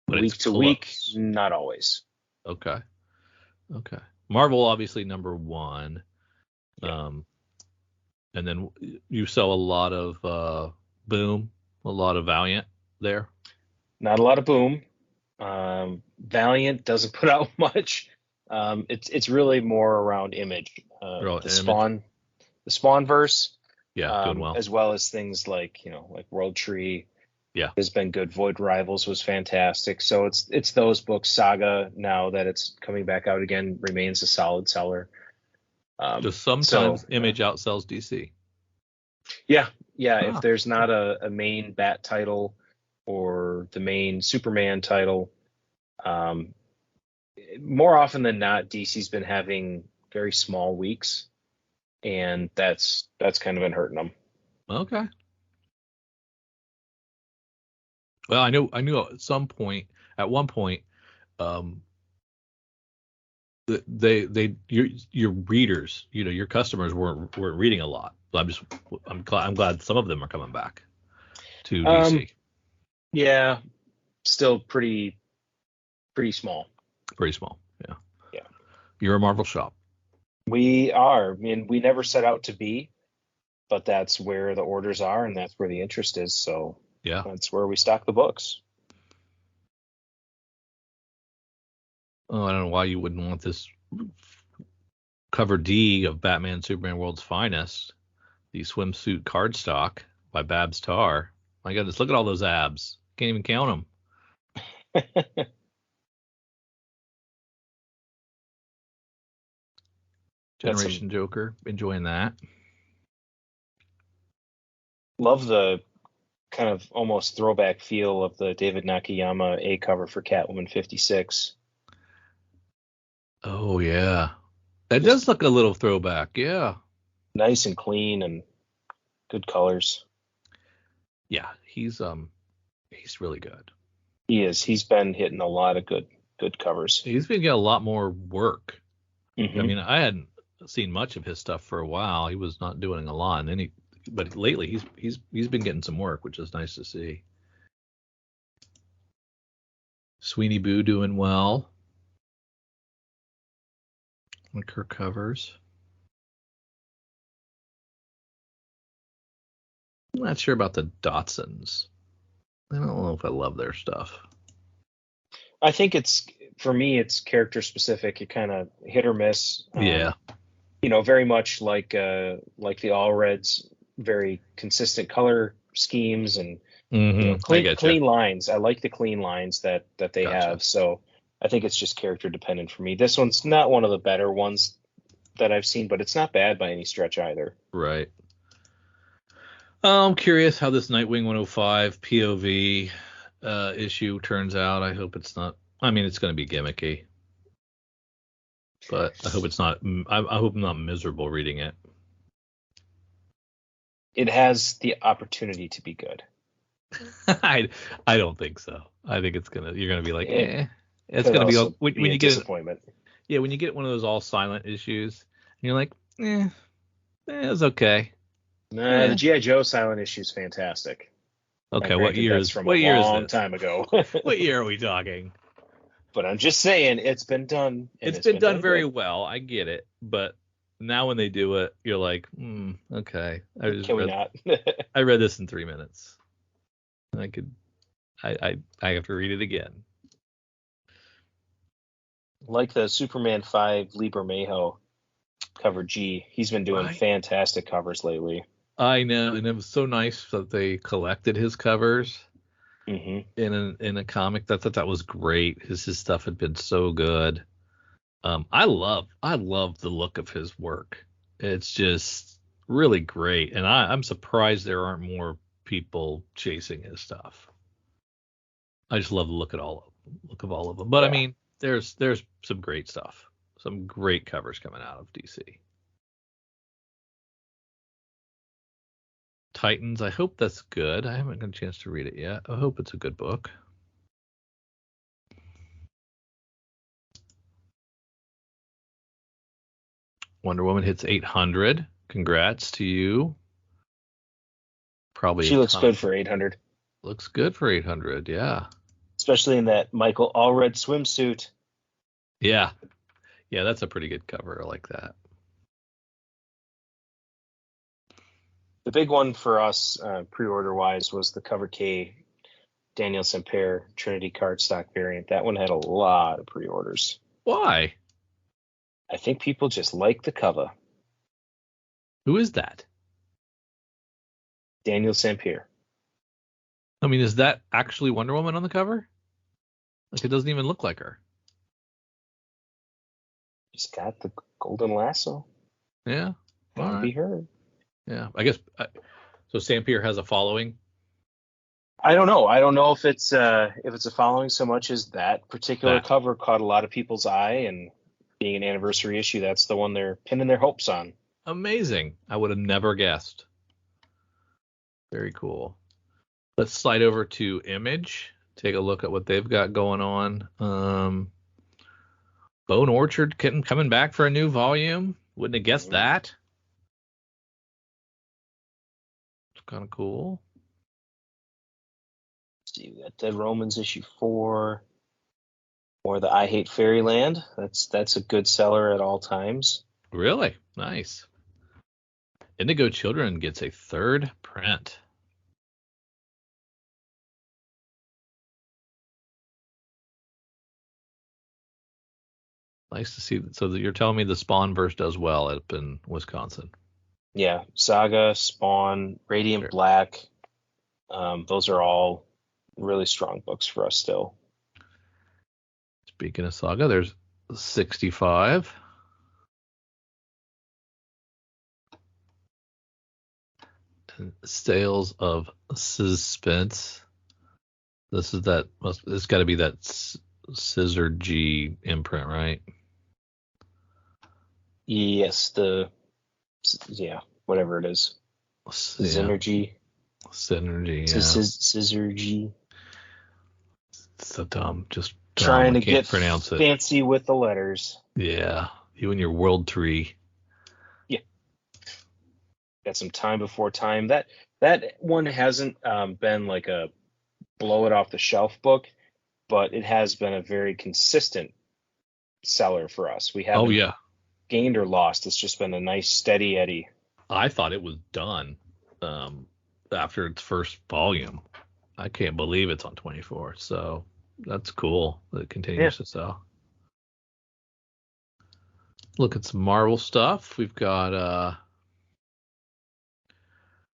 But week it's to close. week, not always. Okay. Marvel obviously number one. Yeah. And then you sell a lot of Boom, a lot of Valiant there. Not a lot of Boom. Valiant doesn't put out much. It's really more around Image. The Spawn verse. Yeah, doing well. As well as things like World Tree. Yeah, has been good. Void Rivals was fantastic. So it's those books. Saga, now that it's coming back out again, remains a solid seller. Just sometimes Image outsells DC. Yeah. If there's not a main Bat title or the main Superman title, more often than not, DC's been having very small weeks, and that's kind of been hurting them. Okay. Well, I knew at one point, your readers, your customers weren't reading a lot. I'm glad some of them are coming back to DC. Yeah, still pretty small. Pretty small. Yeah. Yeah. You're a Marvel shop. We are. I mean, we never set out to be, but that's where the orders are and that's where the interest is. So yeah, that's where we stock the books. Oh, I don't know why you wouldn't want this cover D of Batman Superman World's Finest, the swimsuit cardstock by Babs Tarr. My goodness, look at all those abs. Can't even count them. Generation Joker, enjoying that. Love the kind of almost throwback feel of the David Nakayama A cover for Catwoman 56. Oh yeah, that does look a little throwback. Yeah, nice and clean and good colors. Yeah, he's really good. He is. He's been hitting a lot of good covers. He's been getting a lot more work. Mm-hmm. I mean, I hadn't seen much of his stuff for a while. He was not doing a lot, but lately he's been getting some work, which is nice to see. Sweeney Boo doing well. Like her covers. I'm not sure about the Dotsons. I don't know if I love their stuff. I think for me, it's character specific. It kind of hit or miss. Yeah. Very much like the All Reds, very consistent color schemes and clean lines. I like the clean lines that they have. So I think it's just character dependent for me. This one's not one of the better ones that I've seen, but it's not bad by any stretch either. Right. I'm curious how this Nightwing 105 POV issue turns out. I hope it's not. I mean, it's going to be gimmicky. but I hope it's not. I hope I'm not miserable reading it. It has the opportunity to be good. I don't think so. I think you're gonna be like, It eh. It's could gonna be also when be a you get disappointment. when you get one of those all silent issues, and you're like, it's okay. The Eh, G.I. Joe silent issue is fantastic. Now, okay. granted, that's from a What year is long this? time ago. What year are we talking? But I'm just saying, it's been done, and It's it's been been done done very good. well. I get it, but now when they do it, you're like, okay. Can we not? I read this in 3 minutes. I could I have to read it again. Like the Superman 5 Liber Mayo cover G. He's been doing Right. fantastic covers lately. I know, and it was so nice that they collected his covers Hmm. in a comic. Thought that was great. His stuff had been so good. I love the look of his work. It's just really great, and I'm surprised there aren't more people chasing his stuff. I just love the look of all of them. But I Yeah. mean, there's some great stuff, some great covers coming out of DC. Titans. I hope that's good. I haven't got a chance to read it yet. I hope it's a good book. Wonder Woman hits 800. Congrats to you. Probably a She looks ton of good for 800, looks good for 800. Yeah. especially in that Michael Allred swimsuit. Yeah. Yeah, that's a pretty good cover. I like that. The big one for us, pre-order wise, was the cover K Daniel Semper Trinity cardstock variant. That one had a lot of pre-orders. Why? I think people just like the cover. Who is that? Daniel Semper. I mean, is that actually Wonder Woman on the cover? Like, it doesn't even look like her. She's got the golden lasso. Yeah. All Gotta right. be her. Yeah. I guess so. Sampier has a following. I don't know. I don't know if it's a following so much as that particular That cover caught a lot of people's eye, and being an anniversary issue, that's the one they're pinning their hopes on. amazing. I would have never guessed. Very cool. Let's slide over to Image. Take a look at what they've got going on. Bone Orchard coming back for a new volume. Wouldn't have guessed Mm-hmm. that. It's kind of cool. See, we got Dead Romans issue 4, or the I Hate Fairyland. That's a good seller at all times. Really nice. Indigo Children gets a third print. Nice to see. So you're telling me the Spawn verse does well up in Wisconsin. Yeah, Saga, Spawn, Radiant Sure. Black. Those are all really strong books for us still. Speaking of Saga, there's 65. Sales of Suspense. It's got to be that Scissor G imprint, right? Yes, whatever it is. Yeah, Synergy. Synergy. Yeah, Synergy. so dumb, just dumb. Trying I to can't get pronounce it. fancy with the letters. Yeah, you and your world tree. Yeah, got some time before time. That one hasn't been like a blow it off the shelf book, but it has been a very consistent seller for us. We Oh haven't yeah, gained or lost. It's just been a nice steady eddy. I thought it was done after its first volume. I can't believe it's on 24. So that's cool that it Yeah. continues to sell. Look at some Marvel stuff. We've got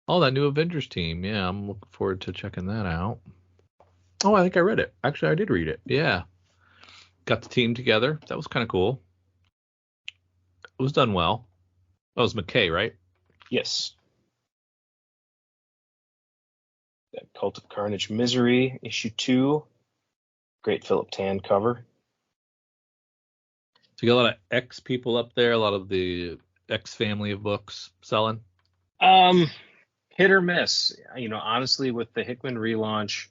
that new Avengers team. Yeah, I'm looking forward to checking that out. Oh, I think I read it. Actually, I did read it. Yeah. Got the team together. That was kind of cool. It was done well. That was McKay, right? Yes. Got Cult of Carnage Misery, issue 2. Great Philip Tan cover. So you got a lot of X people up there, a lot of the X family of books selling. Hit or miss. Honestly, with the Hickman relaunch,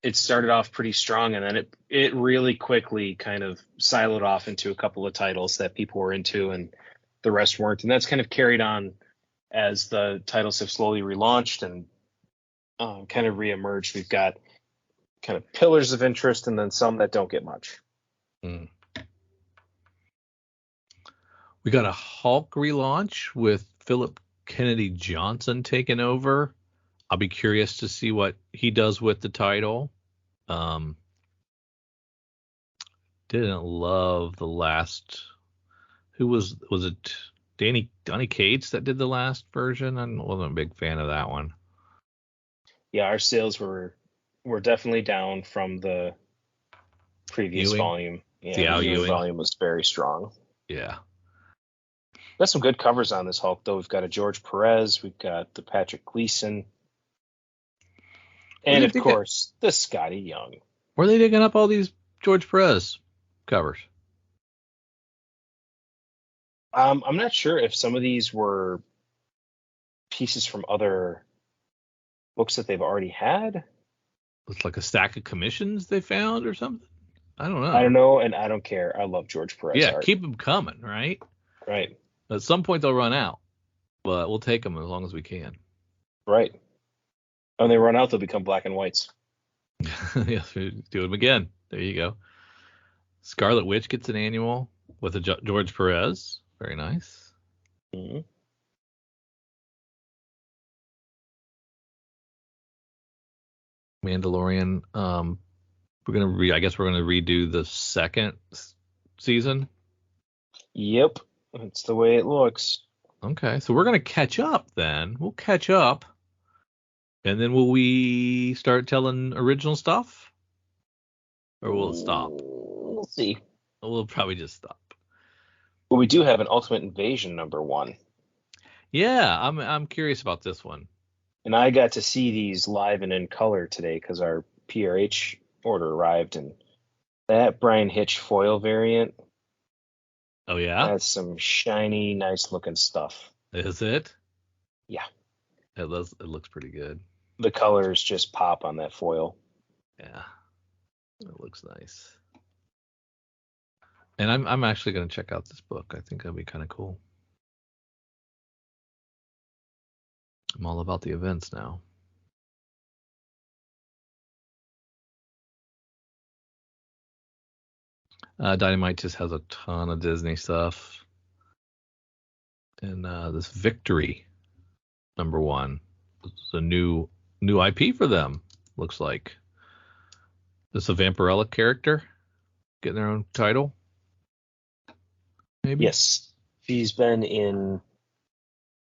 it started off pretty strong, and then it really quickly kind of siloed off into a couple of titles that people were into, and the rest weren't. And that's kind of carried on as the titles have slowly relaunched and kind of reemerged. We've got kind of pillars of interest, and then some that don't get much. We got a Hulk relaunch with Philip Kennedy Johnson taking over. I'll be curious to see what he does with the title. Didn't love the last. Who was it? Donny Cates that did the last version? I wasn't a big fan of that one. Yeah, our sales were definitely down from the previous volume. Yeah, the Ewing volume was very strong. Yeah. Got some good covers on this Hulk, though. We've got a George Perez, we've got the Patrick Gleason, and of course the Scotty Young. Where are they digging up all these George Perez covers? I'm not sure if some of these were pieces from other books that they've already had. It's like a stack of commissions they found or something. I don't know. I don't know, and I don't care. I love George Perez art. Keep them coming, right? Right. At some point they'll run out, but we'll take them as long as we can. Right. When they run out, they'll become black and whites. Yes, we do them again. There you go. Scarlet Witch gets an annual with a George Perez. Very nice. Mm-hmm. Mandalorian. I guess we're gonna redo the second season. Yep, that's the way it looks. Okay, so we're gonna catch up then. We'll catch up, and then will we start telling original stuff, or will it stop? We'll see. We'll probably just stop. But we do have an Ultimate Invasion #1. Yeah, I'm curious about this one. And I got to see these live and in color today because our PRH order arrived, and that Brian Hitch foil variant. Oh yeah, that's some shiny, nice looking stuff. Is it? Yeah. It looks pretty good. The colors just pop on that foil. Yeah, it looks nice. And I'm actually going to check out this book. I think that'll be kind of cool. I'm all about the events now. Dynamite just has a ton of Disney stuff. And this Victory #1 is a new IP for them, looks like. This a Vampirella character getting their own title? Maybe? Yes. She's been in,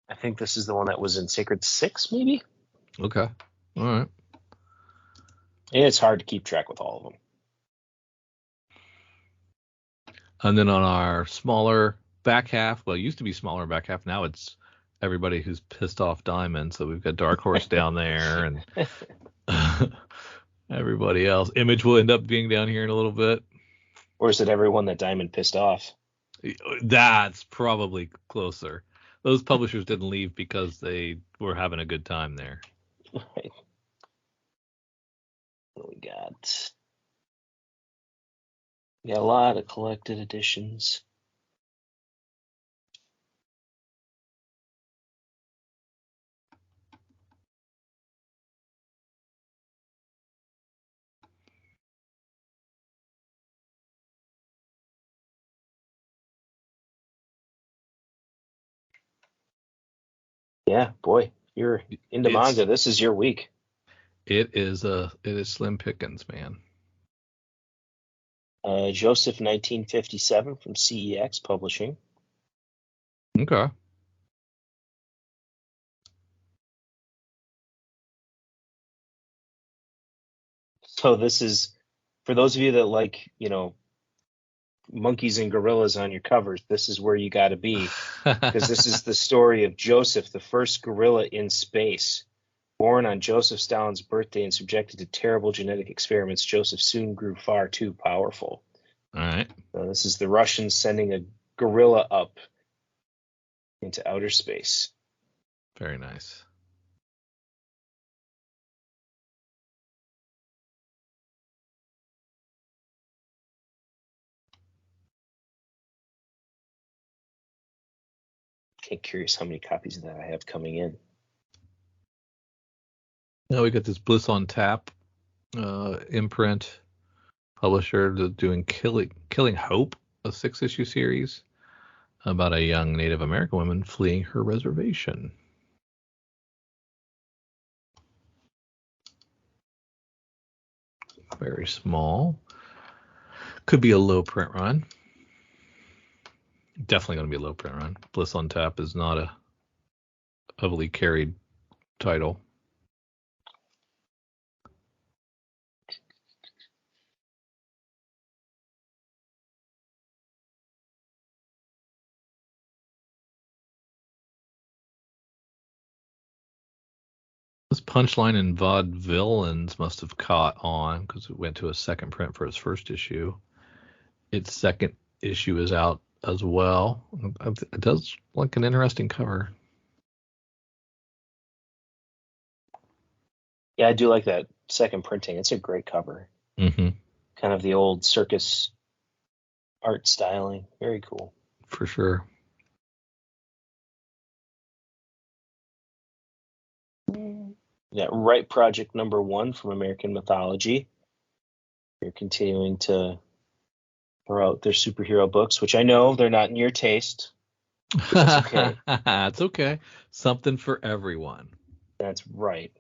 I think this is the one that was in Sacred 6, maybe? Okay. All right. It's hard to keep track with all of them. And then on our smaller back half, well, it used to be smaller back half. Now it's everybody who's pissed off Diamond. So we've got Dark Horse down there and everybody else. Image will end up being down here in a little bit. Or is it everyone that Diamond pissed off? That's probably closer. Those publishers didn't leave because they were having a good time there. Right. What we got? We got a lot of collected editions. Yeah, boy, you're into manga. This is your week. It is slim pickings, man. Joseph 1957 from CEX Publishing. Okay. So this is, for those of you that like, monkeys and gorillas on your covers, this is where you got to be, because this is the story of Joseph, the first gorilla in space. Born on Joseph Stalin's birthday and subjected to terrible genetic experiments, Joseph soon grew far too powerful. All right. This is the Russians sending a gorilla up into outer space. Very nice. Okay, curious how many copies of that I have coming in. Now we got this Bliss on Tap imprint publisher doing Killing Hope, a 6-issue series about a young Native American woman fleeing her reservation. Very small. Could be a low print run. Definitely going to be a low print run. Bliss on Tap is not a heavily carried title. This Punchline and Vaudevillains must have caught on because it went to a second print for its first issue. Its second issue is out as well. It does look an interesting cover. Yeah, I do like that second printing. It's a great cover. Mm-hmm. Kind of the old circus art styling. Very cool. For sure. Yeah, Right Project #1 from American Mythology. They're continuing to throw out their superhero books, which I know they're not in your taste. That's okay. That's okay. Something for everyone. That's right.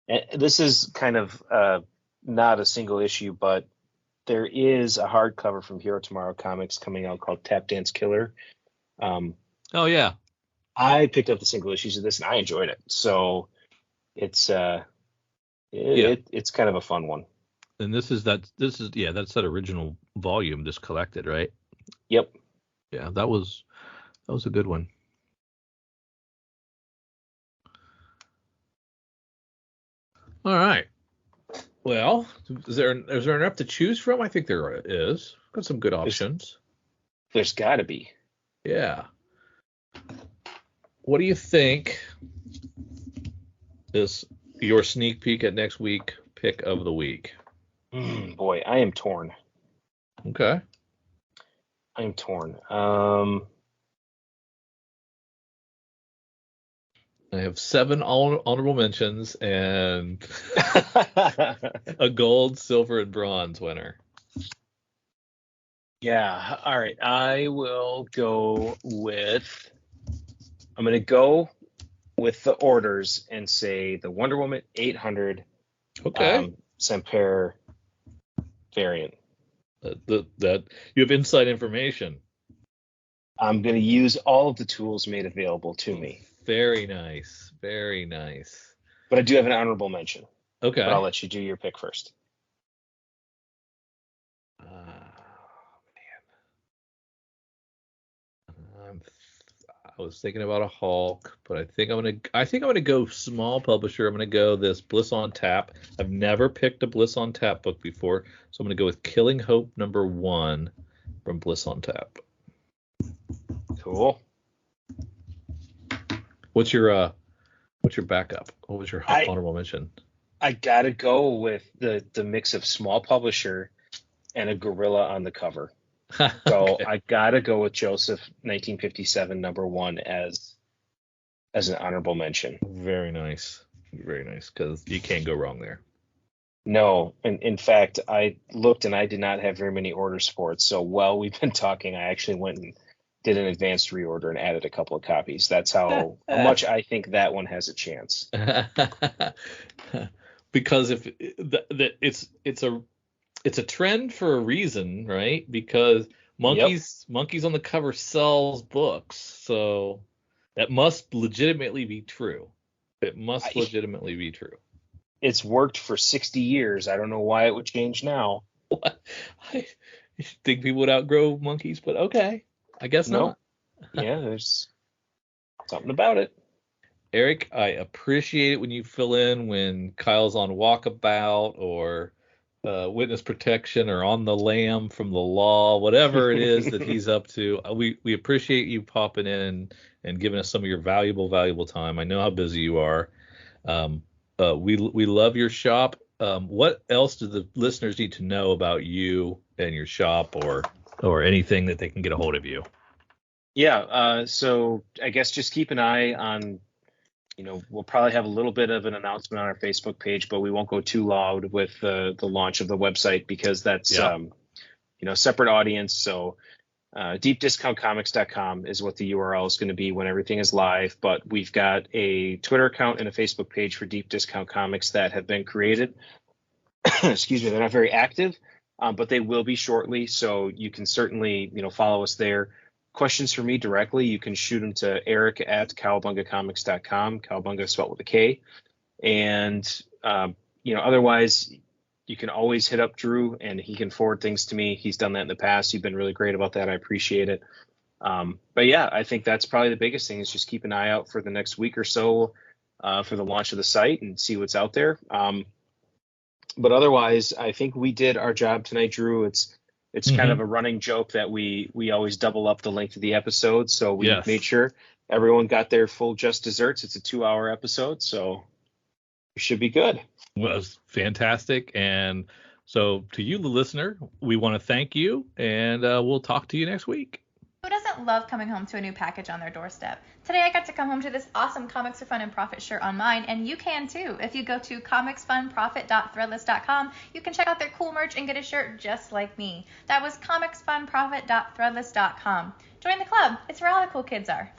And this is kind of not a single issue, but there is a hardcover from Hero Tomorrow Comics coming out called Tap Dance Killer. Oh yeah. I picked up the single issues of this and I enjoyed it. So it's it's kind of a fun one. And that's that original volume just collected, right? Yep. Yeah, that was a good one. All right. Well, is there enough to choose from? I think there is. Got some good options. There's got to be. Yeah. What do you think is your sneak peek at next week pick of the week? Boy, I am torn. Okay. I am torn. I have 7 honorable mentions and a gold, silver, and bronze winner. Yeah. All right. I'm going to go with the orders and say the Wonder Woman 800 Sampere variant. That you have inside information. I'm going to use all of the tools made available to me. Very nice. Very nice. But I do have an honorable mention. Okay. But I'll let you do your pick first. Man. I was thinking about a Hulk, but I think I'm gonna go small publisher. I'm gonna go this Bliss on Tap. I've never picked a Bliss on Tap book before, so I'm gonna go with Killing Hope #1 from Bliss on Tap. Cool. What's your backup? What was your honorable mention? I gotta go with the mix of small publisher and a gorilla on the cover. So okay. I gotta go with Joseph 1957 #1 as an honorable mention. Very nice, because you can't go wrong there. No, and in fact, I looked and I did not have very many orders for it. So while we've been talking, I actually went and did an advanced reorder and added a couple of copies. That's how much I think that one has a chance. Because if it's a trend for a reason, right? Because monkeys on the cover sells books, so that must legitimately be true. It must legitimately be true. It's worked for 60 years. I don't know why it would change now. What? I think people would outgrow monkeys, but okay. I guess not. Yeah, there's something about it. Eric, I appreciate it when you fill in when Kyle's on walkabout or witness protection or on the lam from the law, whatever it is that he's up to. We appreciate you popping in and giving us some of your valuable time. I know how busy you are. We love your shop. What else do the listeners need to know about you and your shop, or anything that they can get a hold of you? Yeah. So I guess just keep an eye on, we'll probably have a little bit of an announcement on our Facebook page, but we won't go too loud with the launch of the website because that's, separate audience. So deepdiscountcomics.com is what the URL is going to be when everything is live. But we've got a Twitter account and a Facebook page for Deep Discount Comics that have been created. Excuse me, they're not very active, but they will be shortly. So you can certainly, follow us there. Questions for me directly, you can shoot them to eric@kowabungacomics.com. Kowabunga is spelled with a K. And, otherwise, you can always hit up Drew and he can forward things to me. He's done that in the past. You've been really great about that. I appreciate it. But yeah, I think that's probably the biggest thing is just keep an eye out for the next week or so for the launch of the site and see what's out there. But otherwise, I think we did our job tonight, Drew. It's kind of a running joke that we always double up the length of the episode. So we made sure everyone got their full just desserts. It's a 2-hour episode, so it should be good. Well, it was fantastic. And so to you, the listener, we want to thank you, and we'll talk to you next week. Who doesn't love coming home to a new package on their doorstep? Today I got to come home to this awesome Comics for Fun and Profit shirt on mine, and you can too. If you go to comicsfunprofit.threadless.com, you can check out their cool merch and get a shirt just like me. That was comicsfunprofit.threadless.com. Join the club. It's where all the cool kids are.